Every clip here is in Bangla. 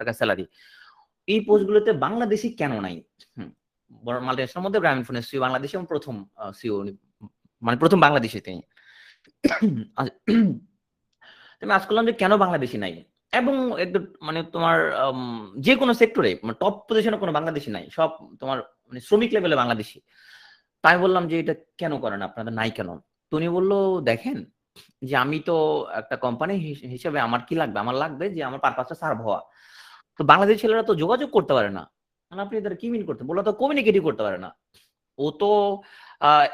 টাকা স্যালারি, এই পোস্টগুলোতে বাংলাদেশি কেন নাই? বড় মাল্টিনেশনাল মধ্যে গ্রামীণফোনের সিও বাংলাদেশে এবং প্রথম সিও, মানে প্রথম বাংলাদেশে তিনি। আমি আজ করলাম যে কেন বাংলাদেশি নাই, এবং একদম মানে তোমার যে কোনো সেক্টরে টপ পজিশনে কোনো বাংলাদেশি নাই, সব তোমার মানে শ্রমিক লেভেলে বাংলাদেশি। তাই বললাম যে এটা কেন করেন আপনাদের, নাই কেন? তো উনি বললো, দেখেন যে আমি তো একটা কোম্পানি হিসেবে আমার কি লাগবে, আমার লাগবে যে আমার পারপাসটা সার্ভ হওয়া। তো বাংলাদেশি ছেলেরা তো যোগাযোগ করতে পারে না, মানে আপনি এদের কি মিন করতে বললো, তো কমিউনিকেটই করতে পারে না। ও তো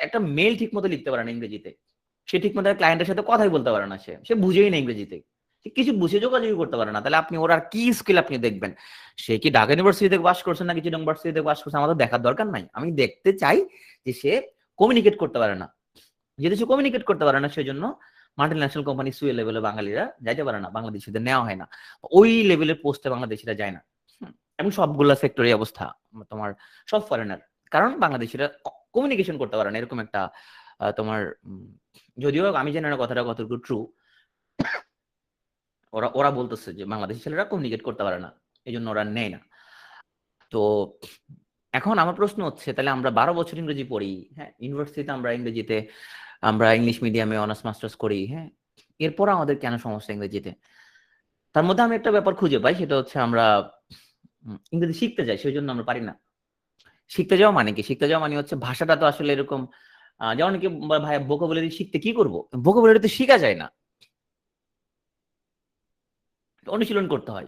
একটা মেল ঠিক মতো লিখতে পারে না ইংরেজিতে, সে ঠিক মতো ক্লায়েন্টের সাথে কথাই বলতে পারে না, সে বুঝেই না ইংরেজিতে, সে কিছু বুঝে যোগাযোগই করতে পারে না। তাহলে আপনি ওর আর কি স্কিল আপনি দেখবেন? সে কি ঢাকা ইউনিভার্সিটি থেকে পাস করছে নাকি চিটাগং ইউনিভার্সিটি থেকে পাস করছে, আমাদের দেখার দরকার নাই। আমি দেখতে চাই যে সে কমিউনিকেট করতে পারে না। যেহেতু সে কমিউনিকেট করতে পারে না, সেজন্য মাল্টিন্যাশনাল কোম্পানি সুয়ে লেভেলে বাঙালিরা যাইতে পারে না, বাংলাদেশিদের নেওয়া হয় না, ওই লেভেলের পোস্টে বাংলাদেশিরা যায় না। এবং সবগুলা সেক্টরের অবস্থা তোমার, সব ফরেনার, কারণ বাংলাদেশিরা কমিউনিকেশন করতে পারে না, এরকম একটা তোমার যদিও আমি জানি না কথাটা কতটুকু ট্রু, ওরা ওরা বলতেছে যে বাংলাদেশি ছেলেরা কমিউনিকেট করতে পারে না, এই জন্য ওরা নেয় না। তো এখন আমার প্রশ্ন হচ্ছে, তাহলে আমরা 12 বছর ইংরেজি পড়ি, হ্যাঁ, ইউনিভার্সিটিতে আমরা ইংরেজিতে, আমরা ইংলিশ মিডিয়ামে অনার্স মাস্টার্স করি, হ্যাঁ, এরপর আমাদের কেন সমস্যা ইংরেজিতে? তার মধ্যে আমি একটা ব্যাপার খুঁজে পাই, সেটা হচ্ছে আমরা ইংরেজি শিখতে যাই, সেই জন্য আমরা পারি না। শিখতে যাওয়া মানে কি? শিখতে যাওয়া মানে হচ্ছে ভাষাটা তো আসলে এরকম, যেমন কি ভাই ভোকাবুলারি শিখতে কি করব? ভোকাবুলারি তো শেখা যায় না, অনুশীলন করতে হয়,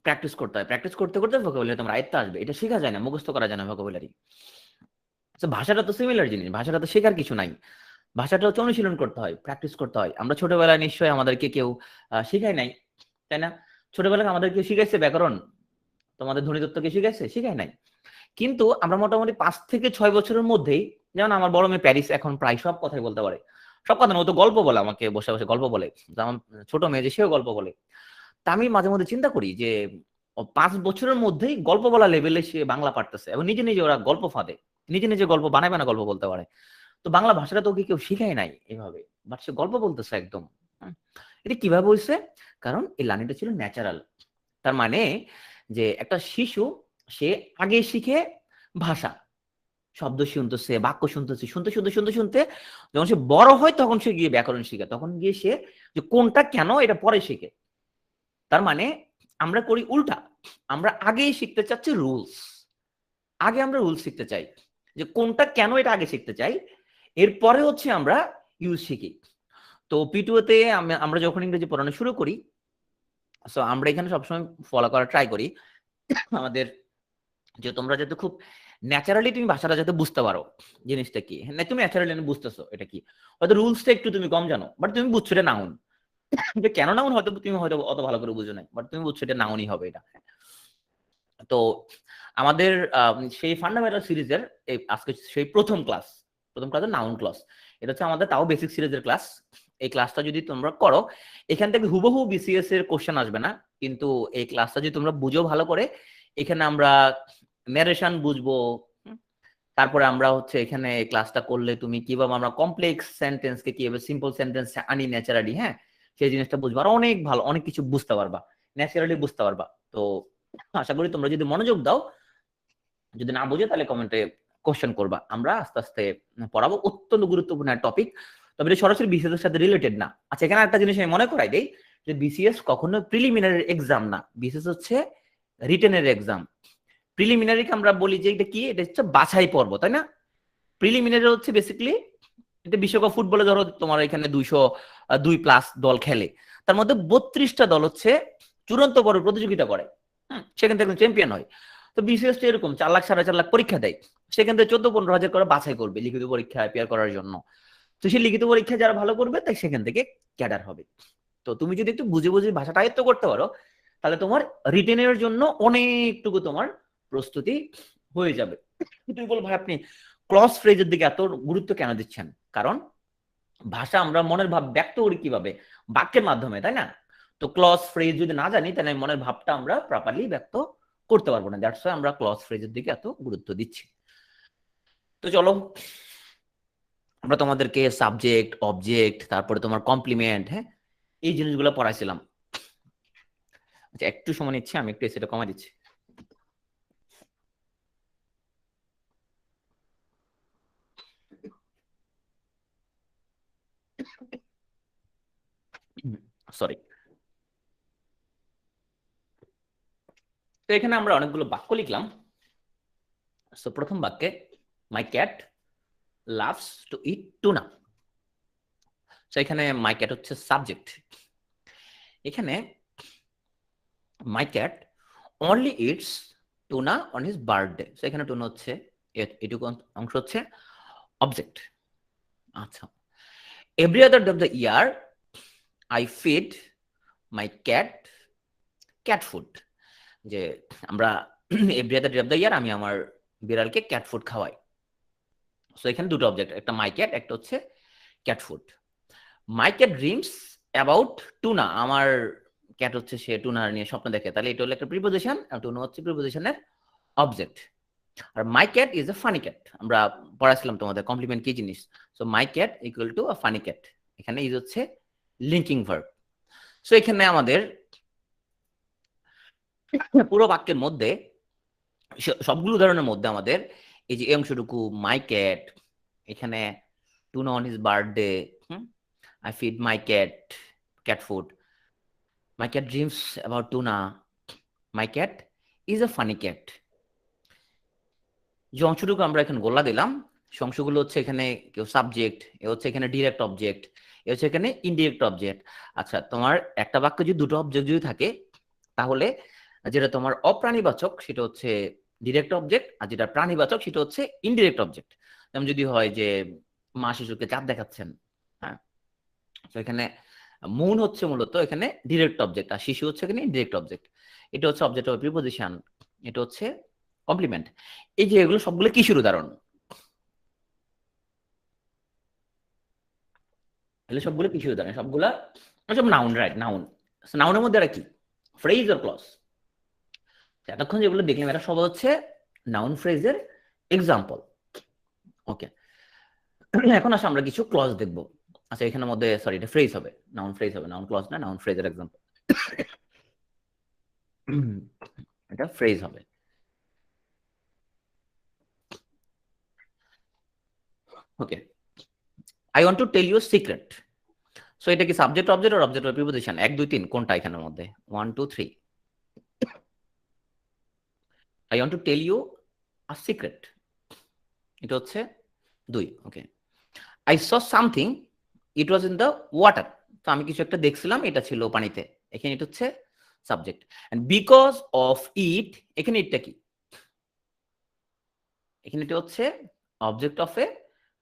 প্র্যাকটিস করতে হয়, প্র্যাকটিস করতে করতে ভোকাবুলারি তোমার আয়ত্তে আসবে, এটা শেখা যায় না, মুখস্থ করা যায় না ভোকাবুলারি। ভাষাটা তো সিমিলার জিনিস, ভাষাটা তো শেখার কিছু নাই, ভাষাটা হচ্ছে অনুশীলন করতে হয়, প্র্যাকটিস করতে হয়। আমরা ছোটবেলায় নিশ্চয়ই আমাদেরকে কেউ শিখায় নাই, তাই না? ছোটবেলায় আমাদের কেউ শিখাইছে ব্যাকরণ? তোমাদের ধ্বনিতত্ত্বকে শিখাইছে? শিখায় নাই। কিন্তু আমরা মোটামুটি 5 থেকে 6 বছরের মধ্যেই, যেমন আমার বড় মেয়ে প্যারিস এখন প্রায় সব কথাই বলতে পারে, সব কথা না, ও তো গল্প বলে, আমাকে বসে বসে গল্প বলে। যেমন ছোট মেয়ে যে, সেও গল্প বলে। তা আমি মাঝে মধ্যে চিন্তা করি যে 5 বছরের মধ্যেই গল্প বলা লেভেলে সে বাংলা পারতেছে, এবং নিজে নিজে ওরা গল্প ফাঁদে, নিজে নিজে গল্প বানায় বানায় গল্প বলতে পারে। তো বাংলা ভাষাটা তো ওকে কেউ শিখায় নাই এভাবে, বাট সে গল্প বলতেছে একদম। এটা কিভাবে হয়েছে? কারণ এই লার্নিংটা ছিল ন্যাচারাল। তার মানে যে একটা শিশু, সে আগে শিখে ভাষা, শব্দ শুনতেছে, বাক্য শুনতেছে, শুনতে শুনতে শুনতে শুনতে যখন সে বড় হয়, তখন সে গিয়ে ব্যাকরণ শিখে, তখন গিয়ে সে যে কোনটা কেন এটা পরে শিখে। তার মানে আমরা করি উল্টা, আমরা আগেই শিখতে চাচ্ছি রুলস, আগে আমরা রুলস শিখতে চাই, যে কোনটা কেন এটা আগে শিখতে চাই, এরপরে হচ্ছে আমরা ইউজ শিখি। তো পিটুতে আমরা যখন ইংরেজি পড়ানো শুরু করি, সো আমরা এখানে সবসময় ফলো করার ট্রাই করি আমাদের, যে তোমরা যাতে খুব ন্যাচারালি তুমি ভাষাটা যাতে বুঝতে পারো, জিনিসটা কি, হ্যাঁ তুমি ন্যাচারালি বুঝতেছো এটা কি, হয়তো রুলসটা একটু তুমি কম জানো, বাট তুমি বুঝছো এটা নাউন, যে কেন নাউন হয়তো তুমি হয়তো অত ভালো করে বুঝো নাই, বাট তুমি বুঝছো এটা নাউনই হবে এটা। তো আমাদের সেই ফান্ডামেন্টাল সিরিজের আজকে সেই প্রথম ক্লাসের নাউন ক্লাস, এটা হচ্ছে আমাদের তাও বেসিক সিরিজের ক্লাস। এই ক্লাসটা যদি তোমরা করো, এখান থেকে হুবহু বিসিএস এর কোশ্চেন আসবে না, কিন্তু এই ক্লাসটা যদি তোমরা বুঝো ভালো করে, এখানে আমরা ন্যারেশন বুঝবো, তারপরে আমরা হচ্ছে এখানে ক্লাসটা করলে তুমি কিভাবে আমরা কমপ্লেক্স সেন্টেন্সকে কিভাবে সিম্পল সেন্টেন্স আনি ন্যাচারালি, হ্যাঁ, সেই জিনিসটা বুঝবো, আর অনেক ভালো অনেক কিছু বুঝতে পারবা, ন্যাচারালি বুঝতে পারবা। তো আশা করি তোমরা যদি মনোযোগ দাও, যদি না বুঝে তাহলে কমেন্টে কোশ্চেন করবা, আমরা আস্তে আস্তে পড়াবো, অত্যন্ত গুরুত্বপূর্ণ টপিক, তবে এটা সরাসরি বিসিএস এর সাথে রিলেটেড না। আচ্ছা, এখানে একটা জিনিস আমি মনে করাই দেই, যে বিসিএস কখনো প্রিলিমিনারি এক্সাম না, বিসিএস হচ্ছে রিটেনের এক্সাম। প্রিলিমিনারিকে আমরা বলি যে এটা কি, এটা হচ্ছে বাছাই পর্ব, তাই না? প্রিলিমিনারি হচ্ছে বেসিক্যালি, এটা বিশ্বকাপ ফুটবলে ধরো তোমার এখানে 202+ দল খেলে, তার মধ্যে 32টা দল হচ্ছে চূড়ান্ত পর্বে প্রতিযোগিতা করে, সেখান থেকে চ্যাম্পিয়ন হয়। তো বিসিএস এরকম 4 লাখ 4.5 লাখ পরীক্ষা দেয়, সেখান থেকে 14-15 হাজার করে বাছাই করবে লিখিত পরীক্ষা অ্যাপিয়ার করার জন্য। তো সেই লিখিত পরীক্ষা যারা ভালো করবে, তাই সেখান থেকে ক্যাডার হবে। তো তুমি যদি একটু বুঝে বুঝে ভাষাটা আয়ত্ত করতে পারো, তাহলে তোমার রিটেনের জন্য অনেকটুকু তোমার প্রস্তুতি হয়ে যাবে। তুমি বল ভাই আপনি ক্লজ ফ্রেজের দিকে এত গুরুত্ব কেন দিচ্ছেন? কারণ ভাষা আমরা মনের ভাব ব্যক্ত করি কিভাবে? বাক্যের মাধ্যমে, তাই না? তো ক্লজ ফ্রেজ যদি না জানি, তাহলে মনের ভাবটা আমরা প্রপারলি ব্যক্ত করতে পারবো না, দ্যাটস ওয়াই আমরা ক্লজ ফ্রেজের দিকে এত গুরুত্ব দিচ্ছি। তো চলো, আমরা তোমাদেরকে সাবজেক্ট, অবজেক্ট, তারপরে তোমার কমপ্লিমেন্ট, হ্যাঁ, এই জিনিসগুলো পড়াইছিলাম। আচ্ছা একটু সময় নিচ্ছি, আমি একটু এসিটা কমাই দিচ্ছি। সরি। তো এখানে আমরা অনেকগুলো বাক্য লিখলাম। সো প্রথম বাক্যে my cat loves to eat tuna. So এখানে মাই ক্যাট হচ্ছে সাবজেক্ট। এখানে my cat only eats tuna on his birthday. So এখানে টুনা হচ্ছে, এটুকু অংশ হচ্ছে অবজেক্ট। আচ্ছা, every other day of the year I feed my cat cat food. যে আমরা every other day of the year আমি আমার বিড়ালকে ক্যাট ফুড খাওয়াই। সো এখানে দুটো অবজেক্ট, একটা মাই ক্যাট, একটা হচ্ছে cat food. My cat dreams about tuna. আমার ক্যাট হচ্ছে সে টুনা নিয়ে স্বপ্ন দেখে, তাহলে এটা হলো একটা প্রিপোজিশন, আর টুনা হচ্ছে প্রিপোজিশনের অবজেক্ট। আর my cat is a funny cat, আমরা পড়াছিলাম তোমাদের কমপ্লিমেন্ট কি জিনিস। So my cat equal to a funny cat, এখানে ইজ হচ্ছে লিঙ্কিং ভার্ব। সো এখানে আমাদের পুরো বাক্যের মধ্যে সবগুলো উদাহরণের মধ্যে আমাদের এই যে অংশটুকু মাই ক্যাট, এখানে tuna on his birthday, I feed my cat food. My cat dreams about tuna. My cat is a funny cat. যে অংশটুকু আমরা এখানে গোল্লা দিলাম, সে অংশগুলো হচ্ছে এখানে কেউ সাবজেক্ট, এ হচ্ছে এখানে ডিরেক্ট অবজেক্ট, এ হচ্ছে এখানে ইনডিরেক্ট অবজেক্ট। আচ্ছা, তোমার একটা বাক্যে যদি দুটো অবজেক্ট যদি থাকে, তাহলে যেটা তোমার অপ্রাণীবাচক সেটা হচ্ছে ডিরেক্ট অবজেক্ট, আর যেটা প্রাণীবাচক সেটা হচ্ছে ইনডিরেক্ট অবজেক্ট। যেমন যদি হয় যে মা শিশুকে চাঁদ দেখাচ্ছেন, হ্যাঁ, তো এখানে মুন হচ্ছে মূলত এখানে ডিরেক্ট অবজেক্ট, আর শিশু হচ্ছে এখানে ইনডিরেক্ট অবজেক্ট। এটা হচ্ছে অবজেক্ট অফ প্রিপোজিশন, এটা হচ্ছে কমপ্লিমেন্ট। এই যে এগুলো সবগুলো কিসের উদাহরণ? এগুলো সবগুলো কিসের উদাহরণ? সবগুলা সব নাউন, রাইট? নাউন। নাউনের মধ্যে আর কি ফ্রেজ আর ক্লজ। এতক্ষণ যেগুলো দেখলাম এটা সব হচ্ছে নাউন ফ্রেজের এক্সাম্পল। ওকে, এখন আসলে আমরা কিছু ক্লজ দেখবো। আচ্ছা, এখানের মধ্যে সরি এটা ফ্রেজ হবে, নাউন ফ্রেজ হবে, নাউন ক্লজ না, নাউন ফ্রেজের এক্সাম্পল। এটা ফ্রেজ হবে। Okay, I want to tell you secret. So এটা কি সাবজেক্ট অবজেক্ট আর অবজেক্ট প্রিপোজিশন? 1 2 3 কোনটা এখানের মধ্যে? 1 2 3। I want to tell you a secret, এটা হচ্ছে 2। Okay, I saw something it was in the water. তো আমি কিছু একটা দেখছিলাম, এটা ছিল পানিতে, এখানে এটা হচ্ছে subject. And because of it, এখানে ইটটা কি? এখানে এটা হচ্ছে অবজেক্ট অফ এ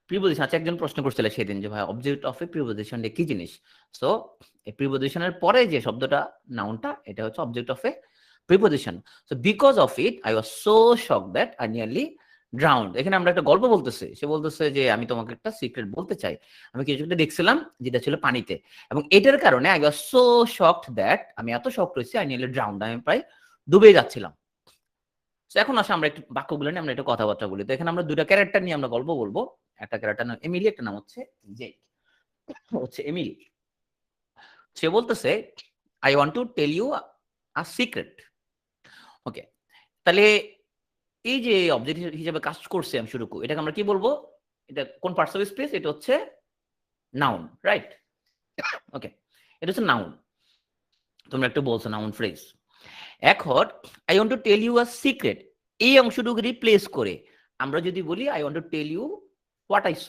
প্রিপোজিশন। আচ্ছা, একজন প্রশ্ন করছিল সেদিন যে ভাই অবজেক্ট অফ এ প্রিপোজিশন কি জিনিস? সো এই প্রিপোজিশনের পরে যে শব্দটা নাউনটা, এটা হচ্ছে object of a preposition. So because of it I was so shocked that I nearly drowned. এখানে আমরা একটা গল্প বলতেছে, সে বলতেছে যে আমি তোমাকে একটা সিক্রেট বলতে চাই, আমি কিছু একটা দেখছিলাম যেটা ছিল পানিতে, এবং এটার কারণে I was so shocked that, আমি এত শকড হয়েছি, আই নিয়ারলি ড্রাউন্ড, আমি প্রায় ডুবে যাচ্ছিলাম। এখন আসলে আমরা একটু বাক্যগুলো নিয়ে আমরা একটু কথাবার্তা বলি। তো এখানে আমরা দুইটা ক্যারেক্টার নিয়ে আমরা গল্প বলবো। একটা ক্যারেক্টার নাম এমিলি, একটা নাম হচ্ছে জেক। হচ্ছে এমিলি, সে বলতেছে I want to tell you a secret. Okay, তাহলে এই যে অবজেক্ট হিসেবে কাজ করছে আমি শুরু করি, এটাকে আমরা কি বলবো? এটা কোন পার্টস অফ স্পিচ? এটা হচ্ছে নাউন, রাইট? ওকে, এটা হচ্ছে নাউন। তোমরা একটু বলছো নাউন ফ্রেজ। এখন I want to tell you a secret, এই অংশটুকু রিপ্লেস করে আমরা যদি বলি I want to tell you what I saw.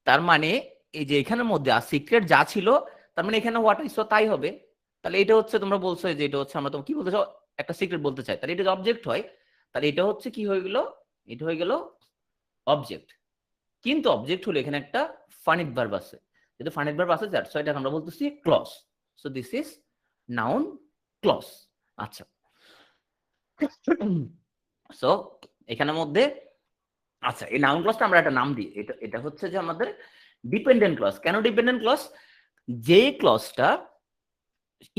তার মানে এই যে এখানের মধ্যে আর সিক্রেট যা ছিল, তার মানে এখানে হোয়াট আই স তাই হবে। তাহলে এটা হচ্ছে তোমরা বলছো যে এটা হচ্ছে আমরা তোমাকে কি বলতে চাও, একটা সিক্রেট বলতে চাই, তাহলে এটা অবজেক্ট হয়, তাহলে এটা হচ্ছে কি হয়ে গেল? এটা হয়ে গেল অবজেক্ট। কিন্তু অবজেক্ট হলো এখানে একটা ফানিট ভার্ব আছে, যেহেতু ফানিট ভার্ব আছে দ্যাটস হোয়াই এটাকে আমরা বলতেছি clause. So this is noun clause. আচ্ছা, সো এখানের মধ্যে আচ্ছা এই নাউন ক্লজটা আমরা একটা নাম দিই, এটা এটা হচ্ছে যে আমাদের ডিপেন্ডেন্ট ক্লজ। কেন ডিপেন্ডেন্ট ক্লজ? যে ক্লজটা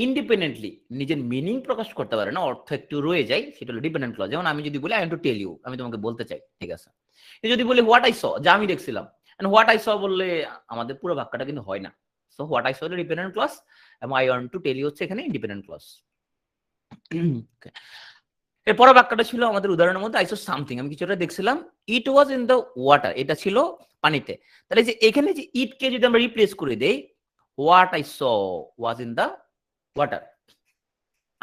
ইন্ডিপেন্ডেন্টলি নিজের মিনিং প্রকাশ করতে পারে না, অর্থ একটু রয়ে যায়, সেটা হলো ডিপেন্ডেন্ট ক্লজ। যেমন আমি যদি বলি I want to tell you, আমি তোমাকে বলতে চাই, ঠিক আছে। যদি বলি হোয়াট আই স, যা আমি দেখছিলাম, এন্ড হোয়াট আই স বললে আমাদের পুরো বাক্যটা কিন্তু হয় না। সো হোয়াট আই স হলো ডিপেন্ডেন্ট ক্লজ এবং I want to tell you হচ্ছে এখানে ইন্ডিপেন্ডেন্ট ক্লজ। এর পরের বাক্যটা ছিল আমাদের উদাহরণের মধ্যে আই স সামথিং, আমি কিছুটা দেখছিলাম, ইট ওয়াজ ইন দ্য ওয়াটার, এটা ছিল পানিতে। তাহলে যে এখানে যে ইট কে যদি আমরা রিপ্লেস করে দেই, what I saw was in the water.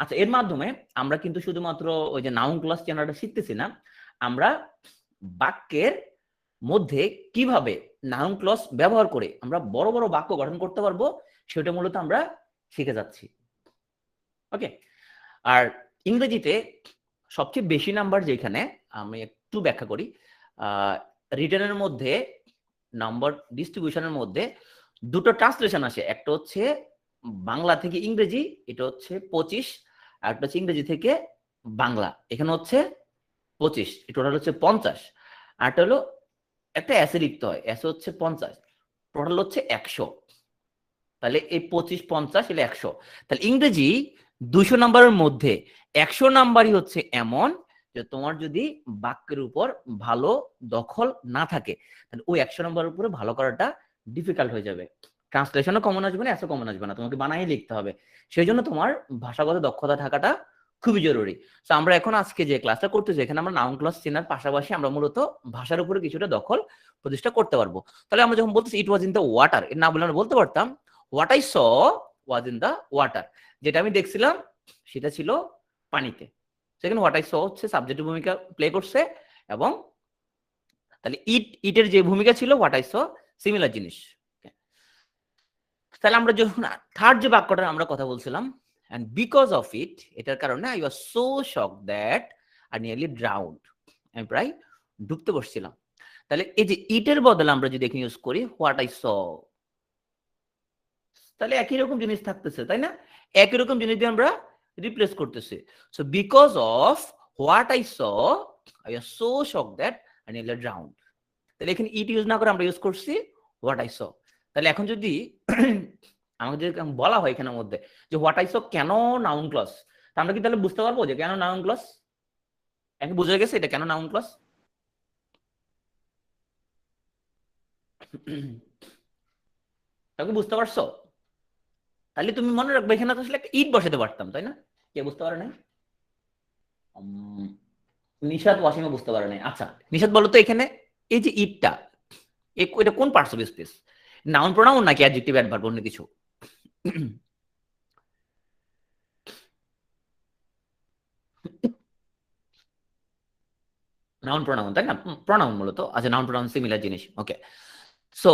আচ্ছা, এর মাধ্যমে আমরা কিন্তু শুধুমাত্র ওই যে নাউন ক্লজ চেনাটা শিখতেছি না, আমরা বাক্যের মধ্যে কিভাবে নাউন ক্লজ ব্যবহার করে আমরা বড় বড় বাক্য গঠন করতে পারবো সেটা মূলত আমরা শিখে যাচ্ছি। ওকে, আর ইংরেজিতে সবচেয়ে বেশি নাম্বার যেখানে, আমি একটু ব্যাখ্যা করি, রিটেনের মধ্যে নাম্বার ডিস্ট্রিবিউশনের মধ্যে দুটো ট্রান্সলেশন আসে, একটা হচ্ছে বাংলা থেকে ইংরেজি, এটা হচ্ছে 25, আর একটা হচ্ছে ইংরেজি থেকে বাংলা, এখানে হচ্ছে 25, টোটাল হচ্ছে 50, আর একটা হলো একটা এসে লিখতে হয়, এসে হচ্ছে 50, টোটাল হচ্ছে 100। তাহলে এই 25, 50 এলে 100। তাহলে ইংরেজি 200 নাম্বারের মধ্যে 100 নাম্বারই হচ্ছে এমন যে তোমার যদি বাক্যের উপর ভালো দখল না থাকে তাহলে ওই 100 নাম্বারের উপরে ভালো করাটা ডিফিকাল্ট হয়ে যাবে। ট্রান্সলেশনও কমন আসবে না, এসে কমন আসবে না, তোমাকে বানাই লিখতে হবে। সেই জন্য তোমার ভাষাগত দক্ষতা থাকাটা খুবই জরুরি। তো আমরা এখন আজকে যে ক্লাসটা করতেছি এখানে আমরা নাউন ক্লজ চেনার পাশাপাশি আমরা মূলত ভাষার উপরে কিছুটা দখল প্রতিষ্ঠা করতে পারবো। তাহলে আমরা যখন বলতেছি ইট ওয়াজ ইন দ্য ওয়াটার, এর না বলে আমরা বলতে পারতাম what I saw was in the water, যেটা আমি দেখছিলাম সেটা ছিল পানিতে। সেখানে হোয়াট আই স হচ্ছে সাবজেক্টের ভূমিকা প্লে করছে, এবং তাহলে ইটের যে ভূমিকা ছিল হোয়াট আই স সিমিলার জিনিস। তাহলে আমরা যখন থার্ড যে বাক্যটার আমরা কথা বলছিলাম, and because of it, এটার কারণে I was so shocked that I nearly drowned, আমি প্রায় ডুবতে বসছিলাম। তাহলে এই যে ইটের বদলে আমরা যদি এখানে ইউজ করি হোয়াট আই স, তাহলে একই রকম জিনিস থাকতেছে, তাই না? একই রকম জিনিস দিয়ে আমরা রিপ্লেস করতেছি। So because of what I saw I was so shocked that I nearly drowned. তাহলে এখানে ইট ইউজ না করে আমরা ইউজ করছি হোয়াট আই স। তাহলে এখন যদি আমাকে যদি বলা হয় এখানের মধ্যে যে হোয়াট আই স কেন নাউন ক্লজ, আমরা কি তাহলে বুঝতে পারবো যে কেন নাউন ক্লজ? এখন বুঝে গেছে এটা কেন নাউন ক্লজ? তাকে বুঝতে পারছো? তাহলে তুমি মনে রাখবে এখানে তো আসলে একটা ইট বসাতে পারতাম, তাই না? কে বুঝতে পারে নাই? নিশাদ ওয়াসিমা বুঝতে পারে নাই। আচ্ছা নিশাদ বলো তো এখানে এই যে ইটটা এটা কোন parts of speech, noun pronoun নাকি অ্যাডজেক্টিভ অ্যাডভার্ব অন্য কিছু? নাউন প্রোনাউন, তাই না? প্রোনাউন মূলত। আচ্ছা নাউন প্রোনাউন সিমিলার জিনিস। ওকে, সো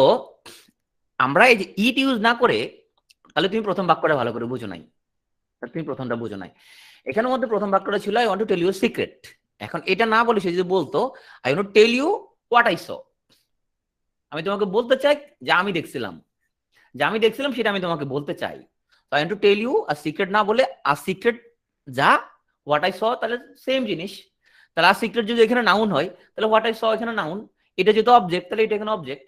আমরা এই যে ইট ইউজ না করে, তাহলে তুমি প্রথম বাক্যটা ভালো করে বুঝো নাই, তুমি প্রথমটা বুঝো নাই। এখানের মধ্যে প্রথম বাক্যটা ছিল I want to tell you secret. এখন এটা না বলে সে যদি বলতো I want to tell you what I saw, আমি তোমাকে বলতে চাই যে আমি দেখছিলাম, যে আমি দেখছিলাম সেটা আমি তোমাকে বলতে চাই। I want to tell you আর সিক্রেট না বলে আর সিক্রেট যা হোয়াট আই স, তাহলে সেম জিনিস। তাহলে আর সিক্রেট যদি এখানে নাউন হয় তাহলে হোয়াট আই স এখানে নাউন, এটা যেহেতু অবজেক্ট তাহলে এটা এখানে অবজেক্ট।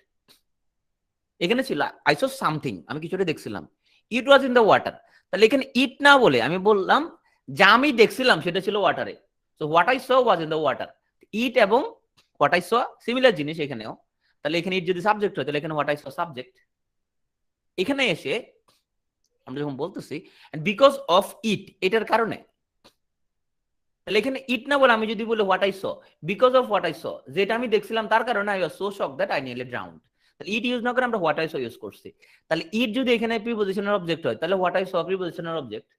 এখানে ছিল আই স সামথিং, আমি কিছুটা দেখছিলাম, ইট ওয়াজ ইন দ্য ওয়াটার, তাহলে এখানে ইট না বলে আমি বললাম যা আমি দেখছিলাম সেটা ছিল ওয়াটারে। So what I saw was in the water. It এবং হোয়াট আই স সিমিলার জিনিস এখানেও, তাহলে এখানে ইট যদি সাবজেক্ট হয় তাহলে এখানে হোয়াট আই স সাবজেক্ট। এখানে এসে আমরা যখন বলতেছি বিকজ অফ ইট, এটার কারণে, তাহলে এখানে ইট না বলে আমি যদি বলি what I saw, because of what I স, যেটা আমি দেখছিলাম তার কারণে I was so shocked that I nearly drowned. তাহলে ইট ইউজ না করে আমরা হোয়াট আই স ইউজ করছি। তাহলে ইট যদি এখানে প্রিপজিশনাল অবজেক্ট হয় তাহলে what I saw prepositional object.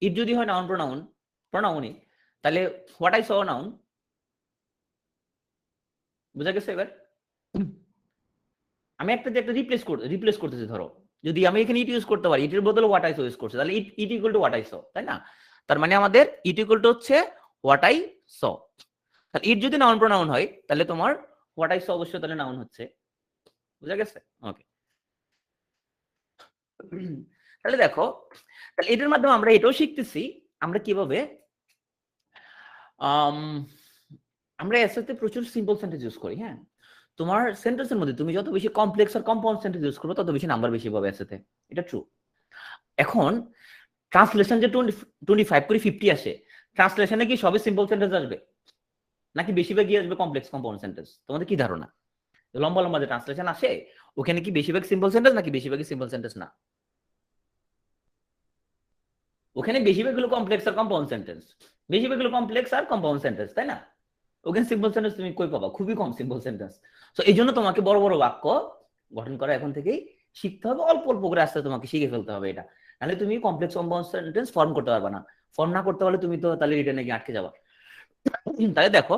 It যদি হয় নাউন প্রোনাউন, প্রোনাউনই, তাহলে হোয়াট আই স নাউন। বুঝা গেছে এবার? আমি একটা রিপ্লেস করতেছি, ধরো যদি আমি এখানে ইট ইউজ করতে পারি, ইটের বদলে হোয়াট আই স ইউজ করছি, তাহলে it equal to what I saw, তাই না? তার মানে আমাদের ইট ইকুয়াল টু হচ্ছে হোয়াট আই স। তাহলে ইট যদি নাউন প্রোনাউন হয় তাহলে তোমার হোয়াট আই স অবশ্যই তাহলে নাউন হচ্ছে। বুঝা গেছে? ওকে, তাহলে দেখো, তাহলে এটার মাধ্যমে আমরা এটাও শিখতেছি আমরা কিভাবে আমরা এসএতে প্রচুর সিম্পল সেন্টেন্স ইউজ করি। হ্যাঁ, তোমার সেন্টেন্সের মধ্যে তুমি যত বেশি কমপ্লেক্স আর কম্পাউন্ড সেন্টেন্স ইউজ করবে তত বেশি নাম্বার বেশি পাবে এসএতে, এটা ট্রু। এখন ট্রান্সলেশন যে 25 করে 50 আসে, ট্রান্সলেশনে কি সবই সিম্পল সেন্টেন্স আসবে নাকি বেশিরভাগই আসবে কমপ্লেক্স কম্পাউন্ড সেন্টেন্স? তোমাদের কি ধারণা? লম্বা লম্বা যে ট্রান্সলেশন আসে ওখানে কি বেশিরভাগ সিম্পল সেন্টেন্স নাকি বেশিরভাগই সিম্পল সেন্টেন্স না? ওখানে বেশিরভাগ গুলো কমপ্লেক্স আর কম্পাউন্ড সেন্টেন্স, বেশিরভাগ গুলো কমপ্লেক্স আর কম্পাউন্ড সেন্টেন্স, তাই না? ওখানে সিম্পল সেন্টেন্স তুমি কই পাবা? খুবই কম সিম্পল সেন্টেন্স। তো এই জন্য তোমাকে বড় বড় বাক্য গঠন করা এখন থেকেই শিখতে হবে, অল্প অল্প করে আস্তে তোমাকে শিখে ফেলতে হবে এটা, নাহলে তুমি কমপ্লেক্স কম্পাউন্ড সেন্টেন্স ফর্ম করতে পারবে না। ফর্ম না করতে পারলে তুমি তো তাহলে রিটেনে গিয়ে আটকে যাবা। তাহলে দেখো,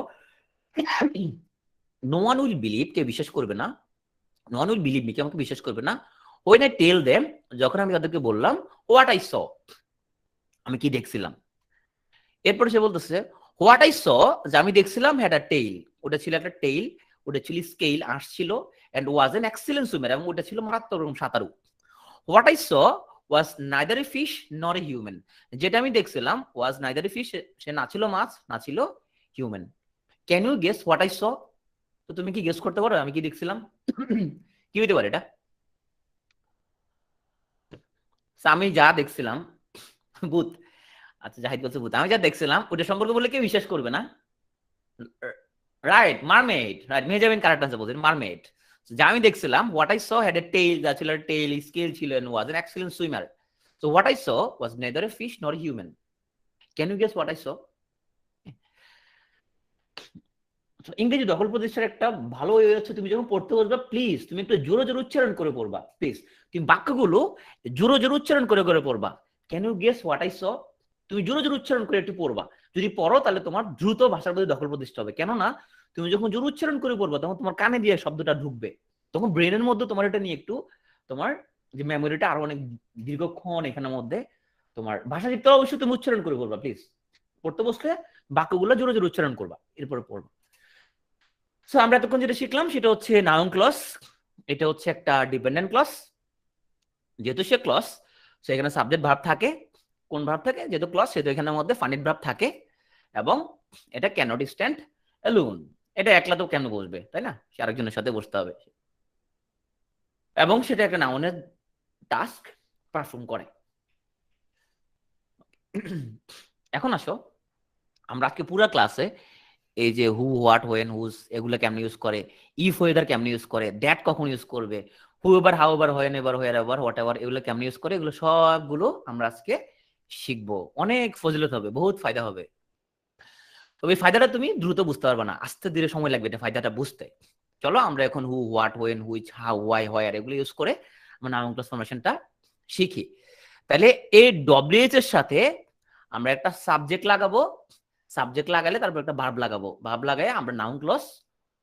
নো ওয়ান উইল বিলিভ, কে বিশ্বাস করবে না, no one will believe me, কে আমাকে বিশ্বাস করবে না, ওয়েন আই টেল দেম, যখন আমি তাদেরকে বললাম হোয়াট আই স, আমি কি দেখছিলাম। এরপরে সে বলতেছে হোয়াট আই স, যে আমি দেখছিলাম হ্যাড আ টেইল, ওটা ছিল একটা টেইল, ওটা ছিল স্কেল, আসছিল, and was an excellent swimmer, এবং ওটা ছিল মারাত্মক সাঁতারু। What I saw was neither a fish nor a human, যেটা আমি দেখছিলাম ওয়াজ নাইদার এ ফিশ, সে না ছিল মাছ না ছিল human. Can you guess what I saw, তো তুমি কি গেস করতে পারো আমি কি দেখছিলাম? কি হইতে পারে এটা? আমি যা দেখছিলাম, ভূত, আচ্ছা জাহিদ বলছে ভূত, আমি যা দেখছিলাম ওটা সম্পর্কে বলে কেউ বিশ্বাস করবে না। Right, mermaid, right, Mehjabin correct answer বলছেন, মারমেড। যা আমি দেখছিলাম, what I saw had a tail, যা ছিল টেইল, স্কেল ছিল, and was an excellent swimmer. So what I saw was neither a fish nor human. Can you guess what I saw? ইংরেজি দখল প্রতিষ্ঠার একটা ভালো ওয়ে হচ্ছে, তুমি যখন পড়তে বসবা প্লিজ তুমি একটু জোরে জোরে উচ্চারণ করে পড়বা, প্লিজ তুমি বাক্যগুলো জোরে জোরে উচ্চারণ করে করে পড়বা। Can you guess what I saw, তুমি জোরে জোরে উচ্চারণ করে একটু পড়বা। যদি পড়ো তাহলে তোমার দ্রুত ভাষার প্রতি দখল প্রতিষ্ঠা হবে, কেননা তুমি যখন জোরে উচ্চারণ করে পড়বা তখন তোমার কানে দিয়ে শব্দটা ঢুকবে, তখন ব্রেনের মধ্যে তোমার এটা নিয়ে একটু, তোমার যে মেমোরিটা আরো অনেক দীর্ঘক্ষণ এখানের মধ্যে তোমার ভাষা শিখতে অবশ্যই তুমি উচ্চারণ করে পড়বা। প্লিজ পড়তে বসলে বাক্যগুলো জোরে জোরে উচ্চারণ করবা, এরপরে পড়বা। সো আমরা এতক্ষণ যেটা শিখলাম সেটা হচ্ছে নাউন ক্লজ, এটা হচ্ছে একটা ডিপেন্ডেন্ট ক্লজ, যেহেতু সে ক্লজ সেখানে সাবজেক্ট ভার্ব থাকে, কোন ভার্ব থাকে, যেহেতু ক্লজ সেহেতু এখানের মধ্যে ফানিট ভার্ব থাকে, এবং এটা ক্যানট স্ট্যান্ড অ্যালোন, এটা একলা তো কেন বসবে, তাই না, সে আরেকজনের সাথে বসতে হবে, এবং সেটা একটা নাউনের টাস্ক পারফর্ম করে। এখন আসো আমরা আজকে পুরো ক্লাসে এই যে হু, হোয়াট, হোয়েন, হুজ এগুলো কেমনে ইউজ করে, ইফ ওয়েদার কেমনে ইউজ করে, দ্যাট কখন ইউজ করবে, হু ever, how ever, when ever, where ever, what ever, এগুলো কেমনে ইউজ করে, এগুলো সবগুলো আমরা আজকে শিখবো। অনেক ফজিলত হবে, বহুত ফায়দা হবে। তবে এই ফায়দাটা তুমি দ্রুত বুঝতে পারবে না, আস্তে ধীরে সময় লাগবে এটা ফায়দাটা বুঝতে। চলো আমরা এখন who, what, when, which, how, why, where এগুলো ইউজ করে আমরা নাউন ক্লজ ফরমেশনটা শিখি। তাহলে এই ডব্লিউএইচ এর সাথে আমরা একটা সাবজেক্ট লাগাবো, সাবজেক্ট লাগালে তারপর একটা ভার্ব লাগাবো, ভার্ব লাগায় আমরা নাউন ক্লজ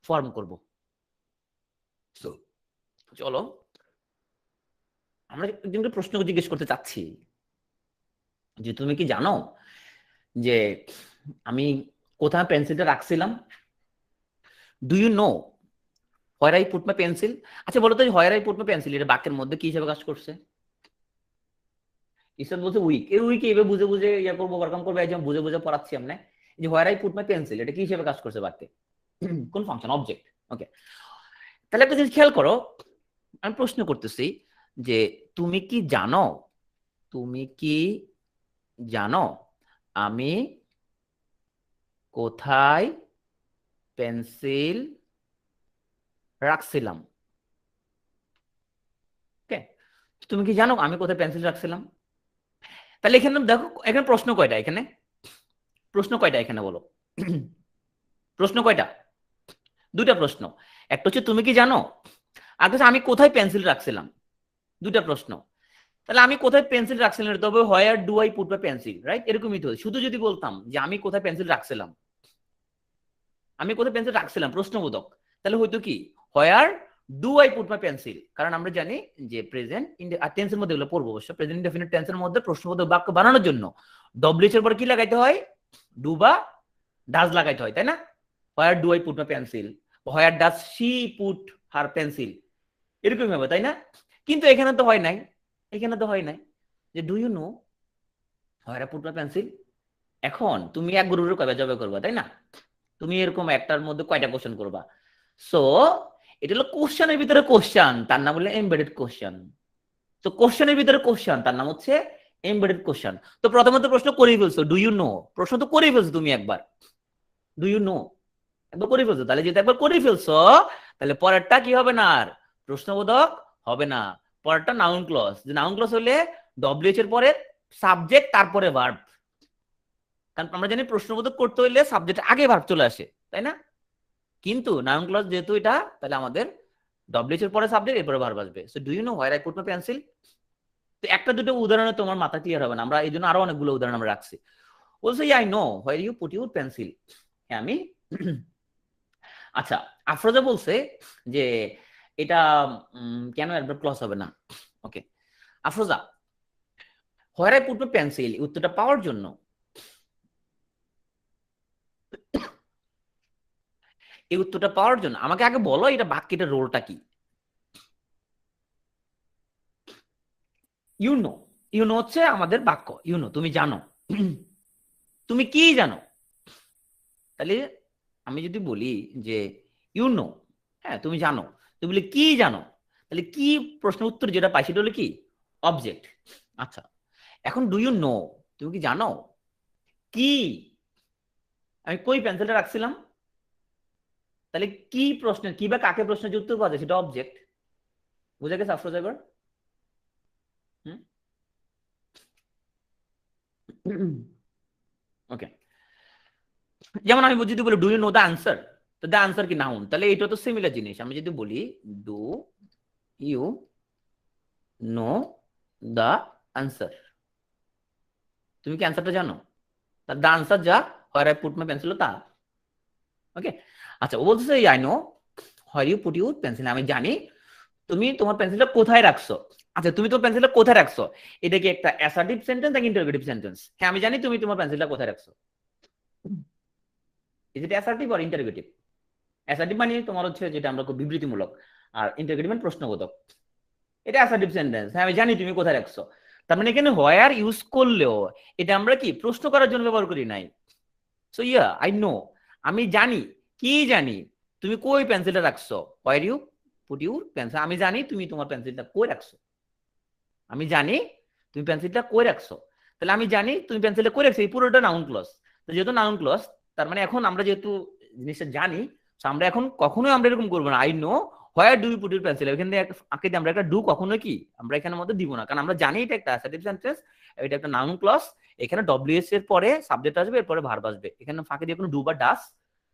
ফর্ম করব। চলো আমরা একজনকে প্রশ্ন জিজ্ঞেস করতে চাচ্ছি যে তুমি কি জানো যে আমি কোথায় পেন্সিলটা রাখছিলাম? Do you know where I put my pencil? আচ্ছা বলো তো, where I put my pencil এটা বাক্যের মধ্যে কি হিসেবে কাজ করছে? ঈশ্বর বলছে উইক, এই উইক এইভাবে বুঝে বুঝে ইয়া করবো, ওভারকাম করবো, একদম বুঝে বুঝে পড়াচ্ছি আমরা। এই যে হোয়ার আই পুট মাই পেন্সিল এটা কি হিসেবে কাজ করছে বাক্যে? কোন ফাংশন, অবজেক্ট। ওকে, তাহলে একটা জিনিস খেয়াল করো, আমি প্রশ্ন করতেছি যে তুমি কি জানো, তুমি কি জানো আমি কোথায় পেন্সিল রাখছিলাম? ওকে, তুমি কি জানো আমি কোথায় পেন্সিল রাখছিলাম? তাহলে এখানে দেখো, এখানে প্রশ্ন কয়টা, এখানে প্রশ্ন কয়টা, এখানে বলো প্রশ্ন কয়টা? দুটা প্রশ্ন, একটা হচ্ছে তুমি কি জানো, আর হচ্ছে আমি কোথায় পেন্সিল রাখছিলাম, দুটা প্রশ্ন। তাহলে আমি কোথায় পেন্সিল রাখছিলাম, তবে where do I put my pencil, right, এরকমই তো। শুধু যদি বলতাম যে আমি কোথায় পেন্সিল রাখছিলাম, আমি কোথায় পেন্সিল রাখছিলাম প্রশ্নবোধক, তাহলে হয়তো কি where do I put my pencil, কারণ আমরা জানি যে প্রেজেন্ট টেন্সের মধ্যে এগুলো পড়বো অবশ্য, প্রেজেন্ট ইনডেফিনিট টেন্সের মধ্যে প্রশ্নবোধক বাক্য বানানোর জন্য ডব্লিউএইচ এর পর কি লাগাইতে হয়, ডু বা ডাজ লাগাইতে হয়, তাই না? Where do I put my pencil, where does she put her pencil, এরকমই হবে, তাই না? কিন্তু এখানে তো হয় নাই, এখানে তো হয় নাই যে do you know where I put my pencil. এখন তুমি এক গ্রুপের কয়টা জবে করবা, তাই না? তুমি এরকম একটার মধ্যে কয়টা কোশ্চেন করবা? সো এটা হলো কোশ্চেনের ভিতরে কোশ্চেন, তার নাম হলো এমবেডেড কোশ্চেন। তো কোশ্চেনের ভিতরে কোশ্চেন, তার নাম হচ্ছে এমবেডেড কোশ্চেন। তো প্রথমত প্রশ্ন করেই ফেলছো, ডু ইউ নো, প্রশ্ন তো করেই ফেলছো তুমি একবার, ডু ইউ নো একবার করে ফেলছো, তাহলে যেটা একবার করে ফেলছো তাহলে পরেরটা কি হবে না, আর প্রশ্নবোধক হবে না। পরেরটা নাউন ক্লজ। যে নাউন ক্লজ হলে ডব্লিউএইচ এর পরে সাবজেক্ট তারপরে ভার্ব, কারণ আমরা জানি প্রশ্নবোধক করতে হইলে সাবজেক্ট আগে ভার্ব চলে আসে, তাই না? কিন্তু নাউন ক্লজ যেহেতু এটা, তাহলে আমাদের ডব্লিউএইচ এর পরে সাবজেক্ট এরপরে ভার্ব আসবে। So do you know where I put my pencil? তো একটা দুটো উদাহরণে তোমার মাথা ক্লিয়ার হবে না, আমরা এই জন্য আরো অনেকগুলো উদাহরণ আমরা রাখছি। বলছে I know where you put your pencil. হ্যাঁ আমি আচ্ছা, আফরোজা বলছে যে এটা কেন অ্যাডভার্ব ক্লজ হবে না। Okay Afroza, where I put my pencil, উত্তরটা পাওয়ার জন্য এই উত্তরটা পাওয়ার জন্য আমাকে আগে বলো এটা বাক্যের রোলটা কি। ইউনো, ইউনো হচ্ছে আমাদের বাক্য। ইউনো তুমি জানো, তুমি কি জানো। তাহলে আমি যদি বলি যে ইউনো, হ্যাঁ তুমি জানো, তুমি বলি কি জানো, তাহলে কি প্রশ্ন উত্তর যেটা পাই সেটা হলো কি অবজেক্ট। আচ্ছা এখন ডু ইউ নো, তুমি কি জানো কি আমি কই পেন্সিলটা রাখছিলাম, তাহলে কি প্রশ্নের কি বা কাকে প্রশ্নের যে উত্তর পাওয়া যায় সেটা অবজেক্ট। বুঝা গেছে আফরোজা এবার? ওকে যেমন আমি যদি বলি do you know the answer, তো দ্য আনসার কি নাউন, তাহলে এটা তো সিমিলার জিনিস। আমি যদি বলি do you know the answer, তুমি কি আনসারটা জানো, দ্য আনসার যা where I put my pencil তা। ওকে আচ্ছা ও বলতেছে I know where you put your pencil, আমি জানি তুমি তোমার পেন্সিলটা কোথায় রাখছো। আচ্ছা তুমি তোমার পেন্সিলটা কোথায় রাখছো, এটা কি একটা অ্যাসার্টিভ সেন্টেন্স নাকি ইন্টারোগেটিভ সেন্টেন্স? হ্যাঁ আমি জানি তুমি তোমার পেন্সিলটা কোথায় রাখছো। Is it assertive or interrogative? Assertive মানে তোমার হচ্ছে যেটা আমরা খুব বিবৃতিমূলক, আর ইন্টারোগেটিভ মানে প্রশ্নবোধক। এটা অ্যাসার্টিভ সেন্টেন্স, হ্যাঁ আমি জানি তুমি কোথায় রাখছো। তার মানে এখানে হোয়ার ইউজ করলেও এটা আমরা কি প্রশ্ন করার জন্য ব্যবহার করি নাই। সো ইয়া আই নো, আমি জানি, কি জানি তুমি কই পেন্সিলটা রাখছো, where you put your pencil, আমি জানি তুমি তোমার পেন্সিলটা কই রাখছো। আমি জানি তুমি পেন্সিলটা কই রাখছো, তাহলে আমি জানি তুমি পেন্সিলটা কই রাখছো এই পুরোটা নাউন ক্লজ। তো যেহেতু নাউন ক্লজ তার মানে এখন আমরা যেহেতু জিনিসটা জানি, আমরা এখন কখনোই আমরা এরকম করবো না I know where do you put your pencil, এখানে আঁকে আমরা একটা ডু কখনো কি আমরা এখানের মধ্যে দিব না, কারণ আমরা জানি এটা একটা অ্যাসার্টিভ সেন্টেন্স, এটা একটা নাউন ক্লজ। এখানে ডব্লিউএস এর পরে সাবজেক্ট আসবে, এরপরে ভার্ব আসবে, এখানে ফাঁকে দিয়ে কোনো ডু বা ডাস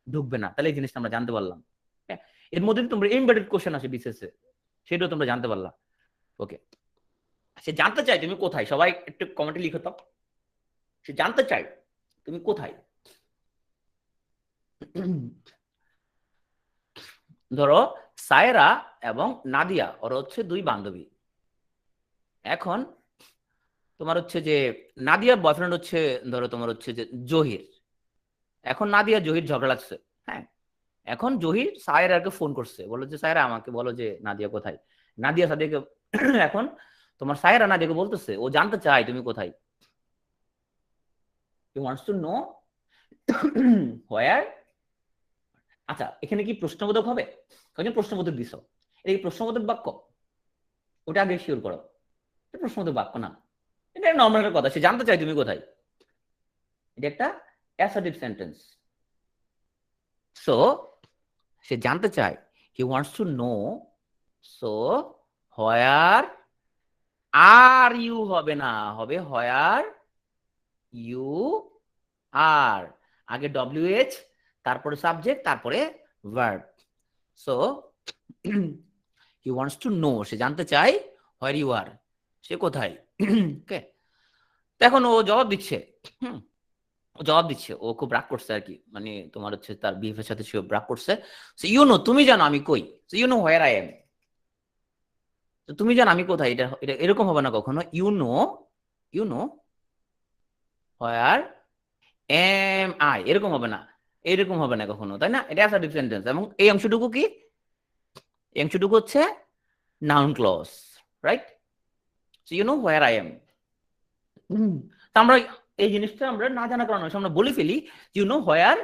ঢুকবে না। তাহলে এই জিনিসটা আমরা জানতে পারলাম। হ্যাঁ এর মধ্যে তোমরা এমবেডেড কোশ্চেন আসে বিসিএস এ, সেটাও তোমরা জানতে পারলাম। ওকে সে জানতে চাই তুমি কোথায়, সবাই একটু কমেন্টে লিখো তো, সে জানতে চাই তুমি কোথায়। ধরো সায়রা এবং নাদিয়া ওরা হচ্ছে দুই বান্ধবী। এখন তোমার হচ্ছে যে নাদিয়ার বয়ফ্রেন্ড হচ্ছে ধরো তোমার হচ্ছে যে জহির। এখন নাদিয়া জহির ঝগড়া লাগছে, হ্যাঁ এখন জহির সায়রাকে ফোন করছে, বলো যে সায়রা আমাকে বলো যে নাদিয়া কোথায়। নাদিয়া সাদিয়াকে এখন তোমার সায়রা নাদিয়াকে বলতেছে ও জানতে চায় তুমি কোথায়। হি ওয়ান্টস টু নো হোয়ার। আচ্ছা এখানে কি প্রশ্নবোধক হবে? কয়জন প্রশ্নবোধক দিছ, এটা কি প্রশ্নবোধক বাক্য? ওটা আগে শিওর করো, এটা প্রশ্নবোধক বাক্য না, এটা নর্মাল একটা কথা, সে জানতে চাই তুমি কোথায়, এটা একটা অ্যাসার্টিভ সেন্টেন্স। সো সে জানতে চায়, he wants to know, so where are you হবে না, হবে হোয়ার ইউ আর, আগে ডব্লিউএইচ তারপরে সাবজেক্ট তারপরে verb. So he wants to know, সে জানতে চায় হোয়ার ইউ আর, সে কোথায়। ওকে এখন ও জবাব দিচ্ছে, হুম ও জবাব দিচ্ছে, ও খুব রাগ করছে আর কি, মানে তোমার হচ্ছে তার বিহেভিয়ার সাথে সে রাগ করছে। ইউ নো তুমি জানো আমি কই, you know where I am, তুমি জানো আমি কোথায়, এটা এটা এরকম হবে না কখনো। You know, you know where am I, এরকম হবে না, এরকম হবে না কখনো, তাই না? এটা অ্যাসার্টিভ সেন্টেন্স এবং এই অংশটুকু কি, এই অংশটুকু হচ্ছে noun clause, right? So you know where I am. আমরা এই জিনিসটা আমরা না জানা কারণে আমরা বলে ফেলি you know where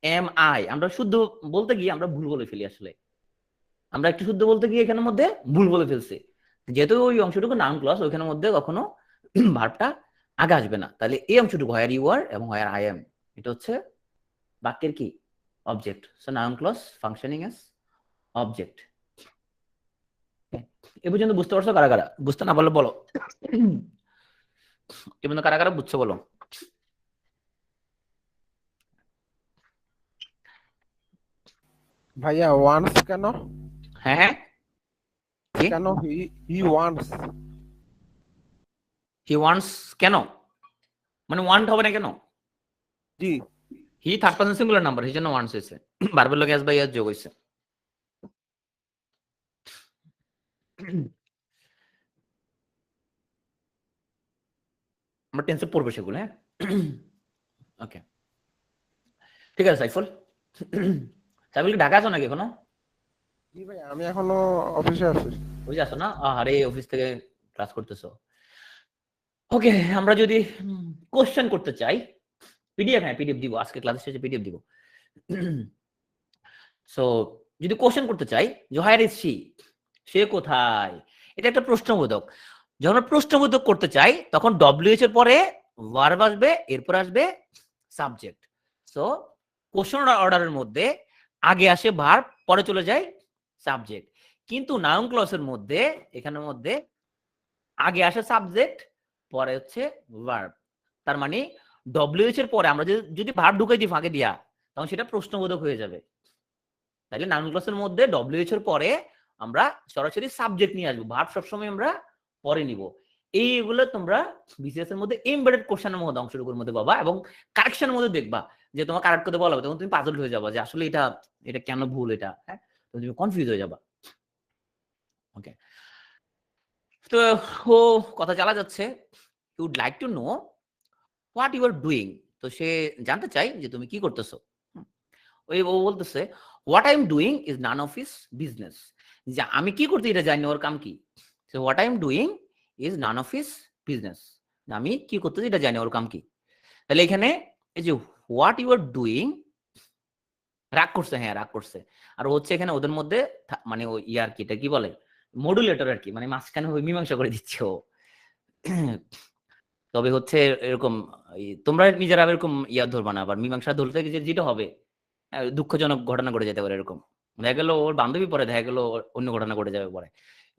am I, আমরা শুদ্ধ বলতে গিয়ে আমরা ভুল বলে ফেলি। আসলে আমরা একটু শুদ্ধ বলতে গিয়ে এখানের মধ্যে ভুল বলে ফেলছি, যেহেতু ওই অংশটুকু নাউন ক্লজ ওইখানের মধ্যে কখনো ভার্বটা আগে আসবে না। তাহলে এই অংশটুকু হোয়ার ইউ আর এবং হোয়ার আই এম এটা হচ্ছে বাক্যের কি object. So noun clause functioning as object. এ পর্যন্ত বুঝতে পারছো কারা কারা? বুঝতে না পারলে বলো। এ পর্যন্ত কারা কারা বুঝছো বলো। ভাইয়া ওয়ান্স কেন? হ্যাঁ হ্যাঁ, কি কেন হি ওয়ান্স? হি ওয়ান্টস কেন, মানে ওয়ান্ট হবে না কেন? জি। He third person singular number, সেই জন্য ওয়ান্টস হয়েছে, ভার্বের লগে এস বাই এস যোগ হয়েছে। আমরা টেন্সে পড়বো সেগুলো, হ্যাঁ। ওকে, ঠিক আছে সাইফুল। সাইফুল কি ঢাকা আছো নাকি এখনো? জি ভাই, আমি এখনো অফিসে আছি। বুঝে আসো না, আরে অফিস থেকে ক্লাস করতেছো। ওকে, আমরা যদি কোশ্চেন করতে চাই, পিডিএফ, হ্যাঁ পিডিএফ দিব, আজকে ক্লাস শেষে পিডিএফ দিব। সো যদি কোশ্চেন করতে চাই, জোহার ইজ সি, সে কোথায়, এটা একটা প্রশ্নবোধক। যখন আমরা প্রশ্নবোধক করতে চাই তখন ডব্লিউএইচ এর পরে ভার্ব আসবে, এরপর আসবে সাবজেক্ট। সো কোশ্চেন অর্ডারের মধ্যে আগে আসে ভার্ব, পরে চলে যায় সাবজেক্ট। কিন্তু নাউন ক্লজের মধ্যে, এখানের মধ্যে আগে আসে সাবজেক্ট, পরে হচ্ছে ভার্ব। তার মানে ডব্লিউএইচ এর পরে আমরা যদি ভার্ব ঢুকাই দিই ফাঁকে দিয়া, তখন সেটা প্রশ্নবোধক হয়ে যাবে। তাহলে নাউন ক্লজের মধ্যে ডব্লিউএইচ এর পরে আমরা সরাসরি সাবজেক্ট নিয়ে আসবো, ভার্ব সবসময় আমরা পরে নিব। এইগুলো তোমরা বিসিএস এর মধ্যে এমবেডেড কোশ্চেনের মধ্যে অংশটুকুর মধ্যে পাবা, এবং কারেকশনের মধ্যে দেখবা যে তোমার কারেক্ট করতে বলা হবে, তখন তুমি পাজল হয়ে যাবা যে আসলে এটা এটা কেন ভুল, এটা হ্যাঁ, তুমি কনফিউজ হয়ে যাবা। ওকে, তো ও কথা চালা যাচ্ছে, you would like to know what you are doing. তো সে জানতে চাই যে তুমি কি করতেছো। ওই ও বলতেছে what I am doing is none of his business, যে আমি কি করতে এটা জানি ওর কাম কি। What I am doing is none of his business, আমি কি করতেছি এটা জানি ওর কাম কি। তাহলে এখানে এই যে হোয়াট ইউ আর ডুইং, রাগ করছে, হ্যাঁ রাগ করছে। আর হচ্ছে এখানে ওদের মধ্যে মানে ওই ইয়ার কি, এটা কি বলে, মডুলেটর আর কি, মানে মাঝখানে ওই মীমাংসা করে দিচ্ছে ও। তবে হচ্ছে এরকম তোমরা নিজেরা এরকম ইয়া ধরবা না, আবার মীমাংসা ধরতে গিয়ে যেটা হবে দুঃখজনক ঘটনা ঘটে যেতে পারে এরকম। দেখা গেল ওর বান্ধবী পরে, দেখা গেল অন্য ঘটনা ঘটে যাবে পরে।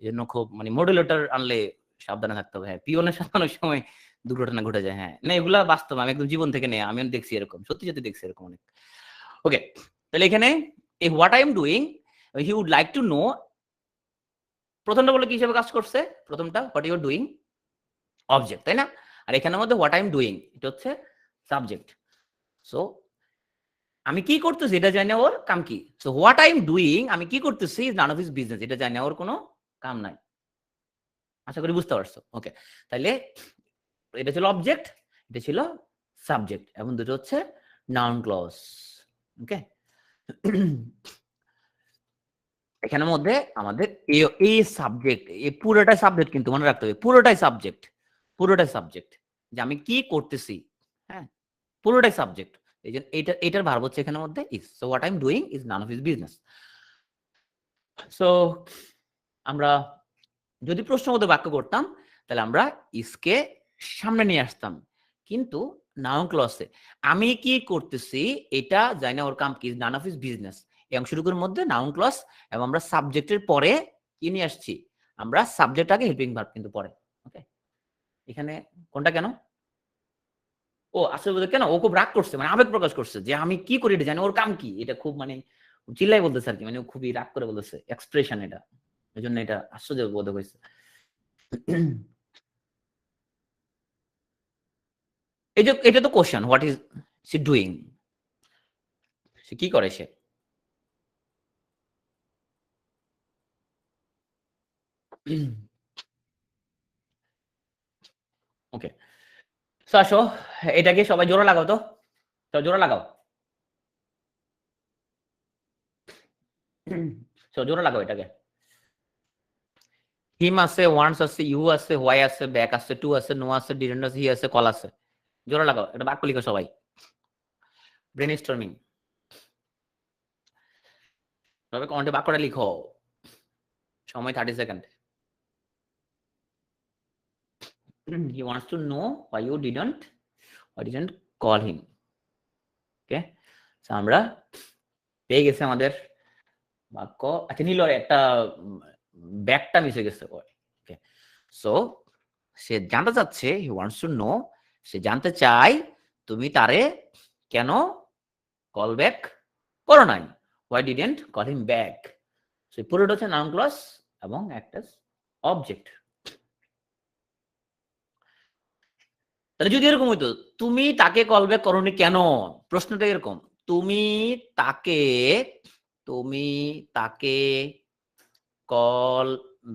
এই জন্য খুব মানে মডুলেটর আনলে সাবধানে থাকতে হবে। হ্যাঁ, পিওনের সাথে অনেক সময় দুর্ঘটনা ঘটে যায়। হ্যাঁ না, এগুলা বাস্তব, আমি একদম জীবন থেকে নেই, আমি দেখছি এরকম, সত্যি সত্যি দেখছি এরকম অনেক। ওকে, তাহলে এখানে এই what I am doing, he would like to know, প্রথমটা বলে কি হিসেবে কাজ করছে, প্রথমটা what you are doing object, তাই না? আর এখানের মধ্যে হোয়াট আই এম ডুইং এটা হচ্ছে সাবজেক্ট। সো আমি কি করতেছি এটা জানি ওর কাম কি। So what I am doing, আমি কি করতেছি is none of his business, এটা জানি ওর কোনো কাম নাই। আশা করি বুঝতে পারছো। ওকে, তাইলে এটা ছিল অবজেক্ট, এটা ছিল সাবজেক্ট, এবং দুটো হচ্ছে নাউন ক্লজ। ওকে, এখানের মধ্যে আমাদের এই সাবজেক্ট, এই পুরোটাই সাবজেক্ট, কিন্তু মনে রাখতে হবে পুরোটাই সাবজেক্ট, পুরোটাই সাবজেক্ট, যে আমি কি করতেছি, হ্যাঁ পুরোটাই সাবজেক্ট। এই যে এটার ভার্ব হচ্ছে এখানের মধ্যে is. So what I am doing is none of his business. So আমরা যদি প্রশ্নবোধক বাক্য করতাম তাহলে আমরা ইসকে সামনে নিয়ে আসতাম, কিন্তু নাউন ক্লজে আমি কি করতেছি এটা জানি না ওর কাম কি, নান অফ হিজ বিজনেস, এই অংশটুকুর মধ্যে নাউন ক্লজ, এবং আমরা সাবজেক্টের পরে কি নিয়ে আসছি, আমরা সাবজেক্ট আগে হেল্পিং ভার্ব কিন্তু পরে। ওকে, এখানে কোনটা কেন, ও আসলে কেন ও খুব রাগ করছে, মানে আবেগ প্রকাশ করছে যে আমি কি করি এটা জানি ওর কাম কি, এটা খুব মানে চিল্লাই বলতেছে আর কি, মানে খুবই রাগ করে বলতেছে, এক্সপ্রেশন এটা, এই জন্য এটা আশ্চর্যবোধক হয়েছে। এই যে এটা তো question, what is she doing, সে কি করে সে। ওকে, তো আসো এটাকে সবাই জোরে লাগাও তো, সবাই জোরে লাগাও, জোরে লাগাও এটাকে। হিম আছে, ওয়ান্টস আছে, ইউ আছে, হোয়াই আছে, ব্যাক আছে, টু আছে, নো আছে, ডিডন্ট আছে, হি আছে, কল আছে। জোরে লাগাও, এটা বাক্য লিখো সবাই, ব্রেন স্টর্মিং, সবাই কমেন্টে বাক্যটা লিখো, সময় 30 second. He wants to know why you didn't call him. ওকে, আমরা পেয়ে গেছি আমাদের বাক্য। আচ্ছা নীল একটা ব্যাকটা মিশে গেছে। ওকে, সো সে জানতে চাচ্ছে, হি ওয়ান্টস টু নো, সে জানতে চায় তুমি তারে কেন কল ব্যাক করো নাই, why didn't call him back. So পুরোটা হচ্ছে নাউন ক্লজ এবং অ্যাক্ট অ্যাজ অবজেক্ট। তাহলে যদি এরকম হইতো, তুমি তাকে কল ব্যাক করোনি কেন, প্রশ্নটা এরকম, তুমি তাকে কল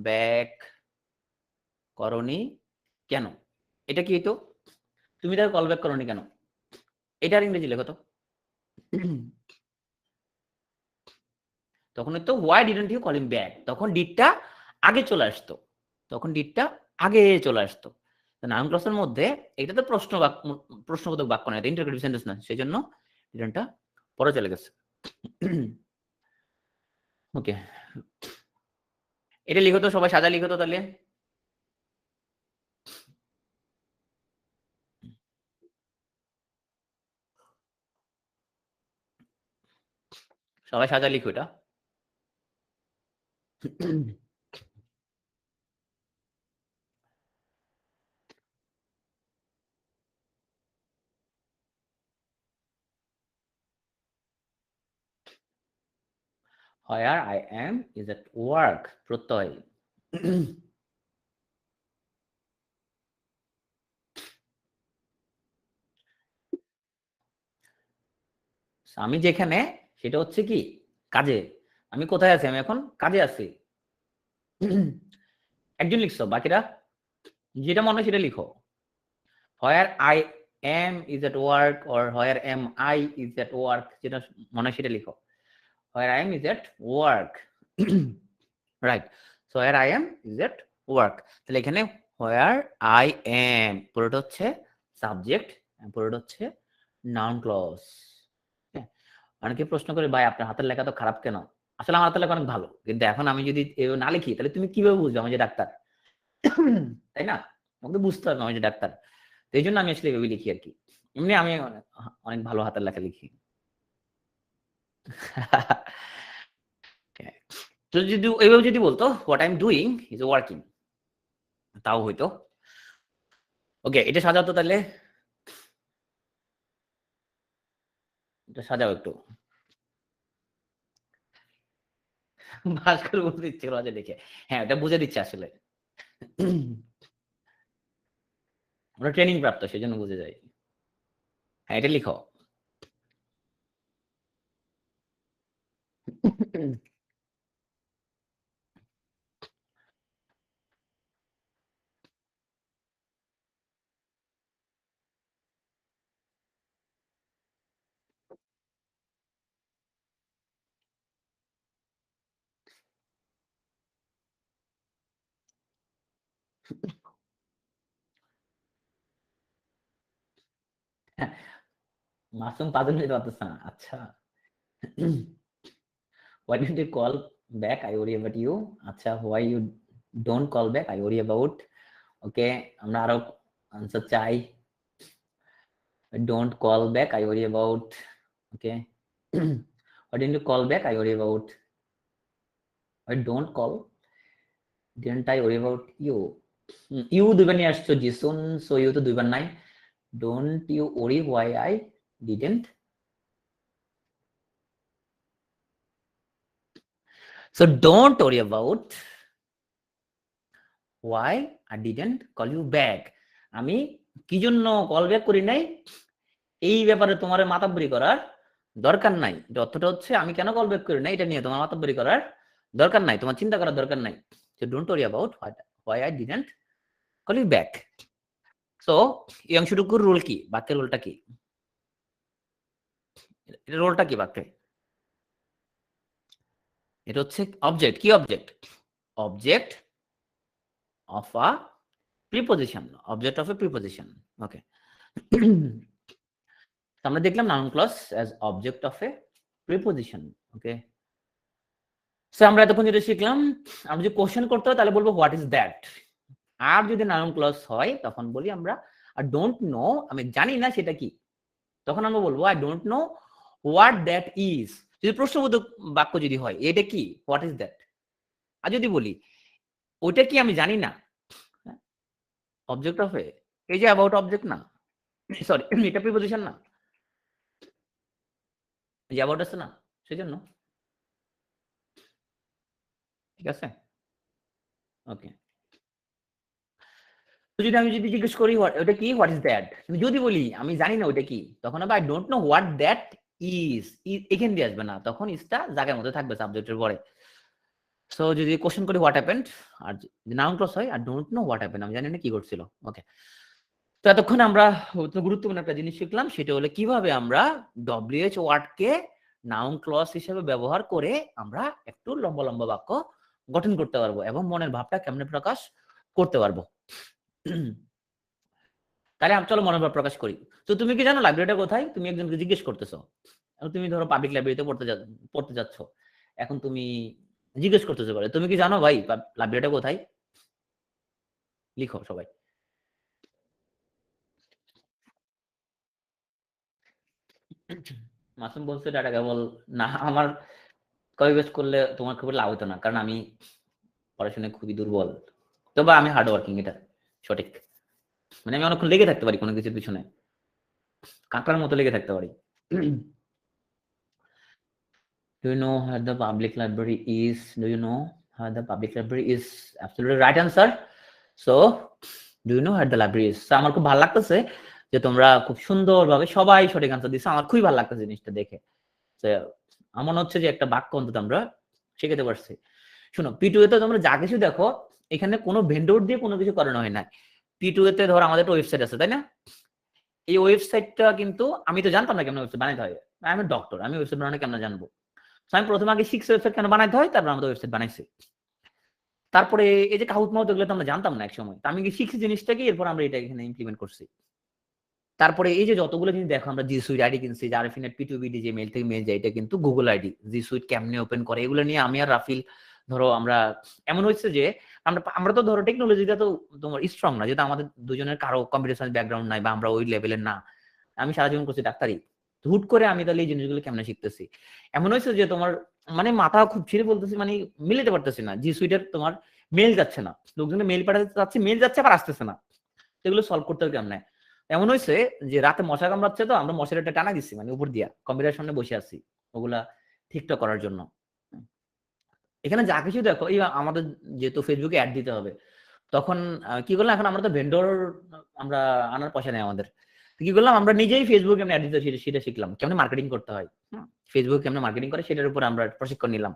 ব্যাক করোনি কেন, এটা কি হইতো? তুমি তাকে কল ব্যাক করোনি কেন, এটার ইংরেজি লেখো তো। তখন হয়তো why didn't you call him back, তখন ডিডটা আগে চলে আসতো, নাউন ক্লজের মধ্যে এটা তো প্রশ্নবোধক বাক্য না, এটা ইন্টারোগেটিভ সেন্টেন্স না, সেই জন্য ডিডন্টটা পরে চলে গেছে। ওকে, এটা লিখো তো, সবাই সাজা লিখো তো তাহলে। সবাই সাজা লিখো এটা। Where I am is at work, প্রত্যয়। আমি যেখানে, সেটা হচ্ছে কি কাজে, আমি কোথায় আছি, আমি এখন কাজে আছি। একজন লিখছো, বাকিরা যেটা মনে হয় সেটা লিখো। Where I am is at work or where am I is at work, যেটা মনে হয় সেটা লিখো। Where I am is at work, right. So where I am is at work, তাহলে এখানে where I am পুরোটা হচ্ছে সাবজেক্ট, পুরোটা হচ্ছে নাউন ক্লজ। অনেকে প্রশ্ন করে, ভাই আপনার হাতের লেখা তো খারাপ কেন? আসলে আমার হাতের লেখা অনেক ভালো, কিন্তু এখন আমি যদি না লিখি তাহলে তুমি কিভাবে বুঝবে আমি যে ডাক্তার? তাই না, আমাকে বুঝতে হবে আমি যে ডাক্তার। তো এই জন্য আমি আসলে এভাবে লিখি আর কি। এমনি আমি অনেক ভালো হাতের লেখা লিখি। তো যদি এইভাবে যদি বলতো what I am doing is working, তাও হইতো। ওকে, এটা সাজাও তো তাহলে, এটা সাজাও একটু। ভাস্কর বুঝে দিচ্ছে রাজা লিখে, হ্যাঁ এটা বুঝে দিচ্ছে আসলে। আমরা ট্রেনিং প্রাপ্ত, সেই জন্য বুঝে যাই। হ্যাঁ এটা লিখো। মাসুম পাজল নিতে পারতেছে না, আচ্ছা। Why didn't you call back? I worry about you. আচ্ছা, why you don't call back? I worry about. Okay, আমরা আরো আনসার চাই। Don't call back. I worry about. Okay. Why didn't you call back? I worry about. Why don't call? Didn't I worry about you? You দুইবার নিয়ে আসছো জিসুন, so you তো দুইবার নাই। Don't you worry why I didn't. So don't worry about why I didn't call you back. আমি কি জন্য কল ব্যাক করি নাই, এই ব্যাপারে তোমার মাতাব্বরি করার দরকার নাই। অর্থটা হচ্ছে আমি কেন কল ব্যাক করি না এটা নিয়ে তোমার মাতাব্বরি করার দরকার নাই, তোমার চিন্তা করার দরকার নাই। So don't worry about why I didn't call you back. So এই অংশটুকুর রোল কি, বাক্যের রোলটা কি, এটা রোলটা কি বাক্যে? এটা হচ্ছে অবজেক্ট। কি object? Object of a preposition, object of a preposition. Okay, আমরা দেখলাম noun clause as object of a preposition. Okay, so আমরা এতক্ষণ যেটা শিখলাম, আমরা যদি কোশ্চেন করতে হয় তাহলে বলবো হোয়াট ইজ দ্যাট। আর যদি নাউন ক্লজ হয় তখন বলি আমরা আই ডোন্ট নো, আমি জানি না সেটা কি, তখন আমরা বলবো I don't know what that is. যদি প্রশ্নবোধক বাক্য যদি হয়, এটা কি, হোয়াট ইজ দ্যাট, আর যদি বলি ওইটা কি আমি জানি না, অবজেক্ট অফ এই যে অ্যাবাউট অবজেক্ট না, সরি এটা প্রিপোজিশন না, এই যে অ্যাবাউট আছে না, সেজন্য। ঠিক আছে, ওকে। তো যদি আমি যদি জিজ্ঞেস করি ওটা কি, হোয়াট ইজ দ্যাট, যদি বলি আমি জানি না ওটা কি, তখন আবার I don't know what that is, এখান দিয়ে আসবে না, তখন ইজটা জায়গার মধ্যে থাকবে সাবজেক্টের পরে। সো যদি কোশ্চেন করি হোয়াট হ্যাপেন্ড, আর নাউন ক্লজ হয় আর ডোন্ট নো হোয়াট হ্যাপেন্ড, আমি জানি না কি করছিল। ওকে, তো এতক্ষণ আমরা গুরুত্বপূর্ণ একটা জিনিস শিখলাম, সেটা হলো কিভাবে আমরা ডব্লিউএইচ ওয়ার্ডকে নাউন ক্লজ হিসেবে ব্যবহার করে আমরা একটু লম্বা লম্বা বাক্য গঠন করতে পারবো এবং মনের ভাবটা কেমনে প্রকাশ করতে পারবো। তাহলে চলো মনের ভাব প্রকাশ করি। তো তুমি কি জানো লাইব্রেরিটা কোথায়? তুমি একজনকে জিজ্ঞেস করতেছো, তুমি ধরো পাবলিক লাইব্রেরিতে পড়তে যাচ্ছ, এখন তুমি জিজ্ঞেস করতেছো বলে তুমি কি জানো ভাই লাইব্রেরিটা কোথায়? লিখো সবাই। মাসুম বলছে ডাটা কেবল না, আমার কপি পেস্ট করলে তোমার খুব লাভ হতো না, কারণ আমি পড়াশোনায় খুবই দুর্বল, তবে আমি হার্ড ওয়ার্কিং, এটা সঠিক। মানে আমি অনেকক্ষণ লেগে থাকতে পারি কোনো কিছুর পিছনে, কাঁকড়ার মতো লেগে থাকতে পারি। Do you know where the public library is? Do you know where the public library is? Absolutely right answer. So, do you know where the library is? So, আমার খুব ভালো লাগতেছে যে তোমরা খুব সুন্দরভাবে সবাই সঠিক আনসার দিছো, আমার খুবই ভালো লাগতেছে জিনিসটা দেখে। তো আমার মনে হচ্ছে যে একটা বাক্য অন্তত আমরা শিখাতে পারছি। শোনো, P2A তে তোমরা যা কিছু দেখো এখানে কোনো ভেন্ডর দিয়ে কোনো কিছু করানো হয় না। P2A তে ধরো আমাদের একটা ওয়েবসাইট আছে, তাই না? এই ওয়েবসাইটটা কিন্তু আমি তো জানতাম না কেমন ওয়েবসাইট বানাইতে হয়, আমি ডক্টর, আমি ওয়েবসাইট বানানো কেমন জানবো? আমি প্রথমে আগে শিখছি ওয়েবসাইট কেন বানাইতে হয়, তারপর আমাদের ওয়েবসাইট বানাইছি। তারপরে এই যে কাহুত মাহুত এগুলো তো আমরা জানতাম না এক সময়, আমি কি শিখছি জিনিসটাকে, এরপর আমরা এটা এখানে ইমপ্লিমেন্ট করছি। তারপরে এই যে যতগুলো জিনিস দেখো, আমরা জি সুইট আইডি কিনছি, আরএফিনেট P2BD যে মেল থেকে মেল যায়, এটা কিন্তু গুগল আইডি। জি সুইট কেমনে ওপেন করে, এগুলো নিয়ে আমি আর রাফিল ধরো আমরা এমন হচ্ছে যে আমরা তো ধরো টেকনোলজিটা তো তোমার স্ট্রং না, যেহেতু আমাদের দুজনের কারো কম্পিউটার সায়েন্স ব্যাকগ্রাউন্ড নাই বা আমরা ওই লেভেলের না, আমি সারা জীবন করছি ডাক্তারি, হুট করে আমি তাহলে এই জিনিসগুলো কেমনে শিখতেছি। এমন হয়েছে যে তোমার মানে মাথা খুব ছিঁড়ে বলতেছি, মানে মিলাতে পারতেছি না, জি সুইটের তোমার মেল যাচ্ছে না, লোকজনের মেল পাঠাতে চাচ্ছে, মেল যাচ্ছে আবার আসতেছে না, এগুলো সলভ করতে হবে কেমনে। এমন হয়েছে যে রাতে মশা কামড়াচ্ছে, তো আমরা মশারিটা টানা দিচ্ছি মানে উপর দিয়া, কম্পিউটার সামনে বসে আছি ওগুলা ঠিকঠাক করার জন্য। এখানে যা কিছু দেখো, এই আমাদের যেহেতু ফেসবুকে অ্যাড দিতে হবে, তখন কি করলাম, এখন আমরা তো ভেন্ডর, আমরা আনার পয়সা নেই আমাদের, কি করলাম আমরা নিজেই ফেসবুক কেমন অ্যাড দিতে সেটা শিখলাম, কেমন মার্কেটিং করতে হয়, ফেসবুক কেমন মার্কেটিং করে সেটার উপর আমরা প্রশিক্ষণ নিলাম।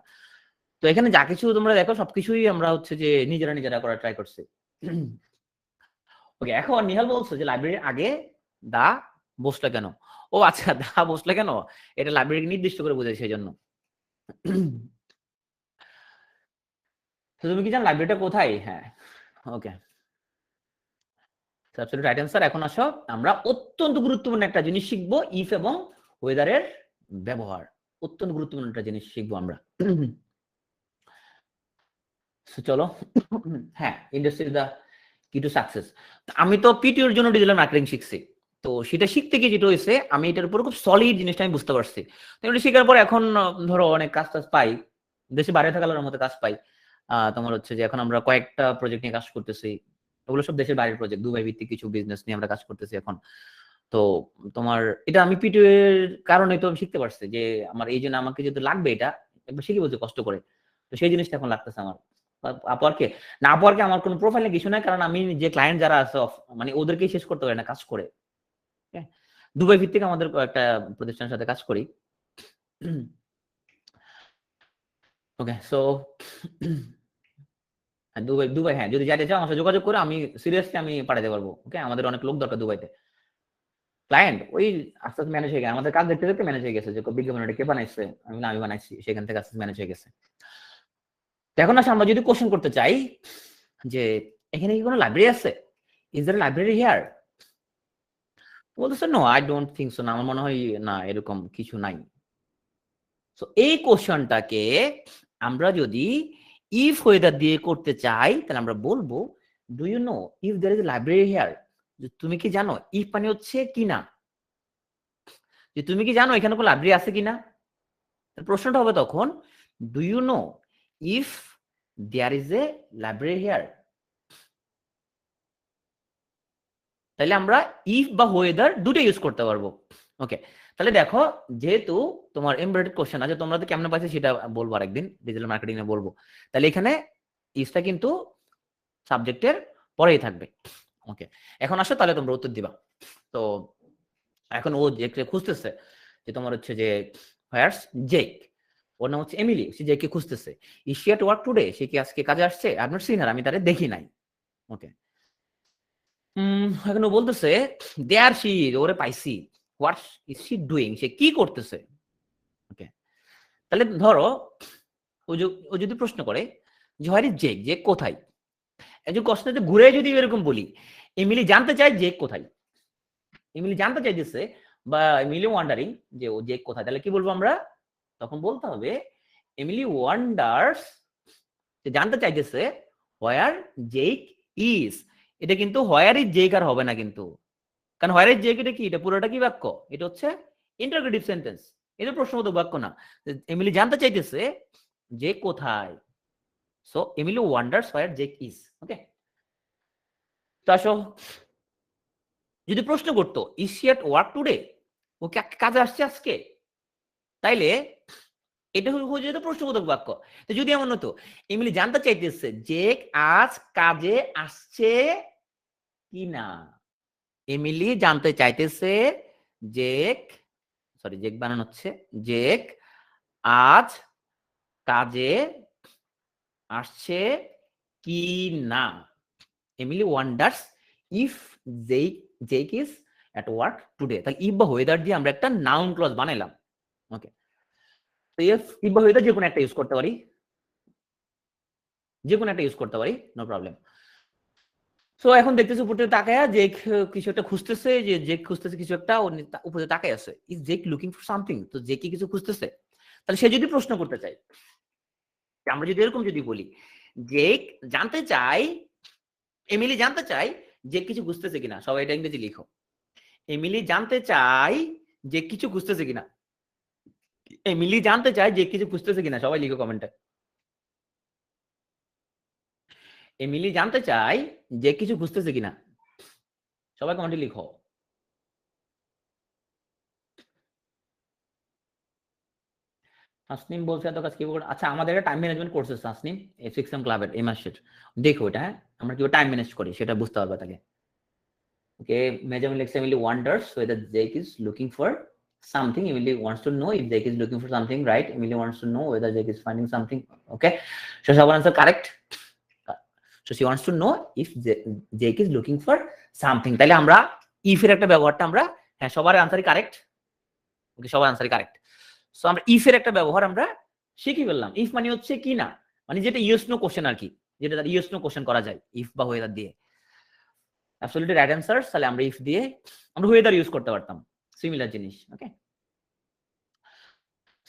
তো এখানে যা কিছু তোমরা দেখো সবকিছুই আমরা হচ্ছে যে নিজেরা করার ট্রাই করছি। ওকে, এখন নিহাল বলছো যে লাইব্রেরির আগে দা বসলে কেন? ও আচ্ছা, দা বসলে কেন এটা লাইব্রেরি নির্দিষ্ট করে বোঝায়, সেই জন্য। তো তুমি কি জানো লাইব্রেরিটা কোথায়? হ্যাঁ, ওকে, অ্যাবসলিউট রাইট অ্যান্সার। এখন আসো আমরা অত্যন্ত গুরুত্বপূর্ণ একটা জিনিস শিখবো, ইফ এবং ওয়েদারের ব্যবহার, অত্যন্ত গুরুত্বপূর্ণ একটা জিনিস শিখবো আমরা। চলো, হ্যাঁ, ইন্ডাস্ট্রি ইজ দা কি টু সাকসেস। আমি তো পিটিওর জন্য ডিজিটাল মার্কেটিং শিখছি, তো সেটা শিখতে গিয়ে যেটা হয়েছে, আমি এটার উপর খুব সলিড জিনিসটা আমি বুঝতে পারছি। তো এটা শেখার পর এখন ধরো অনেক কাজ পাই, দেশে বাইরে থাকার মতো কাজ পাই। তোমার হচ্ছে যে এখন আমরা কয়েকটা প্রজেক্ট নিয়ে কাজ করতেছি, ওগুলো সব দেশের বাইরের প্রজেক্ট, দুবাই ভিত্তিক কিছু বিজনেস নিয়ে আমরা কাজ করতেছি এখন। তো তোমার এটা আমি পিটিও এর কারণে তো শিখতে পারছি যে আমার এই জন্য আমাকে যেহেতু লাগবে, এটা একবার শিখে বলছে কষ্ট করে, তো সেই জিনিসটা এখন লাগতেছে আমার। আপওয়ার্কে না, আপওয়ার্কে আমার কোনো প্রোফাইলে কিছু নাই, কারণ আমি যে ক্লায়েন্ট যারা আছে মানে ওদেরকেই শেষ করতে পারি না কাজ করে। দুবাই ভিত্তিক আমাদের একটা প্রতিষ্ঠানের সাথে কাজ করি। ওকে, সো দুবাই হ্যাঁ, যদি যাইতে চাও আমার সাথে যোগাযোগ করে, আমি সিরিয়াসলি আমি পাঠাতে পারবো। ওকে, আমাদের অনেক লোক দরকার দুবাইতে। ক্লায়েন্ট ওই আস্তে আস্তে ম্যানেজ হয়ে গেছে, আমাদের কাজ দেখতে দেখতে ম্যানেজ হয়ে গেছে, যে বিজ্ঞাপনটা কে বানাইছে, আমি বানাইছি, সেখান থেকে আস্তে ম্যানেজ হয়ে গেছে। এখন আসলে আমরা যদি কোশ্চেন করতে চাই যে এখানে কি কোনো লাইব্রেরি আছে, ইজ দেয়ার লাইব্রেরি হিয়ার, বলতেছে no I don't think so, না আমার মনে হয় না এরকম কিছু নাই। তো এই কোশ্চেনটাকে আমরা যদি ইফ ওয়েদার দিয়ে করতে চাই, তাহলে আমরা বলবো do you know if there is a library here, তুমি কি জানো, ইফ মানে হচ্ছে কিনা, যে তুমি কি জানো এখানে কোনো লাইব্রেরি আছে কিনা। প্রশ্নটা হবে তখন do you know if there is a library here. তাহলে আমরা ইফ বা ওয়েদার দুটো ইউজ করতে পারবো। ওকে, তাহলে দেখো যেহেতু তোমার এমবেডেড কোশ্চেন আছে, তোমরা তো কেমন পাইছো সেটা বলবো আরেকদিন, ডিজিটাল মার্কেটিং এ বলবো। তাহলে এখানে ইফটা কিন্তু সাবজেক্টের পরেই থাকবে। ওকে, এখন আসো তাহলে তোমরা উত্তর দিবা। তো এখন ও যে খুঁজতেছে যে তোমার হচ্ছে যে হোয়ারস জেক, ওর নাম হচ্ছে এমিলি, সে জেককে খুঁজতেছে। Is she at work today, সে কি আজকে কাজে আসছে? I have not seen her, আমি তারে দেখি নাই। ওকে, এখন ও বলতেছে দেয়ার শি, ওরে পাইছি। হোয়াট ইজ শি ডুইং, সে কি করতেছে? ওকে, তাহলে ধরো ও যদি প্রশ্ন করে যে হোয়ার ইজ জেক, জেক কোথায়? একজন কোশ্চেনটা ঘুরে যদি এরকম বলি, এমিলি জানতে চায় জেক কোথায়, এমিলি জানতে চাইতেছে বা এমিলি ওয়ান্ডারিং যে ও জেক কোথায়, তাহলে কি বলবো আমরা? তখন বলতে হবে এমিলি ওয়ান্ডার্স, জানতে চাইতেছে হোয়ার জেক ইজ। এটা কিন্তু হোয়ার ইজ জেক আর হবে না কিন্তু, কারণ হোয়ার ইজ জেক এটা কি, এটা পুরোটা কি বাক্য? এটা হচ্ছে ইন্টারোগেটিভ সেন্টেন্স, এটা প্রশ্নবোধক বাক্য না। এমিলি জানতে চাইতেছে যে কোথায়, so Emily wonders where Jake is. Okay, তো আসো যদি প্রশ্ন করতো is she at work today, ও কি কাজে আসছে আজকে, তাইলে এটা হয়ে যেত প্রশ্নবোধক বাক্য। তো যদি এমন হতো এমিলি জানতে চাইতেছে জেক আজ কাজে আসছে কি না, এমিলি জানতে চাইতেছে জেক, সরি জেক বানানো হচ্ছে, জেক আজ কাজে আসছে কি না, Emily wonders if Jake is at work today. তাহলে ইফ বা ওয়েদার দিয়ে আমরা একটা নাউন ক্লজ বানাইলাম। ওকে, তো ইফ বা ওয়েদার যে কোনো একটা ইউজ করতে পারি, যে কোনো একটা ইউজ করতে পারি, নো প্রবলেম। সো এখন দেখতেছি উপরে তাকায়া যে কিছু একটা খুঁজতেছে, যে খুঁজতেছে কিছু একটা, উপরে তাকায় আছে, is Jake looking for something, তো জে কি কিছু খুঁজতেছে? তাহলে সে যদি প্রশ্ন করতে চাই, আমরা যদি এরকম যদি বলি জেক জানতে চাই, এমিলি জানতে চাই যে কিছু খুঁজতেছে কিনা, সবাই এটা ইংরেজি লিখো। এমিলি জানতে চাই যে কিছু খুঁজতেছে কিনা, এমিলি জানতে চায় যে কিছু খুঁজতেছে কিনা, সবাই লিখো কমেন্টে। এমিলি জানতে চায় যে কিছু খুঁজতেছে কিনা, সবাই কমেন্টে লিখো। তাসনিম বলছে এত কাজ কি করে? আচ্ছা, আমাদের একটা টাইম ম্যানেজমেন্ট কোর্স আছে তাসনিম, এই 6M ক্লাবের এই মাসের, দেখো এটা, হ্যাঁ আমরা কিভাবে টাইম ম্যানেজ করি সেটা বুঝতে পারবে তাকে। ওকে, মেজামিন লেখছে Emily wonders whether Jake is looking for something, Emily wants to know if Jake is looking for something, right? Emily wants to know whether Jake is finding something. Okay, so someone answer correct. So she wants to know if Jake is looking for something. তাহলে আমরা if এর একটা ব্যবহারটা আমরা, হ্যাঁ সবার আনসারই কারেক্ট। ওকে, সবার আনসারই কারেক্ট। সো আমরা ইফ এর একটা ব্যবহার আমরা শিখে ফেললাম। ইফ মানে হচ্ছে কি না, মানে যেটা ইয়েস নো কোশ্চেন আর কি, যেটা ইয়েস নো কোশ্চেন করা যায় ইফ বা ওয়েদার দিয়ে। Absolutely right answer. তাহলে আমরা ইফ দিয়ে আমরা ওয়েদার ইউজ করতে পারতাম, সিমিলার জিনিস। ওকে,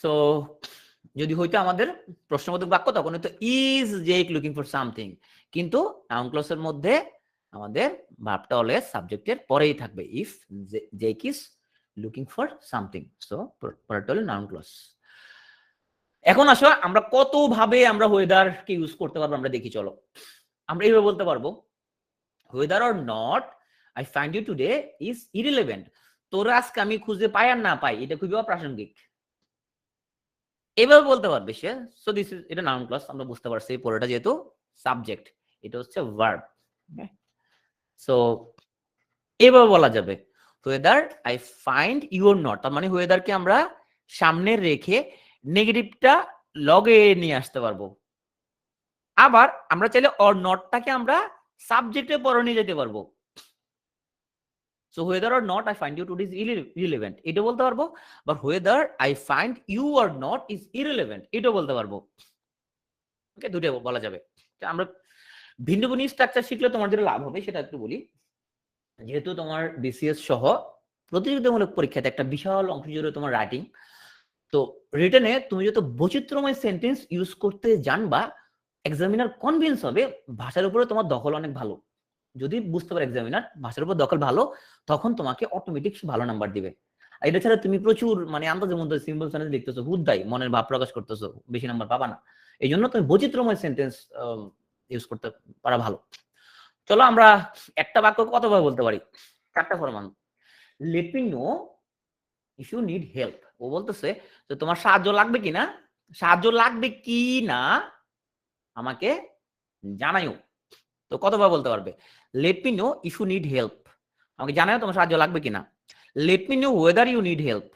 সো যদি হইতো আমাদের প্রশ্নবোধক বাক্য তখন হয়তো is Jake looking for something, কিন্তু নাউন ক্লজের মধ্যে আমাদের ভার্বটা অলওয়েজ সাবজেক্টের পরেই থাকবে, if Jake is looking for something, so পরেরটা হলো নাউন ক্লজ। এখন আসো আমরা কত ভাবে আমরা ওয়েদার কে ইউজ করতে পারবো আমরা দেখি, চলো। আমরা এইভাবে বলতে পারবো whether or not I find you today is irrelevant, তোরা আজকে আমি খুঁজে পাই আর না পাই এটা খুবই অপ্রাসঙ্গিক, এভাবে বলতে পারবে সে। সো দিস ইজ, এটা নাউন ক্লজ আমরা বুঝতে পারছি, পরেরটা যেহেতু সাবজেক্ট, এটা হচ্ছে ভার্ব। সো এভাবে বলা যাবে whether I find you or not, তার মানে whether কে আমরা সামনে রেখে নেগেটিভটা লগে নিয়ে আসতে পারবো। আবার আমরা চাইলে অর নটটাকে আমরা সাবজেক্টে পরে নিয়ে যেতে পারবো। So whether or not I find you today is irrelevant এটা বলতে পারবো, বা whether I find you or not is irrelevant এটা বলতে পারবো। ওকে, দুটো বলা যাবে। আমরা ভিন্ন ভিন্ন স্ট্রাকচার শিখলে তোমার যেটা লাভ হবে সেটা একটু বলি। যেহেতু তোমার বিসিএস সহ প্রতিযোগিতামূলক পরীক্ষাতে একটা বিশাল অংশ জুড়ে তোমার রাইটিং, তো রিটেনে তুমি যত বৈচিত্র্যময় সেন্টেন্স ইউজ করতে জানবা, এক্সামিনার কনভিন্স হবে ভাষার উপরে তোমার দখল অনেক ভালো। যদি বুঝতে পারে এক্সামিনার ভাষার উপর দখল ভালো, তখন তোমাকে অটোমেটিক ভালো নাম্বার দিবে। এটা ছাড়া তুমি প্রচুর মানে আন্দাজের মধ্যে সিম্পল সেন্টেন্স লিখতেছো, হুদাই মনের ভাব প্রকাশ করতেছো, বেশি নাম্বার পাবা না। এই জন্য তুমি বৈচিত্র্যময় সেন্টেন্স ইউজ করতে পারা ভালো। চলো আমরা একটা বাক্য কতভাবে বলতে পারি, 4টা ফরমান। Let me know if you need help. ও বলতেছে যে তোমার সাহায্য লাগবে কিনা, সাহায্য লাগবে কি না আমাকে জানাইও। তো কতবার বলতে পারবে? Let me know if you need help, আমাকে জানাও তোমার সাহায্য লাগবে কিনা। Let me know whether you need help,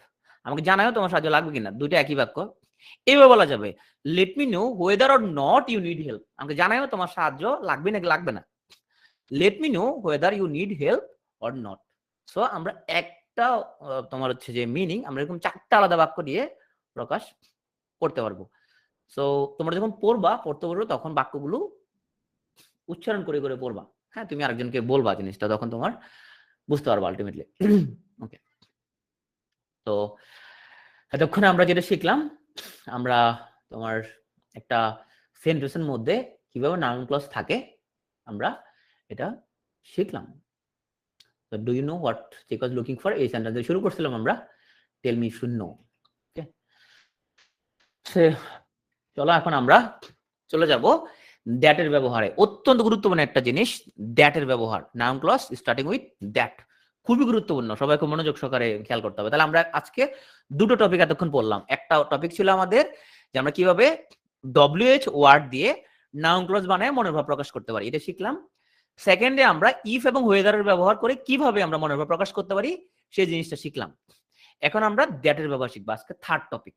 আমাকে জানাও তোমার সাহায্য লাগবে কিনা। দুইটা একই বাক্য। এভাবে বলা যাবে, let me know whether or not you need help, আমাকে জানাও তোমার সাহায্য লাগবে নাকি লাগবে না। Let me know whether you need help or not. So আমরা একটা তোমার হচ্ছে যে মিনিং আমরা এরকম 4টা আলাদা বাক্য দিয়ে প্রকাশ করতে পারবো। সো তোমরা যখন পড়তে পারবে তখন বাক্যগুলো উচ্চারণ করে করে পড়বা। হ্যাঁ, তুমি আরেকজনকে বলবা জিনিসটা, তখন তোমার বুঝতে পারবা আলটিমেটলি। ওকে, তো এতক্ষণে আমরা যেটা শিখলাম, আমরা তোমার একটা সেন্টেন্সের মধ্যে কিভাবে নাউন ক্লজ থাকে আমরা এটা শিখলাম। তো do you know what check was looking for, এই সেন্টেন্স দিয়ে শুরু করছিলাম আমরা, tell me if you know. Okay, চলো এখন আমরা চলে যাব দ্যাট এর ব্যবহারে। অত্যন্ত গুরুত্বপূর্ণ একটা জিনিস দ্যাট এর ব্যবহার, noun clause starting with that, খুবই গুরুত্বপূর্ণ, সবাইকে মনোযোগ সহকারে খেয়াল করতে হবে। তাহলে আমরা আজকে দুটো টপিক এতক্ষণ পড়লাম। একটা টপিক ছিল আমাদের যে আমরা কিভাবে WH ওয়ার্ড দিয়ে নাউন ক্লজ বানায় মনের ভাব প্রকাশ করতে পারি, এটা শিখলাম। সেকেন্ডে আমরা ইফ এবং ওয়েদারের ব্যবহার করে কিভাবে আমরা মনের ভাব প্রকাশ করতে পারি সেই জিনিসটা শিখলাম। এখন আমরা দ্যাট এর ব্যবহার শিখবো, আজকে থার্ড টপিক।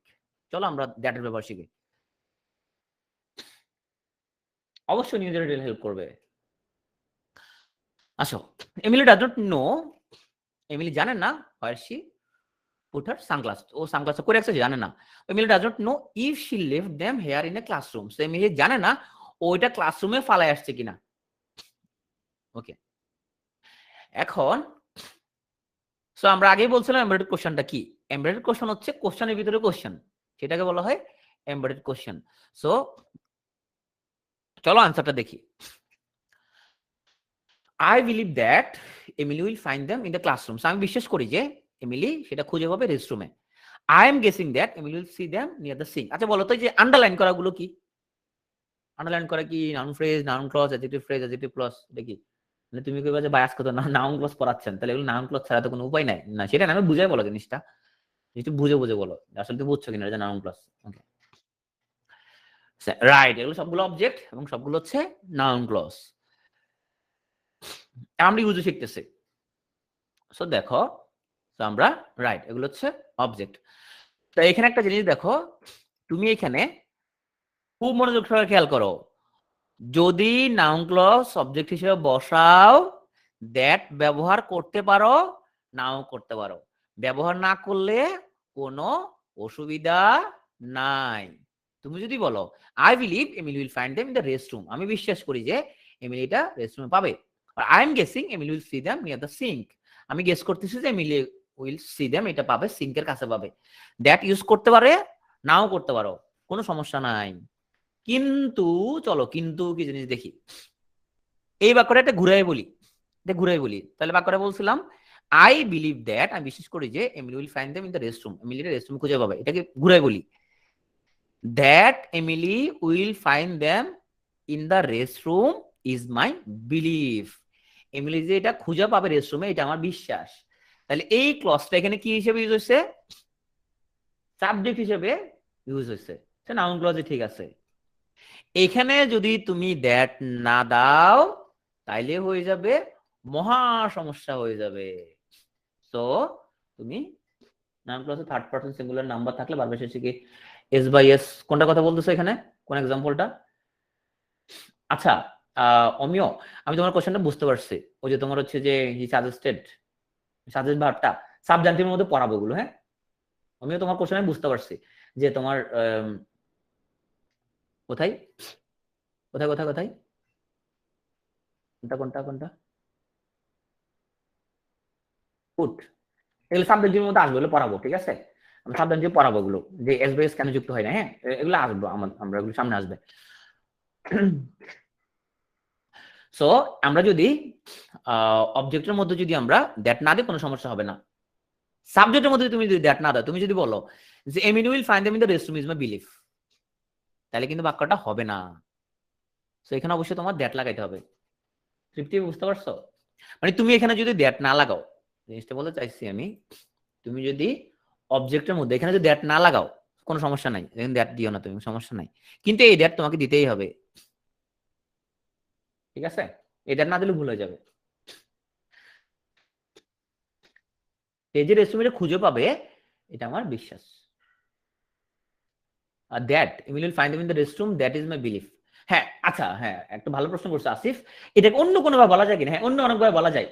চলো আমরা দ্যাট এর ব্যবহার শিখি। অবশ্যই নিজেদের হেল্প করবে। আসো, Emily does not know, Emily জানেন না where she put her sunglass, ও সানগ্লাস করে রাখছে জানে না। Emily does not know if she left them here in a classroom, so Emily জানে না ওইটা ক্লাসরুমে ফালায় আসছে কিনা। ওকে, এখন সো আমরা আগেই বলছিলাম এমবেডেড কোশ্চেনটা কি। এমবেডেড কোশ্চেন হচ্ছে কোশ্চেনের ভিতরে কোশ্চেন, সেটাকে বলা হয় এমবেডেড কোশ্চেন। সো চলো আনসারটা দেখি। I believe that Emily will find them in the classroom. So আমি বিশ্বাস করি যে এমিলি সেটা খুঁজে পাবে রেস্টরুমে। I am guessing that Emily will see them near the sink. আচ্ছা বলো তো যে আন্ডারলাইন করা গুলো কি? আন্ডারলাইন করা কি noun phrase, noun clause, adjective phrase, adjective clause, এটা কি? মানে তুমি কইবা যে বায়াস কত না নাউন ক্লজ পড়াচ্ছেন, তাহলে এগুলো নাউন ক্লজ ছাড়া তো কোনো উপায় নাই। না সেটা না, আমি বুঝাই বলো জিনিসটা, একটু বুঝে বুঝে বলো আসলে তুমি বুঝছো কিনা যে নাউন ক্লজ। ওকে, রাইট, এগুলো সবগুলো অবজেক্ট এবং সবগুলো হচ্ছে নাউন ক্লজ। আমরা ইউজও শিখতেছি। সো দেখো, তো আমরা রাইট, এগুলো হচ্ছে অবজেক্ট। তো এখানে একটা জিনিস দেখো, তুমি এখানে খুব মনোযোগ সহকারে খেয়াল করো, যদি নাউন ক্লজ সাবজেক্ট হিসেবে বসাও দ্যাট ব্যবহার করতে পারো, নাও করতে পারো। ব্যবহার না করলে কোনো অসুবিধা নাই। তুমি যদি বলো I believe Emily will find them in the restroom, আমি বিশ্বাস করি যে এমিলি এটা রেস্টরুমে পাবে। আর I am guessing Emily will see them near the sink, আমি গেস করতেছি যে এমিলি উইল সি দেম এটা পাবে সিঙ্কের কাছে পাবে। দ্যাট ইউজ করতে পারে, নাও করতে পারো, কোনো সমস্যা নাই। কিন্তু চলো কিন্তু কি জিনিস দেখি, এই বাক্যটা একটা ঘুরাই বলি, এটা ঘুরাই বলি। তাহলে বাক্যটা বলছিলাম আই বিলিভ দ্যাট, আমি বিশ্বাস করি যে Emily will find them in the restroom, Emily restroom খুঁজে পাবে, এটাকে ঘুরাই বলি। That Emily will find them in the restroom is my believe, Emily যে এটা খুঁজে পাবে রেস্টরুমে এটা আমার বিশ্বাস। তাহলে এই ক্লজটা এখানে কি হিসেবে ইউজ হয়েছে? সাবজেক্ট হিসেবে ইউজ হয়েছে, নাউন ক্লজে ঠিক আছে। এখানে যদি তুমি দ্যাট না দাও তাইলে হয়ে যাবে মহা সমস্যা হয়ে যাবে। সো তুমি নাউন ক্লজে থার্ড পারসন সিঙ্গুলার নাম্বার থাকলে বারবার শেষে কি এস বাই এস, কোনটা কথা বলতেছো এখানে, কোন এক্সাম্পলটা? আচ্ছা অমিয়, আমি তোমার কোশ্চেনটা বুঝতে পারছি। ওই যে তোমার হচ্ছে যে হি সাজেস্টেড, সাজেস্ট ভার্বটা সাবজান্টিভের মধ্যে পড়াবো গুলো। হ্যাঁ আমিও তোমার কোশ্চেন আমি বুঝতে পারছি যে তোমার কোথায় কোথায় কোথায় কোথায় কোনটা কোনটা কোনটা পুট, এগুলো সাবজেক্টের মধ্যে আসবে, এগুলো পড়াবো, ঠিক আছে? আমি সাবজেক্টিভ পড়াবো এগুলো, যে এস বাই এস কেন যুক্ত হয় না। হ্যাঁ এগুলো আসবো, আমরা এগুলো সামনে আসবে। সো আমরা যদি অবজেক্টের মধ্যে যদি আমরা দ্যাট না দিই কোনো সমস্যা হবে না। সাবজেক্টের মধ্যে তুমি যদি দ্যাট না দাও, তুমি যদি বলো যে Emily will find them in the restroom is my belief, তাহলে কিন্তু বাক্যটা হবে না। তো এখানে অবশ্যই তোমার দ্যাট লাগাইতে হবে। তৃপ্তি, বুঝতে পারছো? মানে তুমি এখানে যদি দ্যাট না লাগাও, জিনিসটা বলতে চাইছি আমি, তুমি যদি অবজেক্টের মধ্যে এখানে যদি দ্যাট না লাগাও কোনো সমস্যা নাই, এখানে দ্যাট দিও না তুমি, সমস্যা নাই, কিন্তু এই দ্যাট তোমাকে দিতেই হবে, ঠিক আছে? এই দ্যাট না দিলে ভুল হয়ে যাবে। এই যে রেস্টুরেন্টে খুঁজে পাবে, এটা আমার বিশ্বাস। আর that you will find them in the restroom, that is my belief. হ্যাঁ, আচ্ছা, হ্যাঁ, একটা ভালো প্রশ্ন করছে আসিফ, এটাকে অন্য কোনো ভাবে বলা যায় কিনা? হ্যাঁ, অন্য অনেকভাবে বলা যায়।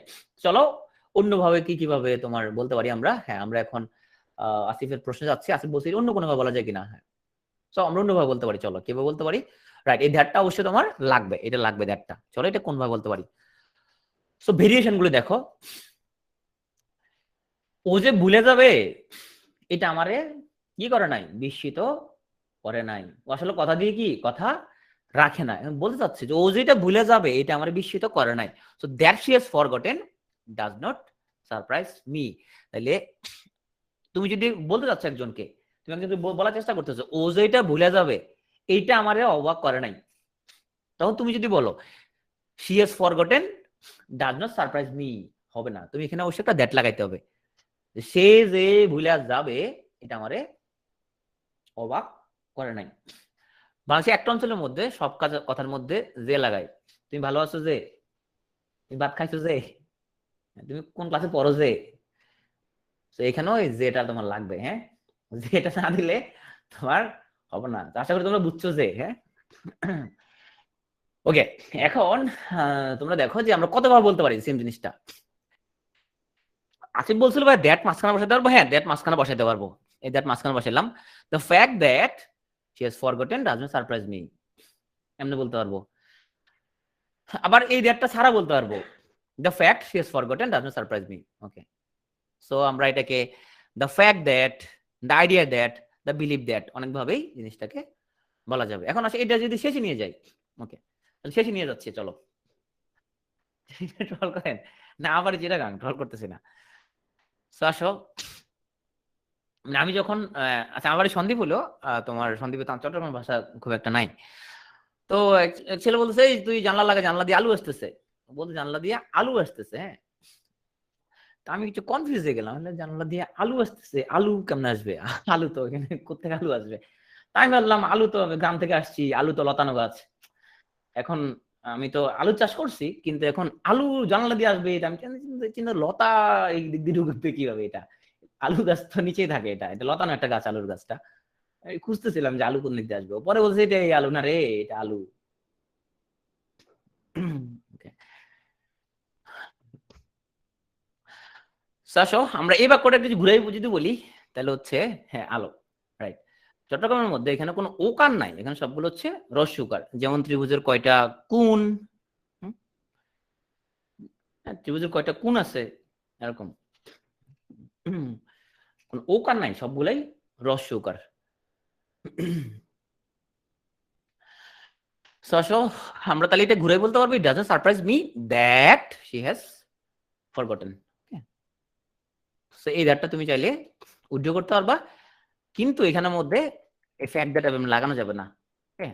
চলো অন্যভাবে কি কিভাবে তোমার বলতে পারি আমরা। হ্যাঁ, আমরা এখন আসিফের প্রশ্নে যাচ্ছি। আসিফ বলছি অন্য কোনো ভাবে বলা যায় কিনা। হ্যাঁ, সো আমরা অন্যভাবে বলতে পারি। চলো কিভাবে বলতে পারি? রাইট, এই দ্যাটটা অবশ্যই তোমার লাগবে, এটা লাগবে দ্যাটটা। চলো এটা কোন ভাবে বলতে পারি। সো ভেরিয়েশন গুলো দেখো। ও যে ভুলে যাবে, এটা আমারে কি করে নাই, বিস্মিত করে নাই। ও আসলে কথা দিয়ে কি কথা রাখে না। বলতে চাচ্ছে যে ও যেটা ভুলে যাবে এটা আমার বিস্মিত করে নাই। So that she has forgotten does not surprise me. তাহলে তুমি যদি বলতে চাচ্ছ একজনকে, তুমি একজনকে বলার চেষ্টা করতেছো ও যেটা ভুলে যাবে এইটা আমারে অবাক করে নাই, তখন তুমি যদি বলো she has forgotten does not surprise me, হবে না। তুমি এখানে অবশ্যই একটা দ্যাট লাগাইতে হবে। সে যে ভুলে যাবে এটা আমারে অবাক করে নাই। বাংলাদেশে একটা অঞ্চলের মধ্যে সব কাজ কথার মধ্যে যে লাগায়। তুমি ভালো আছো যে, তুমি ভাত খাইছো যে, তুমি কোন ক্লাসে পড়ো যে, তো এখানেও যেটা তোমার লাগবে। হ্যাঁ, যেটা না দিলে তোমার হবে না। আশা করি তোমরা বুঝছো যে। হ্যাঁ, ওকে, এখন তোমরা দেখো যে আমরা কতবার বলতে পারি সেম জিনিসটা। আসিফ বলছিল ভাই দ্যাট মাঝখানে বসাতে পারবো। হ্যাঁ, দ্যাট মাঝখানে বসাতে পারবো। এই দ্যাট মাঝখানে বসালাম। The fact that she has forgotten does not surprise me, এমনি বলতে পারবো। আবার এই দ্যাটটা ছাড়া বলতে পারবো, the fact she has forgotten does not surprise me. Okay, so আমরা এটাকে the fact that, the idea that, the believe that, অনেকভাবেই জিনিসটাকে বলা যাবে। এখন আসলে এটা যদি শেষে নিয়ে যাই, ওকে, তাহলে শেষে নিয়ে যাচ্ছি। চলো ট্রল করেন না, আবার যেটা গান ট্রল করতেছি না। সো আসো, মানে আমি যখন আচ্ছা, আমার বাড়ি সন্দীপ হলো, তোমার সন্দীপে তো চট্টগ্রাম ভাষা খুব একটা নাই। তো এক ছেলে বলতেছে এই তুই জানলা লাগা, জানলা দিয়ে আলু আসতেছে, বলতে জানলা দিয়ে আলু আসতেছে। হ্যাঁ, তা আমি কিছু কনফিউজ হয়ে গেলাম, জানলা দিয়ে আলু আসতেছে, আলু কেমনে আসবে? আলু তো এখানে কোথেকে আলু আসবে? তাই ভাবলাম আলু তো আমি গ্রাম থেকে আসছি, আলু তো লতানো গাছ। এখন আমি তো আলু চাষ করছি, কিন্তু এখন আলু জানলা দিয়ে আসবে এটা আমি চিন্তা, লতা এই দিক দিয়ে ঢুকবে কিভাবে? এটা আলু গাছ তো নিচেই থাকে, এটা এটা লতানো একটা গাছ, আলুর গাছটা। আমি খুঁজতেছিলাম যে আলু কোন দিক দিয়ে আসবে, পরে বলছে এটা এই আলু না রে, এটা আলু। Okay. আসো আমরা এই বাক্যটা যদি ঘুরাই যদি বলি, তাহলে হচ্ছে হ্যাঁ আলো, রাইট। চট্টগ্রামের মধ্যে এখানে কোনো ওকার নাই, এখানে সবগুলো হচ্ছে রস্যকার। যেমন ত্রিভুজের কয়টা কোণ, ত্রিভুজের কয়টা কোণ আছে এরকম, কোন ওকার নাই, সবগুলাই রস্যকার। আসো আমরা তাহলে এটা ঘুরে বলতে পারবো, it doesn't surprise me that she has forgotten. এই দ্যাটটা তুমি চাইলে উদ্যোগ করতে পারবা, কিন্তু এখানের মধ্যে এই ফ্যাক্ট দ্যাট লাগানো যাবে না।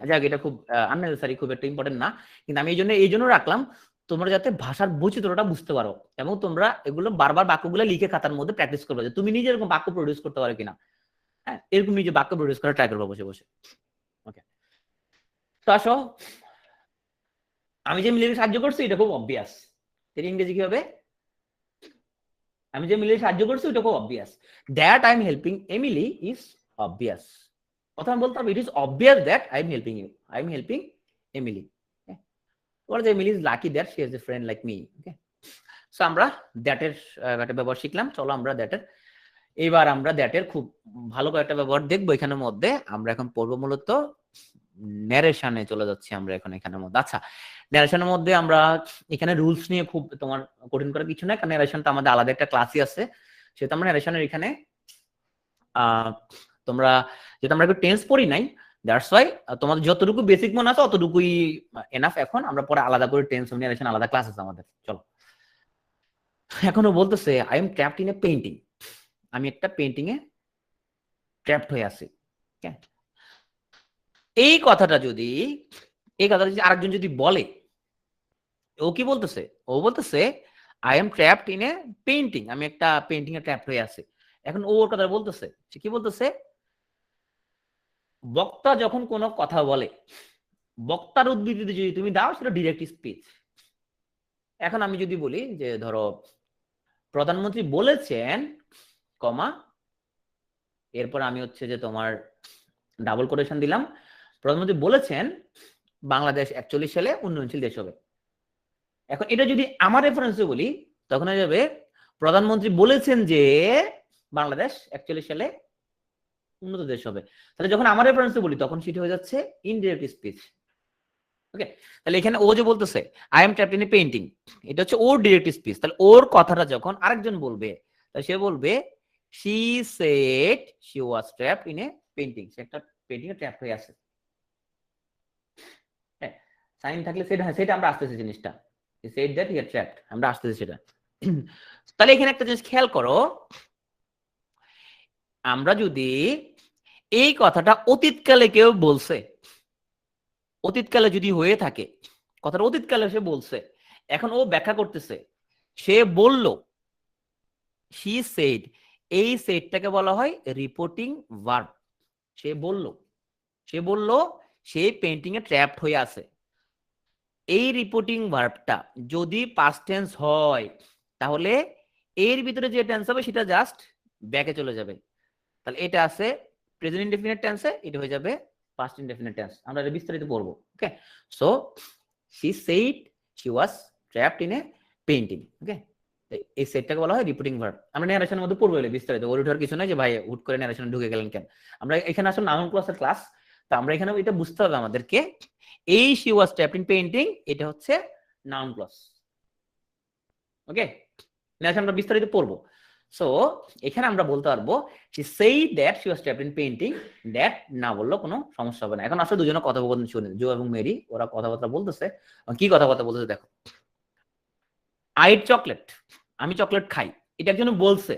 যাক, এটা খুব আননেসেসারি, খুব একটা ইম্পর্টেন্ট না, কিন্তু আমি এই জন্য রাখলাম তোমরা যাতে ভাষার বৈচিত্র্যটা বুঝতে পারো, এবং তোমরা এগুলো বারবার বাক্যগুলো লিখে খাতার মধ্যে প্র্যাকটিস করবে, যে তুমি নিজে এরকম বাক্য প্রডিউস করতে পারো কিনা। হ্যাঁ, এরকম নিজে বাক্য প্রডিউস করা ট্রাই করবো বসে বসে। ওকে, তো আসো, আমি যে মিলিয়ে সাহায্য করছি এটা খুব অবভিয়াস। এর ইংরেজি কি হবে? আমি যে মিলিয়ে সাহায্য করছি ওটা খুব obvious. That I am helping Emily is obvious. কথা আমি বলতে হবে it is obvious that I am helping you, I am helping Emily. Or the Emily is lucky that she has a friend like me. Okay, so আমরা দ্যাটের একটা ব্যবহার শিখলাম। চলো আমরা দ্যাটের এইবার আমরা দ্যাটের খুব ভালো কয়েকটা ব্যবহার দেখবো এখানের মধ্যে। আমরা এখন পড়বো মূলত ন্যারেশনে চলে যাচ্ছি আমরা এখন এখানের মধ্যে। আচ্ছা, ন্যারেশনের মধ্যে আমরা এখানে রুলস নিয়ে খুব তোমার কঠিন করার কিছু নাই, কারণ ন্যারেশনটা আমাদের আলাদা একটা ক্লাসই আছে। সেটা আমরা ন্যারেশনের এখানে তোমরা যেটা আমরা একটু টেন্স পড়ি নাই, দ্যাটস ওয়াই তোমাদের যতটুকু বেসিক মনে আছে অতটুকুই এনাফ। এখন আমরা পরে আলাদা করে টেন্স ন্যারেশন আলাদা ক্লাস আছে আমাদের। চলো, এখনো বলতেছে I am trapped in a painting. আমি একটা পেইন্টিং এ ট্র্যাপড হয়ে আছি। এই কথাটা যদি আরেকজন যদি বলে, ও কি বলতেছে? ও বলতেছে I am trapped in a painting, আমি একটা পেইন্টিং এ ট্র্যাপড হয়ে আছি। এখন ওর কথা বলতেছে, সে কি বলতেছে? বক্তা যখন কোনো কথা বলে, বক্তার উদ্ধৃতি যদি তুমি দাও সেটা ডিরেক্ট স্পিচ। এখন আমি যদি বলি যে ধরো প্রধানমন্ত্রী বলেছেন, কমা, এরপর আমি হচ্ছে যে তোমার ডাবল কোটেশন দিলাম, প্রধানমন্ত্রী বলেছেন বাংলাদেশ 41 সালে উন্নয়নশীল দেশ হবে। এখন এটা যদি আমার রেফারেন্সে বলি, তখন হয়ে যাবে প্রধানমন্ত্রী বলেছেন যে বাংলাদেশ 41 সালে উন্নত দেশ হবে। তাহলে যখন আমার রেফারেন্সে বলি তখন সেটা হয়ে যাচ্ছে ইনডিরেক্ট স্পিচ। ওকে, তাহলে এখানে ও যে বলতেছে I am trapped in a painting, এটা হচ্ছে ওর ডিরেক্ট স্পিচ। তাহলে ওর কথাটা যখন আরেকজন বলবে, তাহলে সে বলবে she said she was trapped in a painting, সে একটা পেইন্টিং এ ট্র্যাপ হয়ে আছে। হ্যাঁ, সাইন থাকলে সেটা আমরা আসতেছি জিনিসটা, he said that he had trapped, আমরা আসতেছি সেটা। তাহলে এখানে একটা জিনিস খেয়াল করো, আমরা যদি এই কথাটা অতীতকালে কেউ বলছে, অতীতকালে যদি হয়ে থাকে, কথাটা অতীতকালে সে বলছে, এখন ও ব্যাখ্যা করতেছে, সে বলল, she said, এই সেটটাকে বলা হয় রিপোর্টিং ভার্ব। সে বলল সে পেইন্টিং এ ট্র্যাপড হয়ে আছে। এই রিপোর্টিং ভার্বটা যদি পাস্ট টেন্স হয়, তাহলে এর ভিতরে যে টেন্স হবে সেটা জাস্ট ব্যাকে চলে যাবে। তাহলে এটা আছে প্রেজেন্ট ইনডেফিনিট টেন্সে, এটা হয়ে যাবে পাস্ট ইনডেফিনিট টেন্স। আমরা এটা বিস্তারিত পড়বো। Okay, so she said she was trapped in a painting। Okay, এই সেটটাকে বলা হয় রিপোর্টিং ভার্ব। আমরা ন্যারেশনের মধ্যে পড়বো এলে বিস্তারিত, ওর ওঠার কিছু নাই যে ভাই হুট করে ন্যারেশনে ঢুকে গেলেন কেন। আমরা এখানে আসলে নাউন ক্লাসের ক্লাস, তো আমরা এখানে এটা বুঝতে হবে আমাদেরকে, এই she was trapped in painting এটা হচ্ছে নাউন ক্লজ। ওকে, ন্যারেশন আমরা বিস্তারিত পড়বো। সো এখানে আমরা বলতে পারবো she said that she was trapped in painting, that না বললেও কোনো সমস্যা হবে না। এখন আসলে দুজনে কথোপকথন শুনেন, জো এবং মেরি, ওরা কথাবার্তা বলতেছে। কি কথাবার্তা বলতেছে দেখো, আই ইট চকলেট, আমি চকলেট খাই, এটা একজন বলছে।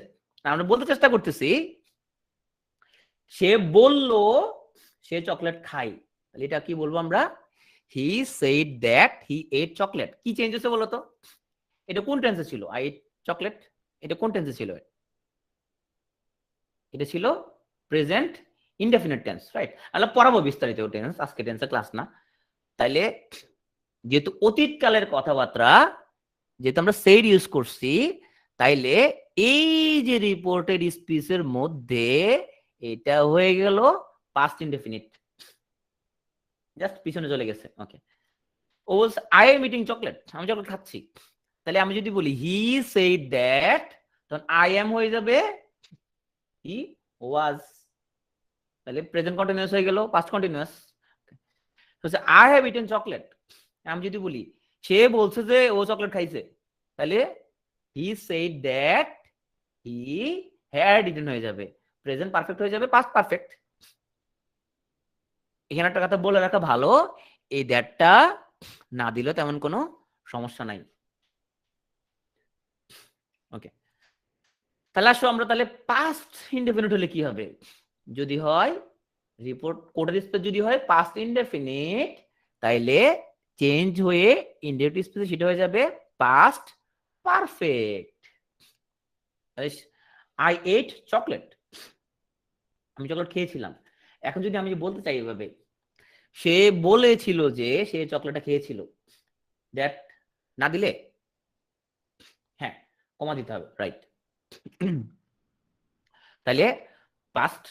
আমরা বলতে চেষ্টা করতেছি সে বলল সে চকলেট খাই, তাহলে এটা কি বলবো আমরা? He said that he at chocolate. কি চেঞ্জ হয়েছে বলো তো? এটা কোন টেন্সে ছিল? আই এট চকলেট, এটা কোন টেন্সে ছিল? এটা ছিল প্রেজেন্ট ইনডেফিনিট টেন্স, রাইট? আমরা পড়াবো বিস্তারিত টেন্স, আজকে টেন্সের ক্লাস না। তাইলে যেহেতু অতীতকালের কথাবার্তা, যেহেতু আমরা সেড ইউজ করছি, তাইলে এই যে রিপোর্টেড স্পিচের মধ্যে এটা হয়ে গেল পাস্ট ইনডেফিনিট, জাস্ট পিছনে চলে গেছে। ওকে, ও বলছে আই এম ইটিং চকলেট, আমি চকলেট খাচ্ছি। তাহলে আমি যদি বলি হি সেড দ্যাট, তখন আই এম হয়ে যাবে হি ওয়াজ, তাহলে প্রেজেন্ট কন্টিনিউয়াস হয়ে গেল past continuous. I have eaten chocolate, আমি যদি বলি সে বলছে যে ও চকলেট খাইছে, তাহলে he said that he had eaten হয়ে যাবে, প্রেজেন্ট পারফেক্ট হয়ে যাবে পাস্ট পারফেক্ট। এখানে একটা কথা বলে রাখা ভালো, এই দ্যাটটা না দিলে তেমন কোনো সমস্যা নাই। ওকে, তাহলে আসো আমরা তাহলে পাস্ট ইনডেফিনিট হলে কি হবে? যদি হয় রিপোর্ট কোডের স্পেস যদি হয় পাস্ট ইনডেফিনিট, তাইলে চেঞ্জ হয়ে ইনডেফিনিট স্পেসে সেটা হয়ে যাবে past perfect. I ate chocolate, আমি চকলেট খেয়েছিলাম। এখন যদি আমি বলতে চাই এভাবে, সে বলেছিল যে সে চকলেটটা খেয়েছিল, দ্যাট না দিলে হ্যাঁ কমা দিতে হবে, রাইট? তাহলে পাস্ট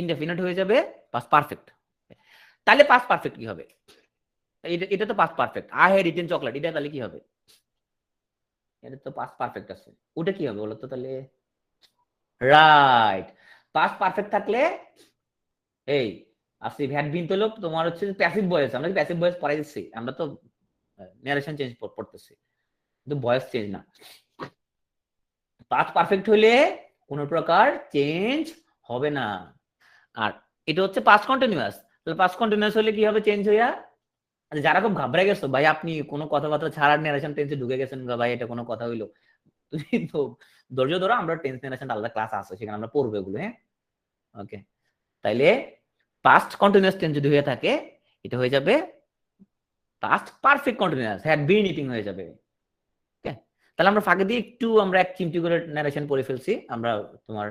ইনডেফিনিট হয়ে যাবে পাস্ট পারফেক্ট। তাহলে পাস্ট পারফেক্ট কি হবে? এটা তো past perfect, I had eaten chocolate, এটা তাহলে কি হবে? এটা তো পাস্ট পারফেক্ট আছে, ওটা কি হবে বলো তো? তাহলে রাইট, পাস্ট পারফেক্ট থাকলে এই আসিফ হ্যাড বিন, তো তোমার হচ্ছে প্যাসিভ ভয়েস। আমরা কি প্যাসিভ ভয়েস পড়াই দিচ্ছি? আমরা তো ন্যারেশন চেঞ্জ পড়তেছি, কিন্তু ভয়েস চেঞ্জ না। পাস্ট পারফেক্ট হলে কোন প্রকার চেঞ্জ হবে না। আর এটা হচ্ছে পাস্ট কন্টিনিউয়াস, তাহলে পাস্ট কন্টিনিউয়াস হলে কি হবে চেঞ্জ হইয়া? যারা খুব ঘাবড়ে গেছো ভাই, আপনি কোনো কথাবার্তা ছাড়ার ন্যারেশন টেন্সে ঢুকে গেছেন ভাই, এটা কোনো কথা হইলো? তুমি তো ধৈর্য ধরো, আমরা টেন্স নারেশন আলাদা ক্লাস আছে, সেখানে আমরা পড়বো এগুলো। হ্যাঁ, ওকে। তাইলে পাস্ট কন্টিনিউয়াস টেন্স যদি হয়ে থাকে, এটা হয়ে যাবে past perfect continuous, had been eating হয়ে যাবে। ওকে, তাহলে আমরা ফাঁকে দিয়ে একটু আমরা এক চিমটি করে ন্যারেশন পড়ে ফেলছি। আমরা তোমার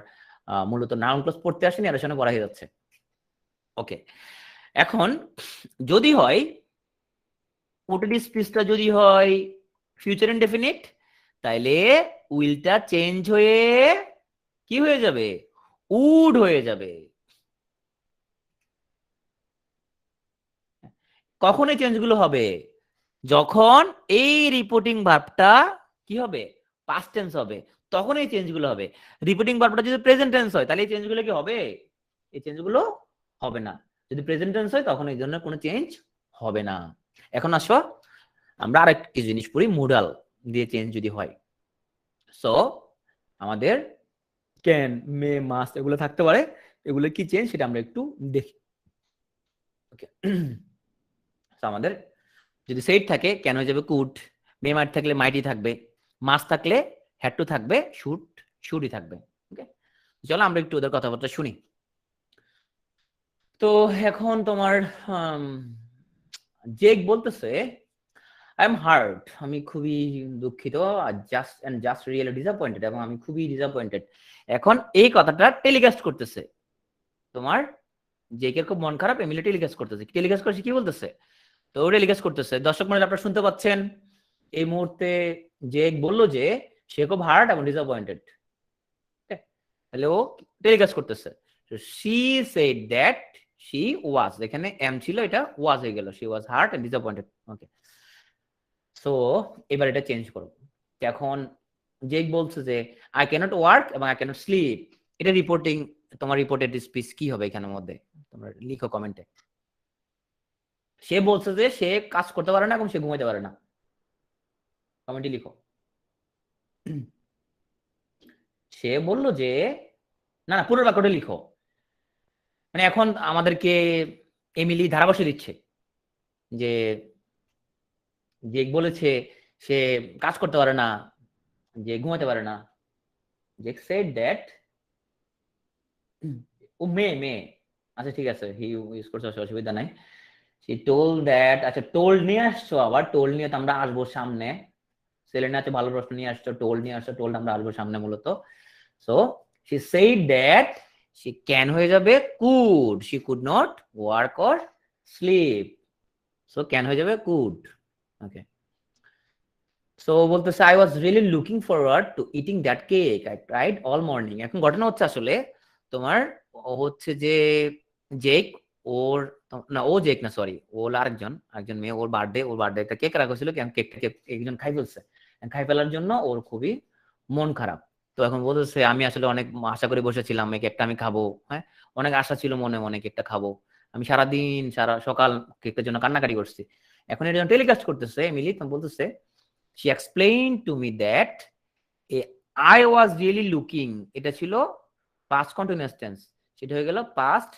মূলত নাউন ক্লজ পড়তে আসি, ন্যারেশনে পড়া হয়ে যাচ্ছে। ওকে, এখন যদি হয় ওটিডি স্পিচটা যদি হয় ফিউচার ইনডেফিনিট, তাইলে উইলটা চেঞ্জ হয়ে কি হয়ে যাবে? উড হয়ে যাবে। কখন এই চেঞ্জগুলো হবে? যখন এই রিপোর্টিং ভার্বটা কি হবে? পাস্ট টেন্স হবে, তখন এই চেঞ্জগুলো হবে। রিপোর্টিং ভার্বটা যদি প্রেজেন্ট টেন্স হয়, তাহলে এই চেঞ্জগুলো কি হবে? এই চেঞ্জগুলো হবে না। যদি প্রেজেন্ট টেন্স হয়, তখন এই জন্য কোনো চেঞ্জ হবে না। এখন আসো আমরা আরেকটি জিনিস পড়ি, মুডাল দিয়ে চেঞ্জ যদি হয়। সো আমাদের ক্যান, মে, মাস্ট এগুলো থাকতে পারে। এগুলো কি চেঞ্জ সেটা আমরা একটু দেখি। ওকে, আমাদের যদি সেট থাকে ক্যান হয়ে যাবে কুড, মে মাইট থাকলে মাইটি থাকবে, মাস্ট থাকলে হ্যাড টু থাকবে, শুডই থাকবে। ওকে, চলো আমরা একটু ওদের কথাবার্তা শুনি। তো এখন তোমার জেক বলতেছে আই এম হার্ট, আমি খুবই দুঃখিত, জাস্ট রিয়েলি ডিসঅ্যাপয়েন্টেড, এবং আমি খুবই ডিসঅ্যাপয়েন্টেড। এখন এই কথাটা টেলিকাস্ট করতেছে তোমার জেকের খুব মন খারাপ, এমিলি টেলিকাস্ট করতেছে। টেলিকাস্ট করছে কি বলতেছে? তো ও টেলিকাস্ট করতেছে, দর্শক মণ্ডলী আপনারা শুনতে পাচ্ছেন এই মুহূর্তে জেক বলল যে সে খুব হার্ট এবং ডিসঅ্যাপয়েন্টেড। তাহলে ও টেলিকাস্ট করতেছে, she said that she was, এখানে এম ছিল, এটা ওয়াজ হয়ে গেল, she was hurt and disappointed. Okay, so এবার এটা চেঞ্জ করব। এখন জেক বলছে যে আই ক্যানট ওয়ার্ক এবং আই ক্যানট স্লিপ, এটা রিপোর্টিং, তোমার রিপোর্টেড স্পিচ কি হবে এখানের মধ্যে? তোমরা লিখো কমেন্টে। সে বলছে যে সে কাজ করতে পারে না এবং সে ঘুমাইতে পারে না, কমেন্টে লিখো। সে বলল যে, না না, পুরো বাক্যটা লিখো। মানে এখন আমাদেরকে এমিলি ধারাভাষ্য দিচ্ছে যে জেক বলেছে সে কাজ করতে পারে না, যে ঘুমাতে পারে না। জেক সেড দ্যাট, ও মে, আচ্ছা ঠিক আছে, হি ইউজ করছে, অসুবিধা নাই। সি টোল্ড দ্যাট, আচ্ছা টোল্ড নিয়ে আসছো, আবার টোল্ড নিয়ে তো আমরা আসবো সামনে। সেলেনা আছে, ভালো প্রশ্ন নিয়ে আসছো, টোল্ড নিয়ে আসছো, টোল্ড আমরা আসবো সামনে মূলত। So she said that she can হয়ে যাবে could, she could not work or sleep, so can হয়ে যাবে could। ওকে, সো বলতেছে I was really looking forward to eating that cake, I cried all morning। এখন ঘটনা হচ্ছে আসলে তোমার হচ্ছে যে জেক, ওর না, ও জেক না, সরি, ও আরেকজন মেয়ে, ওর বার্থডে একটা কেক রাখা ছিল, কেকটা একজন খাই ফেলছে। খাই ফেলার জন্য ওর খুবই মন খারাপ। তো এখন বলতেছে আমি আসলে অনেক আশা করে বসেছিলাম এই কেকটা আমি খাবো, হ্যাঁ, অনেক আশা ছিল মনে মনে কেকটা খাবো, আমি সারাদিন সারা সকাল কেকটার জন্য কান্নাকাটি করছি। এখন এটা যখন টেলিকাস্ট করতেছে এমিলি, তখন বলতেছে she explained to me that I was really looking, এটা ছিল past continuous tense, সেটা হয়ে গেল past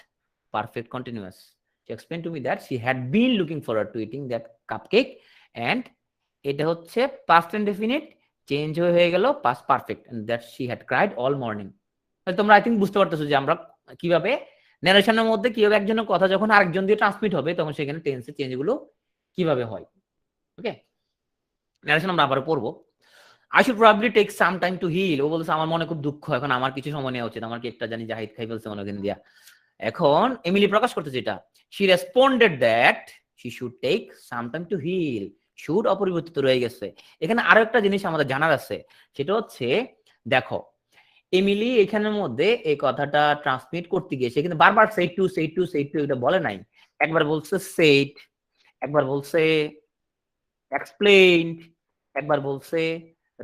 perfect continuous। she explained to me that she had been looking forward to eating that cupcake, and এটা হচ্ছে past indefinite চেঞ্জ হয়ে গেল past perfect, and that she had cried all morning। তাহলে তোমরা আই থিঙ্ক বুঝতে পারতেছো যে আমরা কিভাবে ন্যারেশনের মধ্যে কিভাবে একজনের কথা যখন আরেকজন দিয়ে ট্রান্সমিট হবে তখন সেখানে টেন্সের চেঞ্জ গুলো কিভাবে হয়। ওকে, ন্যারেশন আমরা আবার পড়বো। I should probably take some time to heal, ও বলছে আমার মনে খুব দুঃখ, এখন আমার কিছু সময় নেওয়া উচিত, আমার কেকটা জানি জাহিদ খাই ফেলছে মনে করেন দিয়া। এখন এমিলি প্রকাশ করতেছে এটা, she responded that she should take some time to heal, should অপরিবর্তিত রয়ে গেছে। এখানে আরো একটা জিনিস আমাদের জানার আছে, সেটা হচ্ছে দেখো এমিলি এখানের মধ্যে এই কথাটা ট্রান্সমিট করতে গিয়ে সে কিন্তু বারবার say to এটা বলে নাই। একবার বলছে said, একবার বলছে explained, একবার বলছে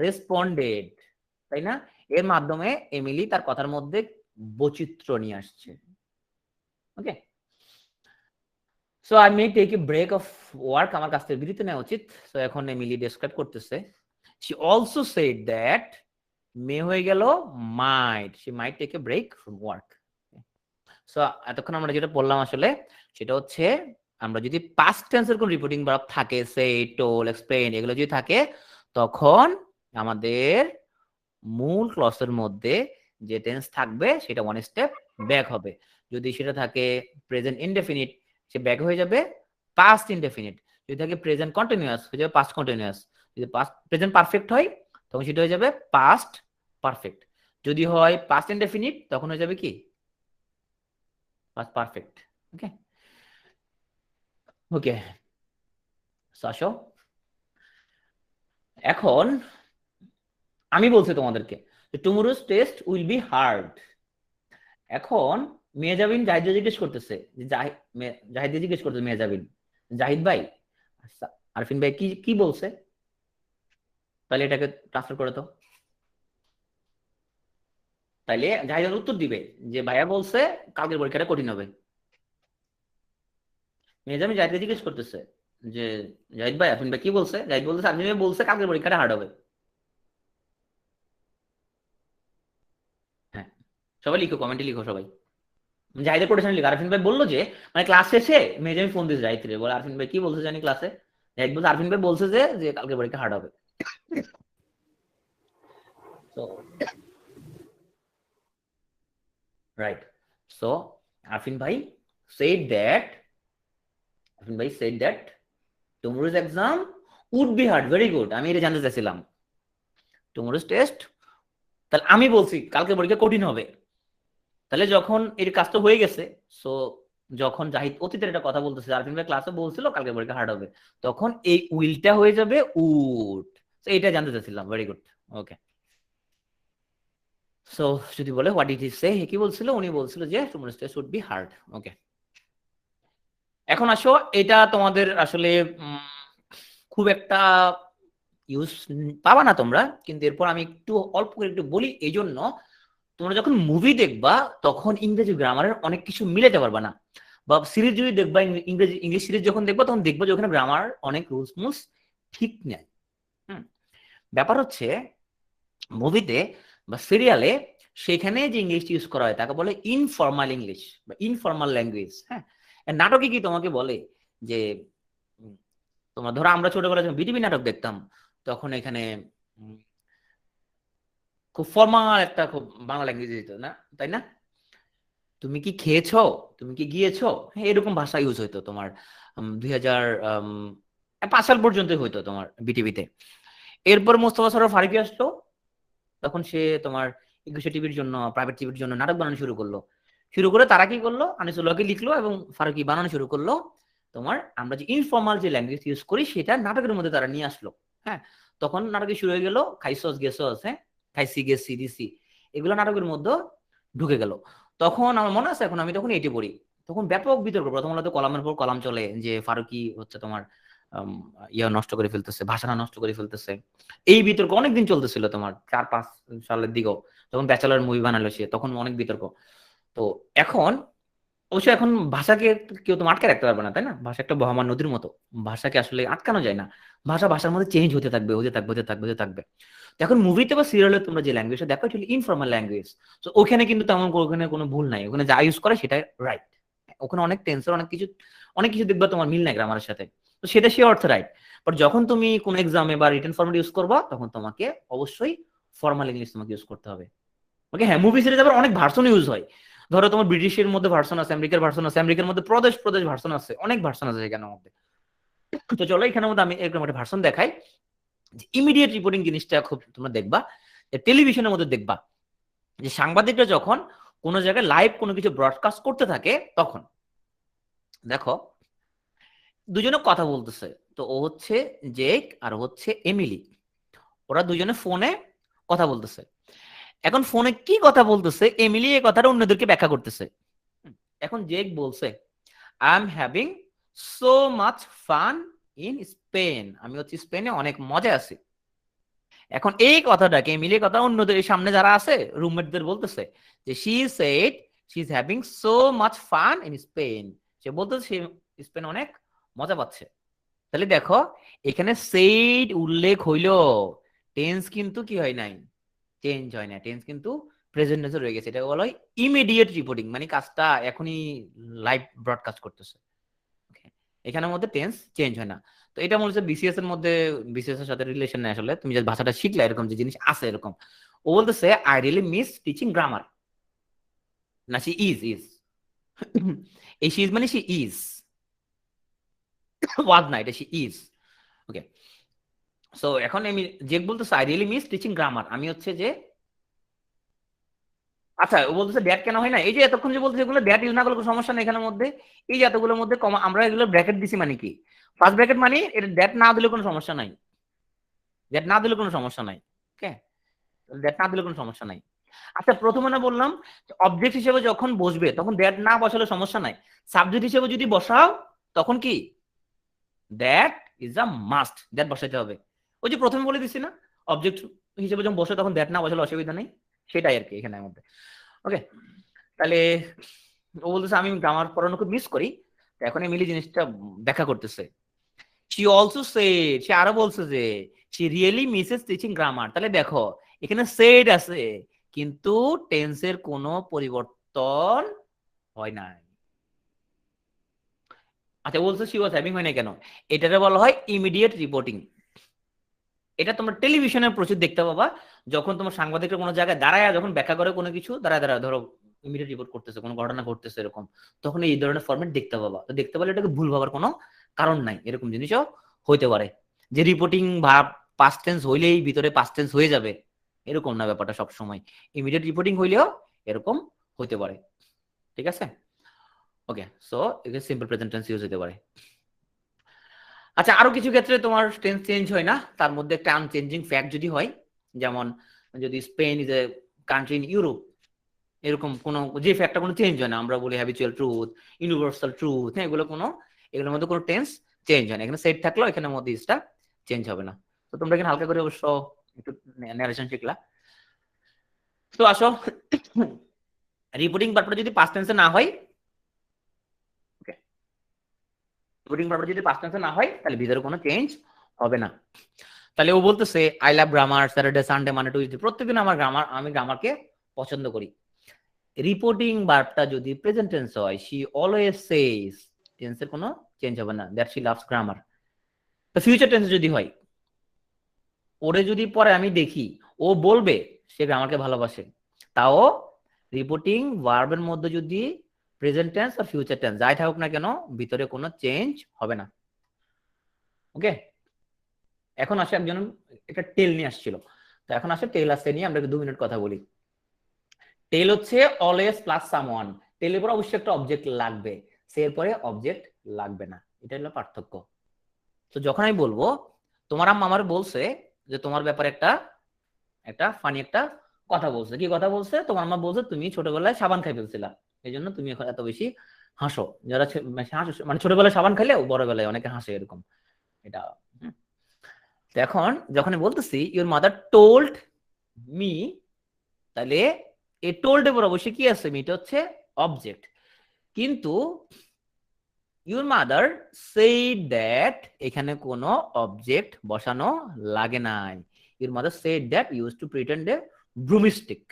রেসপন্ডেড, তাই না? এর মাধ্যমে এমিলি তার কথার মধ্যে বৈচিত্র্য নিয়ে আসছে। Okay, so I may take a break of work, আমার কাছ থেকে বিরতি নেওয়া উচিত। সো এখন এমিলি ডেসক্রাইব করতেছে, she also said that, may হয়ে গেল might, she might take a break from work. So এতক্ষণ আমরা যেটা বললাম আসলে সেটা হচ্ছে আমরা যদি পাস্ট টেন্সের কোন রিপোর্টিং ভার্ব থাকে, সে, টোল, এক্সপ্লেইন, এগুলো যদি থাকে তখন আমাদের মূল ক্লসের মধ্যে যে টেন্স থাকবে সেটা ওয়ান স্টেপ ব্যাক হবে। যদি সেটা থাকে প্রেজেন্ট ইনডেফিনিট, সে ব্যাক হয়ে যাবে পাস্ট ইনডেফিনিট। যদি থাকে প্রেজেন্ট কন্টিনিউয়াস, হয়ে যাবে পাস্ট কন্টিনিউয়াস। যদি পাস্ট প্রেজেন্ট পারফেক্ট হয় তখন সেটা হয়ে যাবে পাস্ট পারফেক্ট। যদি হয় পাস্ট ইনডেফিনিট তখন হয়ে যাবে কি পাস্ট পারফেক্ট। ওকে ওকে আসো, এখন আমি বলছি তোমাদেরকে tomorrow's test will be hard. এখন মেহজাবিন জাহিদ জিজ্ঞেস করতেছে যে জাহিদ জিজ্ঞেস করতেছে মেহজাবিন, জাহিদ ভাই আরফিন ভাই কি কি বলছে, তাহলে এটাকে ট্রান্সফার করে তো। তাইলে জাহিদ উত্তর দিবে যে ভাইয়া বলছে কালকের পরীক্ষাটা কঠিন হবে। মেহজাবিন জাহিদকে জিজ্ঞেস করতেছে যে জাহিদ ভাই আরফিন ভাই কি বলছে, জাহিদ বলতেছে আরফিন ভাই বলছে কালকের পরীক্ষাটা হার্ড হবে। হ্যাঁ, সবাই লিখো, কমেন্টে লিখো সবাই। জাহিদের কোটেশন লিখো। আরফিন ভাই বললো যে মানে ক্লাস শেষে মেহজাবিন ফোন দিয়েছে জাহিদ রে, বলে আরফিন ভাই কি বলছে জানি ক্লাসে। জাহিদ বলছে আরফিন ভাই বলছে যে যে কালকের পরীক্ষা হার্ড হবে। তো right, so Arfin bhai said that Arfin bhai said that tomorrow's exam would be hard. Very good, আমি এটা জানতে চাইছিলাম tomorrow's test, তাহলে আমি বলছি কালকে পরীক্ষা কঠিন হবে। তাহলে যখন এর কাজটা হয়ে গেছে, সো যখন জাহিদ অতীতের একটা কথা বলতেছে আরফিন ভাই ক্লাসে বলছিল কালকে পরীক্ষা হার্ড হবে, তখন এই উইলটা হয়ে যাবে উড। তো এটা জানতে চাইছিলাম। Very good. ওকে, সো যদি বলে হোয়াট ডিড হি সে, কি বলছিল, উনি বলছিল যে tomorrow's test would be hard. ওকে, এখন আসো, এটা তোমাদের আসলে খুব একটা ইউজ পাবা না তোমরা, কিন্তু এরপর আমি একটু অল্প করে একটু বলি। এই জন্য তোমরা যখন মুভি দেখবা তখন ইংরেজি গ্রামারের অনেক কিছু মিলাতে পারবা না, বা সিরিজ যদি দেখবা ইংলিশ সিরিজ যখন দেখবা তখন দেখবা যে ওখানে গ্রামার অনেক রুলস মুলস ঠিক নেই। ব্যাপার হচ্ছে মুভিতে বা সিরিয়ালে সেখানে যে ইংলিশ ইউজ করা হয় তাকে বলে ইনফর্মাল ইংলিশ বা ইনফর্মাল ল্যাঙ্গুয়েজ। হ্যাঁ, নাটকে কি তোমাকে বলে যে তোমার ধরো আমরা ছোটবেলায় যখন বিটিভি নাটক দেখতাম তখন এখানে খুব ফর্মাল একটা খুব বাংলা ল্যাঙ্গুয়েজ দিত না, তাই না? তুমি কি খেয়েছো, তুমি কি গিয়েছো, হ্যাঁ এরকম ভাষা ইউজ হইতো তোমার 2005 সাল পর্যন্তই হইতো তোমার বিটিভিতে। এরপর মোস্তফা সরোয়ার ফারুকী আসলো, তখন সে তোমার একুশে টিভির জন্য প্রাইভেট টিভির জন্য নাটক বানানো শুরু করলো। শুরু করে তারা কি করলো, আনিসুল্লাহকে লিখলো এবং ফারুকী বানানো শুরু করলো। তোমার আমরা যে ইনফর্মাল যে ল্যাঙ্গুয়েজ ইউজ করি সেটা নাটকের মধ্যে তারা নিয়ে আসলো। হ্যাঁ, তখন নাটকে শুরু হয়ে গেল খাইসস গেসস, হ্যাঁ খাইসি গেসি দিসি, এগুলো নাটকের মধ্যে ঢুকে গেল। তখন আমার মনে আছে, এখন আমি তখন এটি পড়ি, তখন ব্যাপক বিতর্ক, প্রথম আলোতে কলামের পর কলাম চলে যে ফারুকী হচ্ছে তোমার ইয়া নষ্ট করে ফেলতেছে, ভাষাটা নষ্ট করে ফেলতেছে। এই বিতর্ক অনেকদিন চলতেছিল তোমার 4-5 সালের দিকেও, তখন ব্যাচেলর মুভি বানালো সে, তখন অনেক বিতর্ক। তো এখন অবশ্যই এখন ভাষাকে কেউ তো আটকে রাখতে পারবে না, তাই না? ভাষা একটা বহমান নদীর মতো, ভাষাকে আসলে আটকানো যায় না। ভাষা ভাষার মধ্যে চেঞ্জ হতে থাকবে, হতে থাকবে, হতে থাকবে, হতে থাকবে। তো এখন মুভিতে বা সিরিয়ালে তোমরা যে ল্যাঙ্গুয়েজটা দেখো এটা ইনফর্মাল ল্যাঙ্গুয়েজ। তো ওখানে কিন্তু তেমন ওখানে কোনো ভুল নাই, ওখানে যা ইউজ করে সেটাই রাইট। ওখানে অনেক টেন্সর অনেক কিছু দেখবা তোমার মিল নাই গ্রামারের সাথে, তো সেটা সে অর্থে রাইট। বাট যখন তুমি কোন এক্সামে বা রিটেন ফর্মেট ইউজ করবা তখন তোমাকে অবশ্যই ফর্মাল ইংলিশ তোমাকে ইউজ করতে হবে। ওকে, হ্যাঁ মুভি সিরিজ আবার অনেক ভার্সন ইউজ হয়। ধরো তোমার ব্রিটিশের মধ্যে ভার্সন আছে, আমেরিকার ভার্সন আছে, আমেরিকার মধ্যে প্রদেশ প্রদেশ ভার্সন আছে, অনেক ভার্সন আছে এখানের মধ্যে। তো চলো এখানের মধ্যে আমি এরকম একটা ভার্সন দেখাই। ইমিডিয়েট রিপোর্টিং জিনিসটা খুব তোমরা দেখবা টেলিভিশনের মধ্যে দেখবা, যে সাংবাদিকরা যখন কোনো জায়গায় লাইভ কোনো কিছু ব্রডকাস্ট করতে থাকে তখন দেখো দুজনে কথা বলতেছে। তো ও হচ্ছে জেক আর হচ্ছে এমিলি, ওরা দুজনে ফোনে কথা বলতেছে। এখন ফোনে কি কথা বলতেছে, এমিলি এই কথাটা অন্যদেরকে ব্যাখ্যা করতেছে। এখন জেক বলছে I am having so much fun in Spain, আমি হচ্ছে স্পেনে অনেক মজা আছি। এখন এই কথাটাকে এমিলি কথা অন্যদের সামনে যারা আছে রুমমেটদের বলতেছে যে she said she is having so much fun in Spain, সে বলতেছে সে স্পেন অনেক মজা পাচ্ছে। তাহলে দেখো এখানে সেইড উল্লেখ হইলো, টেন্স কিন্তু কি হয় নাই, চেঞ্জ হয় না, টেন্স কিন্তু প্রেজেন্ট টেন্সে রয়ে গেছে। এটা বলা হয় ইমিডিয়েট রিপোর্টিং, মানে কাজটা এখনই লাইভ ব্রডকাস্ট করতেছে। এখানের মধ্যে টেন্স চেঞ্জ হয় না। তো এটা মনে হচ্ছে বিসিএস এর মধ্যে, বিসিএস এর সাথে রিলেশন নেই আসলে, তুমি যে ভাষাটা শিখলে এরকম যে জিনিস আছে এরকম ও বলতেছে I really miss teaching grammar, না সি ইজ এই শি ইজ মানে সি ইজ, ওয়াজ না, এটা সি ইজ। ওকে, সো এখন আমি যে বলতেছে I really miss teaching grammar, আমি হচ্ছে যে, আচ্ছা ও বলতেছে দ্যাট কেন হয় না, এই যে এতক্ষণ যে বলতেছে এগুলো দ্যাট ইউজ না করলে কোনো সমস্যা নেই এখানের মধ্যে, এই যে এতগুলোর মধ্যে কমা আমরা এগুলো ব্র্যাকেট দিছি মানে কি, ফার্স্ট ব্র্যাকেট মানে এটা দ্যাট না দিলে কোনো সমস্যা নাই, দ্যাট না দিলে কোনো সমস্যা নাই। ওকে, দ্যাট না দিলে কোনো সমস্যা নাই। আচ্ছা প্রথমে না বললাম অবজেক্ট হিসেবে যখন বসবে তখন দ্যাট না বসালে সমস্যা নাই, সাবজেক্ট হিসেবে যদি বসাও তখন কি that is a must, that বসাইতে হবে। ওই যে প্রথমে বলে দিছি না, অবজেক্ট হিসেবে যখন বসে তখন দ্যাট না বসালে অসুবিধা নেই, সেটাই আর কি এখানে মধ্যে। ওকে, তাহলে ও বলতেছে আমি গ্রামার পড়ানো খুব মিস করি, এখন মিলি জিনিসটা ব্যাখ্যা করতেছে। she also said, সে আরো বলছে যে she really misses teaching grammar, তাহলে দেখো এখানে said আছে কিন্তু টেন্সের কোনো পরিবর্তন হয় নাই। আচ্ছা বলছে she was having হয় না কেন, এটারে বলা হয় ইমিডিয়েট রিপোর্টিং। এটা তোমরা টেলিভিশনে প্রচুর দেখতে পাবা, যখন তোমার সাংবাদিকরা কোনো জায়গায় দাঁড়ায় যখন ব্যাখ্যা করে কোনো কিছু, দাঁড়ায় ধরো ইমিডিয়েট রিপোর্ট করতেছে, কোনো ঘটনা ঘটতেছে এরকম, তখন এই ধরনের ফরম্যাট দেখতে পাবা। তো দেখতে পারলে এটাকে ভুল ভাবার কোনো কারণ নাই, এরকম জিনিসও হইতে পারে যে রিপোর্টিং ভাব পাস্ট টেন্স হইলেই ভিতরে পাস্ট টেন্স হয়ে যাবে, এরকম না ব্যাপারটা, সব সময় ইমিডিয়েট রিপোর্টিং হইলেও এরকম হইতে পারে। ঠিক আছে, ওকে, সো এখানে সিম্পল প্রেজেন্ট টেন্স ইউজ হতে পারে। আচ্ছা আরো কিছু ক্ষেত্রে তোমার টেন্স চেঞ্জ হয় না, তার মধ্যে একটা আনচেঞ্জিং ফ্যাক্ট যদি হয়, যেমন যদি Spain is a country in Europe, এরকম কোনো যে ফ্যাক্টটা কোনো চেঞ্জ হয় না, আমরা বলি হ্যাবিচুয়াল ট্রুথ, ইউনিভার্সাল ট্রুথ, হ্যাঁ এগুলো কোনো, এগুলোর মধ্যে কোনো টেন্স চেঞ্জ হয় না, এখানে সেট থাকলেও এখানের মধ্যে ইসটা চেঞ্জ হবে না। তো তোমরা এখানে হালকা করে অবশ্য একটু ন্যারেশন শিখলা। তো আসো রিপোর্টিং ভার্বটা যদি পাস্ট টেন্সে না হয়, ওকে, রিপোর্টিং ভার্বটা যদি পাস্ট টেন্সে না হয় তাহলে ভিতরে কোনো চেঞ্জ হবে না। তাহলে ও বলতেছে I love grammar, Saturday Sunday মানে টুইসডে, প্রত্যেকদিন আমার গ্রামার, আমি গ্রামারকে পছন্দ করি। রিপোর্টিং ভার্বটা যদি প্রেজেন্ট টেন্স হয়, শি অলওয়েজ সেজ, টেন্সের কোনো চেঞ্জ হবে না, দ্যাট শি লাভস গ্রামার। তো ফিউচার টেন্স যদি হয়, ওরে যদি পরে আমি দেখি ও বলবে সে গ্রামারকে ভালোবাসে, তাও রিপোর্টিং ভার্বের মধ্যে যদি প্রেজেন্ট টেন্স আর ফিউচার টেন্স যাই থাকুক না কেন ভিতরে কোনো চেঞ্জ হবে না। ওকে, এখন আসে একজন একটা টেল নিয়ে আসছিল, তো এখন আসে টেল আসতে নিয়ে আমরা 2 মিনিট কথা বলি। টেল হচ্ছে অলওয়েজ প্লাস সামওয়ান, টেলের পর অবশ্যই একটা অবজেক্ট লাগবে, সে এর পরে অবজেক্ট লাগবে না, এটা হলো পার্থক্য। তো যখন আমি বলবো তোমার আম্মা আমার বলছে যে তোমার ব্যাপারে একটা একটা ফানি একটা কথা বলছে, কি কথা বলছে, তোমার আম্মা বলছে তুমি ছোটবেলায় সাবান খাই ফেলছিলা, এই জন্য তুমি এখন এত বেশি হাসো, যারা হাসো মানে ছোটবেলায় সাবান খাইলেও বড়বেলায় অনেকে হাসে এরকম, এটা। তো এখন যখন বলতেছি ইউর মাদার টোল্ড মি, তাহলে এই টোল্ড এর অবশ্যই কি আছে, এটা হচ্ছে অবজেক্ট, কিন্তু ইউর মাদার সেইড দ্যাট এখানে কোনো অবজেক্ট বসানো লাগে নাই। Your mother said that use to pretend a broomstick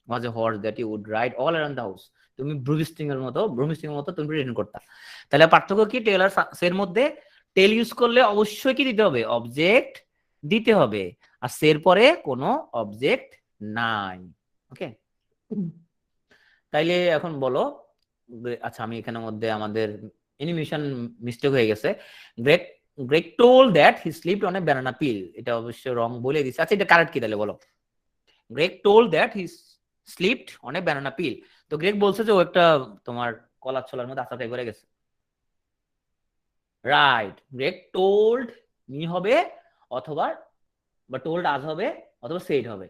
was a horse that you would ride all around the house, তুমি ব্রুমিস্টিং এর মতো তুমি প্রিটেন্ড করতা। তাহলে পার্থক্য কি, টেল আর সের মধ্যে, টেল ইউজ করলে অবশ্যই কি দিতে হবে, অবজেক্ট দিতে হবে, আর সের পরে কোনো অবজেক্ট নাই। ওকে, তাইলে এখন বলো, আচ্ছা আমি এখানের মধ্যে আমাদের অ্যানিমেশন মিস্টেক হয়ে গেছে, Greg Greg told that he slipped on a banana peel, এটা অবশ্য রং বলে দিছে। আচ্ছা এটা কারেক্ট কি তাহলে বলো, Greg told that he slipped on a banana peel, তো গ্রেগ বলছে যে ও একটা তোমার কলার ছোলার মধ্যে আছাড় খাই করে গেছে, রাইট, গ্রেগ টোল্ড মি হবে, অথবা বা টোল্ড আজ হবে, অথবা সেড হবে।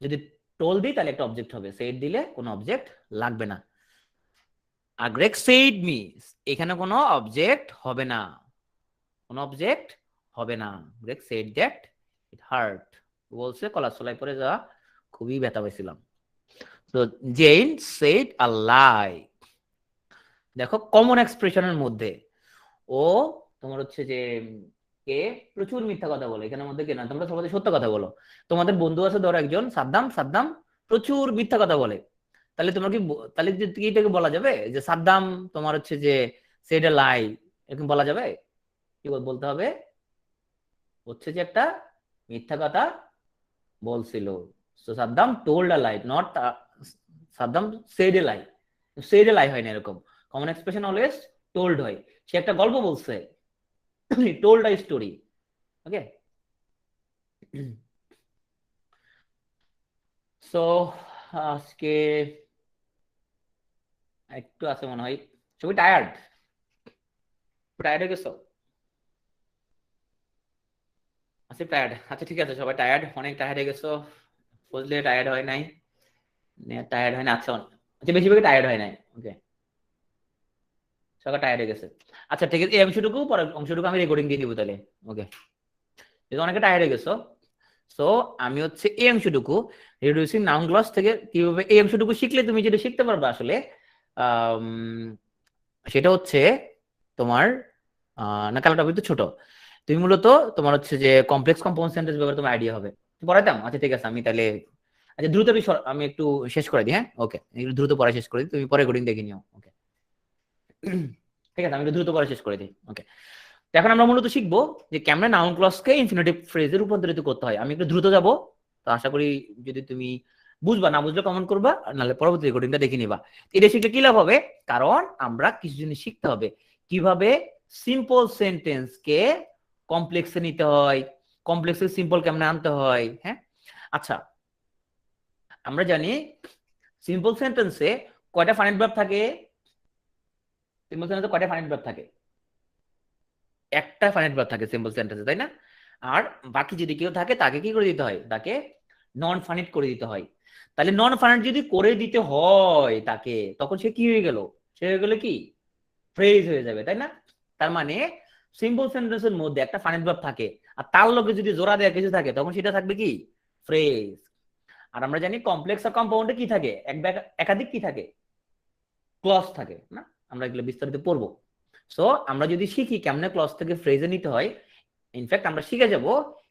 যদি টোল দিই তাহলে একটা অবজেক্ট হবে, সেড দিলে কোনো অবজেক্ট লাগবে না। আর গ্রেগ সেইড মি, এখানে কোনো অবজেক্ট হবে না, কোনো অবজেক্ট হবে না। Greg said that it hurt, বলছে কলার ছোলাই পরে যাওয়া খুবই ব্যথা পাইছিলাম। তো জেইন সেইড আ লাই, দেখো কমন এক্সপ্রেশনের মধ্যে ও তোমার হচ্ছে যে কে প্রচুর মিথ্যা কথা বলে, এখানের মধ্যে কে না, তোমরা সবাই সত্য কথা বলো। তোমাদের বন্ধু আছে ধরো একজন সাদ্দাম, সাদ্দাম প্রচুর মিথ্যা কথা বলে, তাহলে তোমার কি তাহলে কি এটাকে বলা যাবে যে সাদ্দাম তোমার হচ্ছে যে সেড এ লাই, এরকম বলা যাবে? কি বলতে হবে, হচ্ছে যে একটা মিথ্যা কথা বলছিল। So Saddam told a lie, not Saddam said a lie. Said a lie হয় না এরকম, কমন এক্সপ্রেশন অলওয়েজ টোল্ড হয়। সে একটা গল্প বলছে, told a story. Okay, so আজকে একটু আছে মনে হয়, সবাই টায়ার্ড, টায়ার্ড হয়ে গেছো? আচ্ছা টায়ার্ড, আচ্ছা ঠিক আছে, সবাই টায়ার্ড, অনেক টায়ার্ড হয়ে গেছো। বুঝলে টায়ার্ড হয় নাই, টায়ার্ড হয় না, আচ্ছা আচ্ছা বেশিরভাগ টায়ার্ড হয় নাই। ওকে, সবাই টায়ার্ড হয়ে গেছে। আচ্ছা ঠিক আছে, এই অংশটুকু পরে অংশটুকু আমি রেকর্ডিং দিয়ে দিব তাহলে। ওকে, যেহেতু অনেকে টায়ার্ড হয়ে গেছো, সো আমি হচ্ছে এই অংশটুকু রিডিউসিং নাউন ক্লজ থেকে কিভাবে, এই অংশটুকু শিখলে তুমি যেটা শিখতে পারবে আসলে সেটা হচ্ছে তোমার না কালো টপিক তো ছোট, তুমি মূলত তোমার হচ্ছে যে কমপ্লেক্স কম্পাউন্ড সেন্টেন্স ব্যাপারে তোমার আইডিয়া হবে। পড়াইতাম, আচ্ছা ঠিক আছে আমি তাহলে, আচ্ছা দ্রুত আমি একটু শেষ করে দিই, হ্যাঁ ওকে, একটু দ্রুত পড়া শেষ করে দিই, তুমি পরে রেকর্ডিং দেখে নিও। ওকে, ঠিক আছে, আমি একটু দ্রুত পড়া শেষ করে দিই। ওকে, তো এখন আমরা মূলত শিখবো যে কেমনে নাউন ক্লজকে ইনফিনিটিভ ফ্রেজে রূপান্তরিত করতে হয়। আমি একটু দ্রুত যাব, তো আশা করি যদি তুমি বুঝবা, না বুঝলে কমেন্ট করবা, নাহলে পরবর্তী রেকর্ডিংটা দেখে নিবা। এটা শিখলে কি লাভ হবে, কারণ আমরা কিছু জিনিস শিখতে হবে, কিভাবে সিম্পল সেন্টেন্সকে কমপ্লেক্সে নিতে হয়, কমপ্লেক্সে সিম্পল কেমনে আনতে হয়। হ্যাঁ, আচ্ছা আমরা জানি সিম্পল সেন্টেন্সে কয়টা ফাইনাইট ভার্ব থাকে, সিম্পল সেন্টেন্সে কয়টা ফাইনাইট ভার্ব থাকে, একটা ফাইনাইট ভার্ব থাকে সিম্পল সেন্টেন্সে, তাই না? আর বাকি যদি কেউ থাকে তাকে কি করে দিতে হয়, তাকে নন ফাইনাইট করে দিতে হয়। তাহলে নন ফাইনাইট যদি করে দিতে হয় তাকে, তখন সে কি হয়ে গেল, সে হয়ে গেল কি ফ্রেজ হয়ে যাবে, তাই না? তার মানে সিম্পল সেন্টেন্সের মধ্যে একটা ফাইনাইট ভার্ব থাকে, আর তার লগে যদি জোড়া দেওয়া কিছু থাকে তখন সেটা থাকবে কি ফ্রেজ। আর আমরা জানি কমপ্লেক্স আর কম্পাউন্ডে কি থাকে, একাধিক কি থাকে, ক্লজ থাকে না, আমরা এগুলো বিস্তারিত পড়বো। সো আমরা যদি শিখি কেমনে ক্লজ থেকে ফ্রেজে নিতে হয়, ইনফ্যাক্ট আমরা শিখে যাব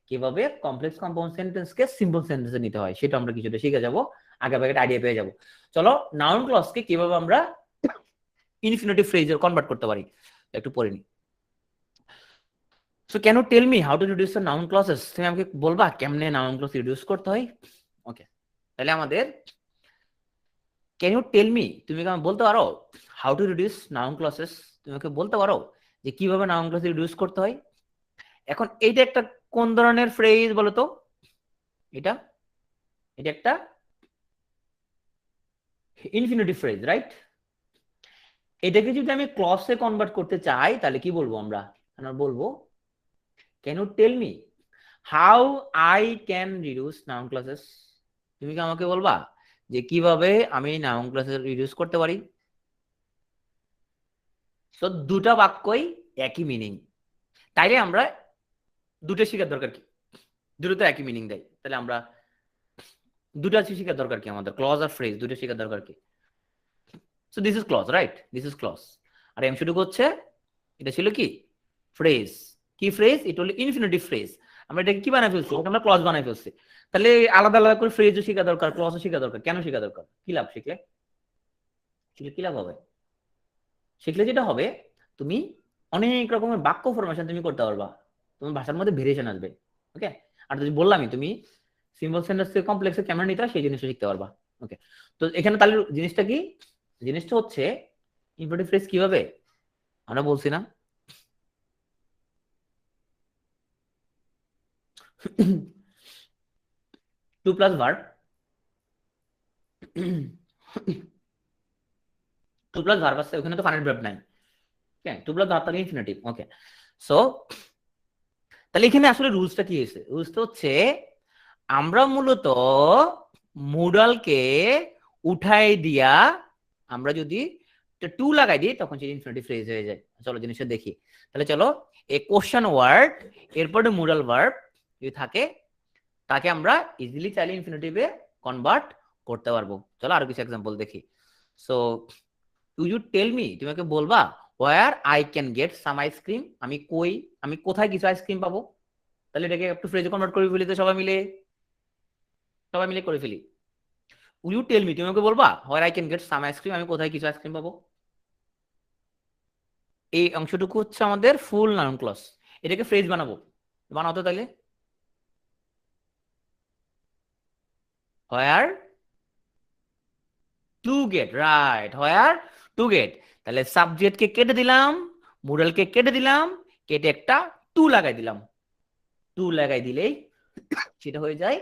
কিভাবে কমপ্লেক্স কম্পাউন্ড সেন্টেন্সকে সিম্পল সেন্টেন্সে নিতে হয়, সেটা আমরা কিছুটা শিখে যাব, আগে আগে আইডিয়া পেয়ে যাব। চলো নাউন ক্লজকে কিভাবে আমরা ইনফিনিটিভ ফ্রেজে কনভার্ট করতে পারি একটু পড়ে নি। So can you tell me how to reduce the noun clauses, তুমি আমাকে বলবা কেমনে নাউন ক্লজ রিডিউস করতে হয়? ওকে, তাহলে আমাদের ক্যান ইউ টেল মি, তুমি কি আমাকে বলতে পারো how to reduce noun clauses, তুমি আমাকে বলতে পারো যে কিভাবে নাউন ক্লজ রিডিউস করতে হয়? এখন এইটা একটা কোন ধরনের ফ্রেজ বলো তো, এটা এটা একটা ইনফিনিটিভ ফ্রেজ, রাইট? এটাকে যদি আমি ক্লজে কনভার্ট করতে চাই তাহলে কি বলবো আমরা, আমরা বলবো can you tell me how I can reduce noun clauses, তুমি কি আমাকে বলবা যে কিভাবে আমি নাউন ক্লজেস রিডিউস করতে পারি? তো দুটা বাক্যই একই মিনিং, তাইলে আমরা দুটো শেখার দরকার কি, দুটো তো একই মিনিং দেয়, তাহলে আমরা দুটো শেখার দরকার কি, আমাদের ক্লজ আর ফ্রেজ দুটো শেখার দরকার কি? So this is clause, right, this is clause. আর এমসিকিউ হচ্ছে এটা ছিল কি ফ্রেজ, কি ফ্রেজ, এটা হলো ইনফিনিটিভ ফ্রেজ। আমরা এটাকে কি বানাই ফেলছি, আমরা ক্লজ বানাই ফেলছি। তাহলে আলাদা আলাদা করে ফ্রেজও শেখা দরকার, ক্লজও শেখা দরকার, কেন শেখা দরকার, কি লাভ শিখলে, শিখলে কি লাভ হবে? শিখলে যেটা হবে, তুমি অনেক রকমের বাক্য ফরমেশন তুমি করতে পারবা, তোমার ভাষার মধ্যে ভেরিয়েশন আসবে। ওকে, আর যদি বললামই তুমি সিম্পল সেন্টেন্স থেকে কমপ্লেক্সে কেমন নিতে হয় সেই জিনিসটা শিখতে পারবা। ওকে, তো এখানে তাহলে জিনিসটা কি, জিনিসটা হচ্ছে ইনফিনিটিভ ফ্রেজ কিভাবে আমরা বলছি না, to plus verb, to plus verb আছে ওখানে, তো ফাইনাইট ভার্ব নাই, ওকে, টু প্লাস ভার্ব তাহলে ইনফিনিটিভ। ওকে, সো তাহলে এখানে আসলে রুলসটা কি হয়েছে, রুলসটা হচ্ছে আমরা মূলত মুডালকে উঠাই দিয়া আমরা যদি টু লাগাই দিই তখন সেটা ইনফিনিটিভ ফ্রেজ হয়ে যায়। চলো জিনিসটা দেখি, তাহলে চলো এ কোশ্চেন ওয়ার্ড এরপরে মুডাল ভার্ব যদি থাকে তাকে আমরা ইজিলি চাইলে ইনফিনিটিভে কনভার্ট করতে পারবো। চলো আরো কিছু এক্সাম্পল দেখি। So to you tell me, তোমাকে বলবা where I can get some ice cream, আমি কই, আমি কোথায় কিছু আইসক্রিম পাবো, তাহলে এটাকে একটু ফ্রেজে কনভার্ট করে ফেলি, তো সবাই মিলে, সবাই মিলে করে ফেলি। উইল ইউ টেল মি, তুমি আমাকে বলবা where I can get some ice cream, আমি কোথায় কিছু আইসক্রিম পাবো। এই অংশটুকু হচ্ছে আমাদের ফুল নাউন ক্লজ, এটাকে ফ্রেজ বানাবো, বানাও তো তাইলে। হোয়ার to get, right, where to get. তাহলে সাবজেক্টকে কেটে দিলাম, মোডালকে কেটে দিলাম, কেটে একটা টু লাগাই দিলাম। টু লাগাই দিলেই সেটা হয়ে যায়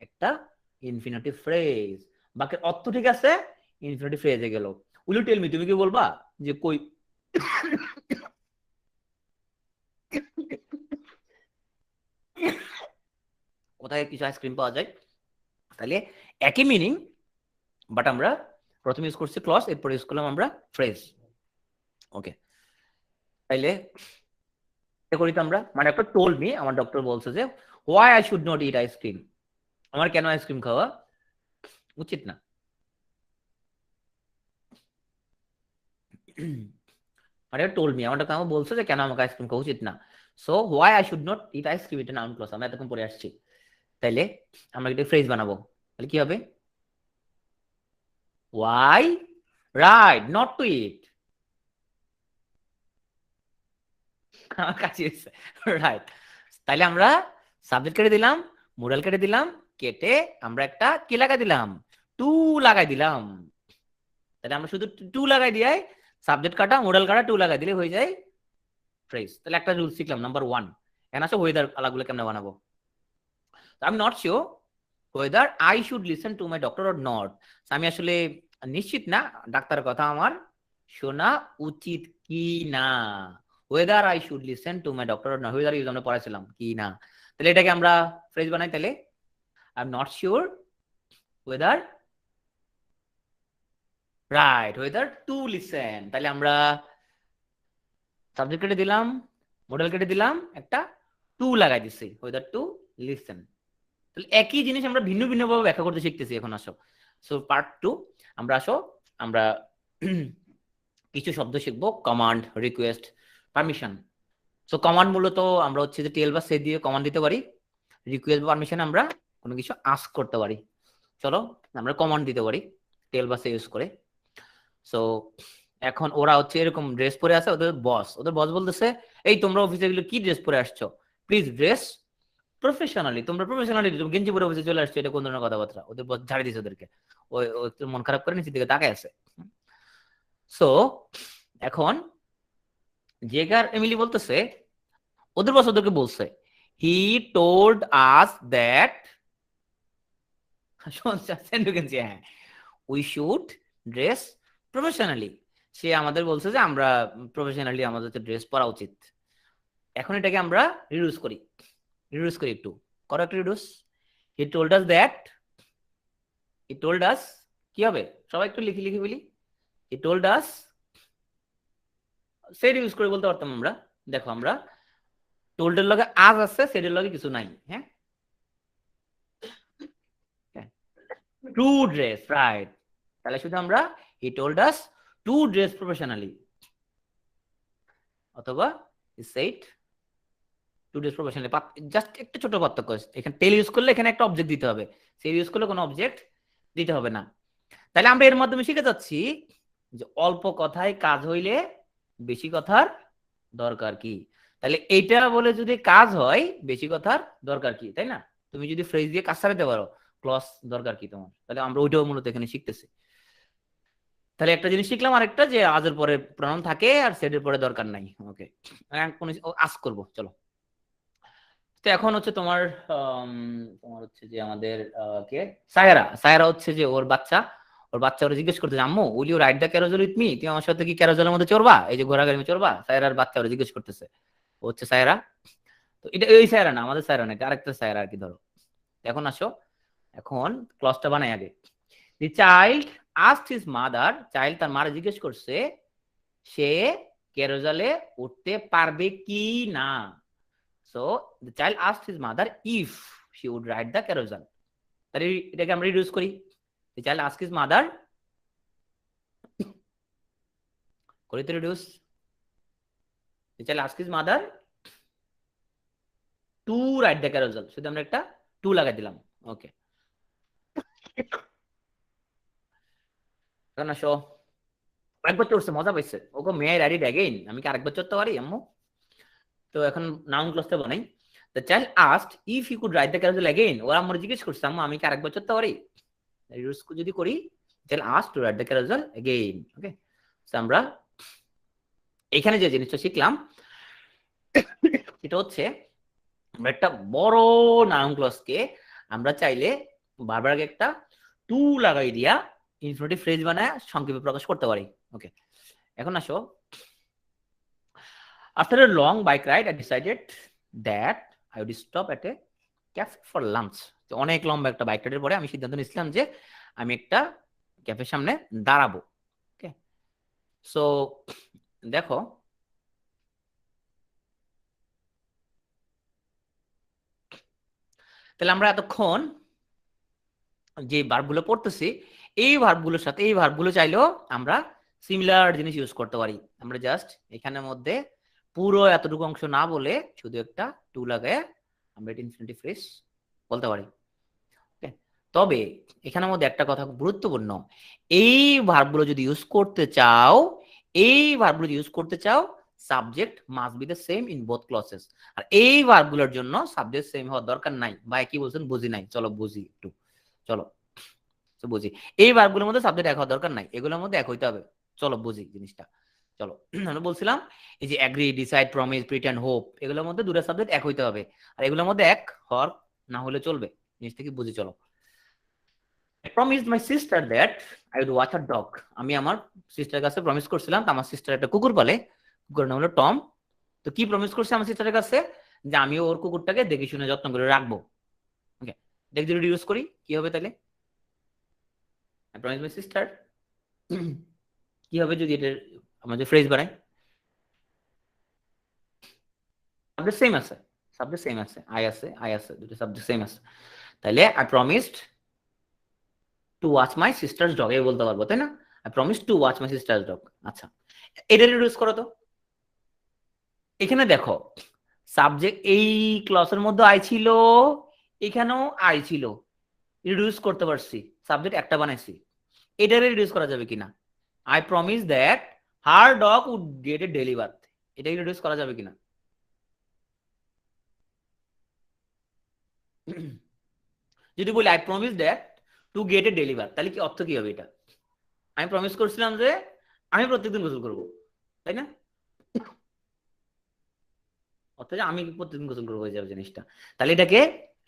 একটা ইনফিনিটিভ ফ্রেজ। বাকি অর্থ ঠিক আছে, ইনফিনিটিভ ফ্রেজে গেল। উইল ইউ টেল মি, তুমি কি বলবা যে কই কোথায় কিছু আইসক্রিম পাওয়া যায়? তাহলে একই মিনিং, বাট আমরা প্রথমে ইউজ করছি ক্লজ, এরপর ইউজ করলাম আমরা ফ্রেজ। ওকে, তাইলে করি তো আমরা, মানে একটা টোল্ড মি, আমার ডক্টর বলছে যে why I should not it ice cream, আমার কেন আইসক্রিম খাওয়া উচিত না। মানে টোল্ড মি, আমার ডক্টর আমাকে বলছে যে কেন আমাকে আইসক্রিম খাওয়া উচিত না। So why I should not it ice cream, এটা নাউন ক্লজ, আমরা এতক্ষণ পরে আসছি। তাইলে আমরা একটা ফ্রেজ বানাবো, তাহলে কি হবে? ওয়াই, রাইট, নট টু ইট, আমার কাছে রাইট। তাইলে আমরা সাবজেক্ট কেটে দিলাম, মোডাল কেটে দিলাম, কেটে আমরা একটা কি লাগাই দিলাম? টু লাগাই দিলাম। তাহলে আমরা শুধু টু লাগাই দিয়ে সাবজেক্ট কাটা, মোডাল কাটা, টু লাগাই দিলে হয়ে যায় ফ্রেজ। তাহলে একটা রুল শিখলাম, নাম্বার 1। এখন আসো ওয়েদার আলাগুলো কেমনে বানাবো। আমি not sure weather I should listen to my doctor or not. আমি আসলে নিশ্চিত না ডাক্তারের কথা আমার শোনা উচিত কি না। Weather I should listen to my doctor or not, weather use আমরা পড়াছিলাম কি না। তাহলে এটাকে আমরা ফ্রেজ বানাই, তাহলে I am not sure weather, right, weather to listen. তাহলে আমরা সাবজেক্ট কেটে দিলাম, মডেল কেটে দিলাম, একটা টু লাগাই দিছি, ওয়েদার টু লিসেন। তাহলে একই জিনিস আমরা ভিন্ন ভিন্ন ভাবে ব্যাখ্যা করতে শিখতেছি। এখন আসো, সো পার্ট 2 আমরা আসো, আমরা কিছু শব্দ শিখবো, command, request, permission. So command মূলত আমরা হচ্ছে যে টেল বা সে দিয়ে কমান্ড দিতে পারি। রিকোয়েস্ট বা পারমিশন আমরা কোনো কিছু আস্ক করতে পারি। চলো আমরা কমান্ড দিতে পারি টেল বা সে ইউজ করে। সো এখন ওরা হচ্ছে এরকম ড্রেস পরে আছে, ওদের বস বলতেছে এই তোমরা অফিসে গেলে কি ড্রেস পরে আসছো, প্লিজ ড্রেস প্রফেশনালি, তোমরা প্রফেশনালি গেঞ্জি পরে অফিসে চলে আসছো, এটা কোন ধরনের কথাবার্তা? ওদের বস ঝাড়ি দিচ্ছে ওদেরকে, ওই একটু মন খারাপ করে নিচের দিকে তাকায় আছে। সো এখন জেগার এমিলি বলতেছে ওদের বস ওদেরকে বলছে হি টোল্ড আস দ্যাট, হ্যাঁ, উই শুড ড্রেস প্রফেশনালি, সে আমাদের বলছে যে আমরা প্রফেশনালি আমাদের ড্রেস পরা উচিত। এখন এটাকে আমরা রিডিউস করি, একটু করো, একটা reduce. He told us that, he told us কি হবে, সবাই একটু লিখে লিখে বলি। He told us, said use করে বলতে পারতাম আমরা। দেখো আমরা টোল্ডের লগে আজ আছে, সেডের লগে কিছু নাই। হ্যাঁ, টু ড্রেস, রাইট। তাহলে শুধু আমরা he told us to dress professionally, অথবা said to dress professionally. Just একটা ছোট পার্থক্য, এখানে টেল ইউজ করলে এখানে একটা অবজেক্ট দিতে হবে, সেল ইউজ করলে কোনো অবজেক্ট দিতে হবে না। তাহলে আমরা এর মাধ্যমে শিখে যাচ্ছি যে অল্প কথায় কাজ হইলে বেশি কথার দরকার কি। তাহলে এইটা বলে যদি কাজ হয় বেশি কথার দরকার কি, তাই না? তুমি যদি ফ্রেজ দিয়ে কাজ সারাতে পারো, ক্লজ দরকার কি তোমার? তাহলে আমরা ওইটাও মূলত এখানে শিখতেছি। তাহলে একটা জিনিস শিখলাম, আরেকটা যে আজের পরে প্রনাউন থাকে আর সেডের পরে দরকার নাই। ওকে, কোন আস করবো, চলো। তো এখন হচ্ছে তোমার তোমার হচ্ছে যে আমাদের কে সায়রা হচ্ছে যে ওর বাচ্চা, ওরা জিজ্ঞেস করতে, আম্মু will you ride the carousel with me, তুমি আমার সাথে কি ক্যারোজেলের মধ্যে চড়বা, এই যে ঘোড়া গাড়ি চড়বা? সায়রার বাচ্চা ওরা জিজ্ঞেস করতেছে, ও হচ্ছে সায়রা। তো এটা এই সায়রা না, আমাদের সায়রা না, এটা আরেকটা সায়রা আর কি। ধরো এখন আসো, এখন ক্লজটা বানাই আগে। The child asked his mother, child তার মারে জিজ্ঞেস করছে সে ক্যারোজেলে উঠতে পারবে কি না। So the child asked his mother if she would ride the carousel. তাহলে এটাকে আমরা রিডিউস করি। The child asked his mother, করি তো reduce. The child asked his mother to ride the carousel, শুধু আমরা একটা টু লাগাই দিলাম। ওকে, এখন আসো, একবার চড়ছে মজা পাইছে, okay may I ride it again, আমি কি আরেকবার চড়তে পারি আম্মু? তো এখন নাউন ক্লজটা বানাই। The child asked if he could ride the carousel again, ওরা আমার জিজ্ঞেস করছে আম্মু আমি কি আরেকবার চড়তে পারি? রিডিউস যদি করি তাহলে ask to ride the carousel again. Okay, so আমরা এখানে যে জিনিসটা শিখলাম এটা হচ্ছে আমরা একটা বড় নাউন ক্লজকে আমরা চাইলে বারবার আগে একটা টু লাগাই দিয়া ইনফিনিটিভ ফ্রেজ বানায় সংক্ষেপে প্রকাশ করতে পারি। ওকে, এখন আসো, after a long bike ride I decided that I would stop at a cafe for lunch। অনেক লম্বা একটা বাইক রাইডের পরে আমি সিদ্ধান্ত নিয়েছিলাম যে আমি একটা ক্যাফের সামনে দাঁড়াবো। ওকে, সো দেখো তাহলে আমরা এতক্ষণ যে ভার্বগুলো পড়তেছি এই ভার্বগুলোর সাথে এই ভার্বগুলো চাইলেও আমরা সিমিলার জিনিস ইউজ করতে পারি। আমরা জাস্ট এখানের মধ্যে পুরো এতটুকু অংশ না বলে শুধু একটা টু লাগায় আমরা এটা ইনফিনিটিভ ফ্রেজ বলতে পারি। তবে এখানের মধ্যে একটা কথা খুব গুরুত্বপূর্ণ, এই ভার্বগুলো যদি ইউজ করতে চাও subject must be the same in both clauses. আর এই ভার্বগুলোর জন্য সাবজেক্ট সেম হওয়ার দরকার নাই। ভাই কি বলছেন বুঝি নাই, চলো বুঝি একটু, চলো বুঝি। এই ভার্বগুলোর মধ্যে সাবজেক্ট এক হওয়ার দরকার নাই, এগুলোর মধ্যে এক হইতে হবে। চলো বুঝি জিনিসটা। চলো আমরা বলছিলাম এই যে agree, decide, promise, pretend, hope এগুলোর মধ্যে দুটো সাবজেক্ট এক হইতে হবে, আর এগুলোর মধ্যে এক হওয়ার না হলে চলবে। জিনিসটা কি বুঝি? চলো। I promised my sister that I would watch her dog। আমি আমার সিস্টারের কাছে প্রমিস করছিলাম, আমার সিস্টার একটা কুকুর পালে, কুকুরের নাম হলো টম। তো কি প্রমিস করছে আমার সিস্টারের কাছে? যে আমি ওর কুকুরটাকে দেখে শুনে যত্ন করে রাখবো। ওকে, দেখ যদি ইউজ করি কি হবে তাহলে? I promised my sister কি হবে যদি এটা আমাদের ফ্রেজ বানাই? সাবজেক্ট সেম আছে, আই আছে, দুটো সাবজেক্ট সেম আছে। তাহলে I promised to watch my sister's dog এই বলতে পারবো, তাই না? I promised to watch my sister's dog। আচ্ছা, এটা রিডিউস করো তো। এখানে দেখো সাবজেক্ট এই ক্লসের মধ্যে আই ছিল, এখানেও আই ছিল, রিডিউস করতে পারছি, সাবজেক্ট একটা বানাইছি। এটা রিডিউস করা যাবে কিনা? I promise that her dog would get a deliver, এটা রিডিউস করা যাবে কিনা? যদি বলি I promise that to get a deliver, তাহলে কি অর্থ কি হবে? এটা আমি প্রমিস করছিলাম যে আমি প্রত্যেকদিন গোসল করবো, তাই না? অর্থাৎ আমি প্রতিদিন গোসল করবো হয়ে যাবে জিনিসটা। তাহলে এটাকে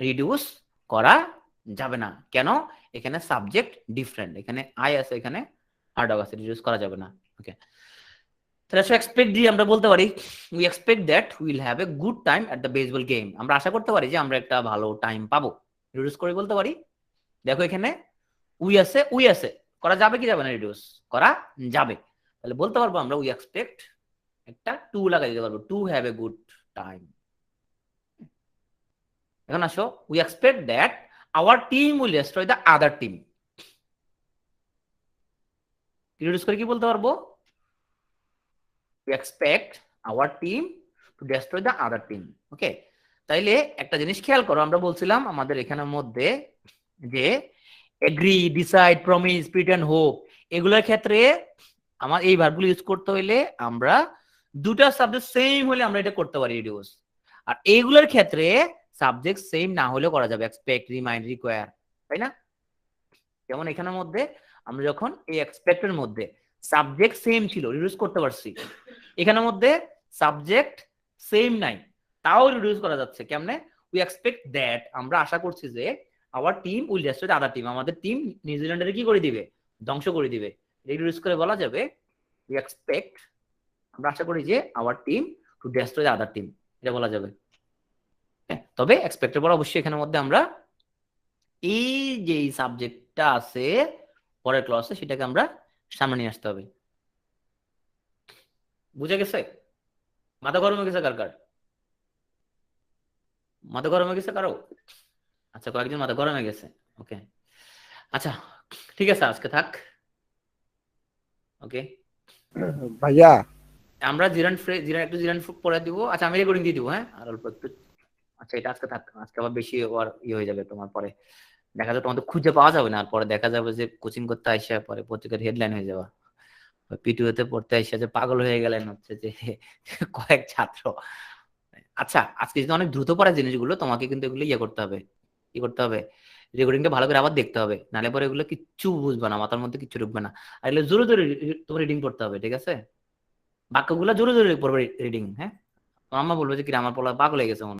রিডিউস করা যাবে না। কেন? এখানে সাবজেক্ট ডিফারেন্ট, এখানে আই আছে, এখানে আর ডগ আছে, রিডিউস করা যাবে না। ওকে, তাহলে এক্সপেক্ট দিয়ে আমরা বলতে পারি we expect that will have a good time at the baseball game. আমরা আশা করতে পারি যে আমরা একটা ভালো টাইম পাবো, রিডিউস করে বলতে পারি। দেখো এখানে উই আছে, করা যাবে কি যাবে না? রিডিউস করা যাবে। তাহলে বলতে পারবো আমরা উই এক্সপেক্ট, একটা টু লাগাই দিতে পারবো, to have a good time. এখন আসো, we expect that our team will destroy the other team. Reduce করে কি বলতে পারবো? We expect our team to destroy the other team. Okay, তাইলে একটা জিনিস খেয়াল করো, আমরা বলছিলাম আমাদের এখানের মধ্যে যে agree, decide, promise, pretend, hope এগুলোর ক্ষেত্রে আমার এই ভার্বগুলো ইউজ করতে হইলে আমরা দুটা সাবজেক্ট সেম হলে আমরা এটা করতে পারি রিডিউস। আর এইগুলোর ক্ষেত্রে সাবজেক্ট সেম না হলেও করা যাবে, এক্সপেক্ট, রিমাইন্ড, রিকোয়ার, তাই না? যেমন এখানের মধ্যে আমরা যখন এই এক্সপেক্টের মধ্যে সাবজেক্ট সেম ছিল, রিডিউস করতে পারছি। এখানের মধ্যে সাবজেক্ট সেম নাই, তাও রিডিউস করা যাচ্ছে। কেমনে? উই এক্সপেক্ট দ্যাট, আমরা আশা করছি যে hour team will destroy the other team, আমাদের টিম নিউজিল্যান্ডের কি করে দিবে? ধ্বংস করে দিবে। রিডিউস করে বলা যাবে উই এক্সপেক্ট, আমরা আশা করি যে hour team to destroy the other team, এটা বলা যাবে। তবে এক্সপেক্টের পর অবশ্যই এখানের মধ্যে আমরা এই যে সাবজেক্টটা আছে পরের ক্লসে সেটাকে আমরা সামনে নিয়ে আসতে হবে। বুঝে গেছে? মাথা গরম হয়ে গেছে কার কার? মাথা গরম হয়ে গেছে কারো? আচ্ছা, কয়েকজন মাথা গরম হয়ে গেছে। ওকে, আচ্ছা ঠিক আছে, আজকে থাক। ওকে ভাইয়া আমরা একটু জিরান পরে দিব। আচ্ছা, আমি রেকর্ডিং দিয়ে দিব, হ্যাঁ, আর অল্প একটু। আচ্ছা, এটা আজকে থাক, আজকে আবার বেশি ওর হয়ে যাবে তোমার, পরে দেখা যাবে তোমাদের খুঁজে পাওয়া যাবে না, আর পরে দেখা যাবে যে কোচিং করতে আইসা পরে পত্রিকার হেডলাইন হয়ে যাওয়া, পিটিওতে পড়তে আইসা যে পাগল হয়ে গেলেন হচ্ছে যে কয়েক ছাত্র। আচ্ছা, আজকে যদি অনেক দ্রুত পড়া জিনিসগুলো তোমাকে কিন্তু এগুলো ইয়ে করতে হবে, কি করতে হবে? রেকর্ডিংটা ভালো করে আবার দেখতে হবে, নাহলে পরে এগুলো কিচ্ছু বুঝবে না, মাথার মধ্যে কিচ্ছু ঢুকবে না। আর এগুলো জোরে জোরে তোমার রিডিং করতে হবে, ঠিক আছে? বাক্যগুলো জোরে জোরে পড়বে রিডিং, হ্যাঁ? আমার আম্মা বলবে যে কি রে, আমার পোলা পাগল হয়ে গেছে মনে হয়।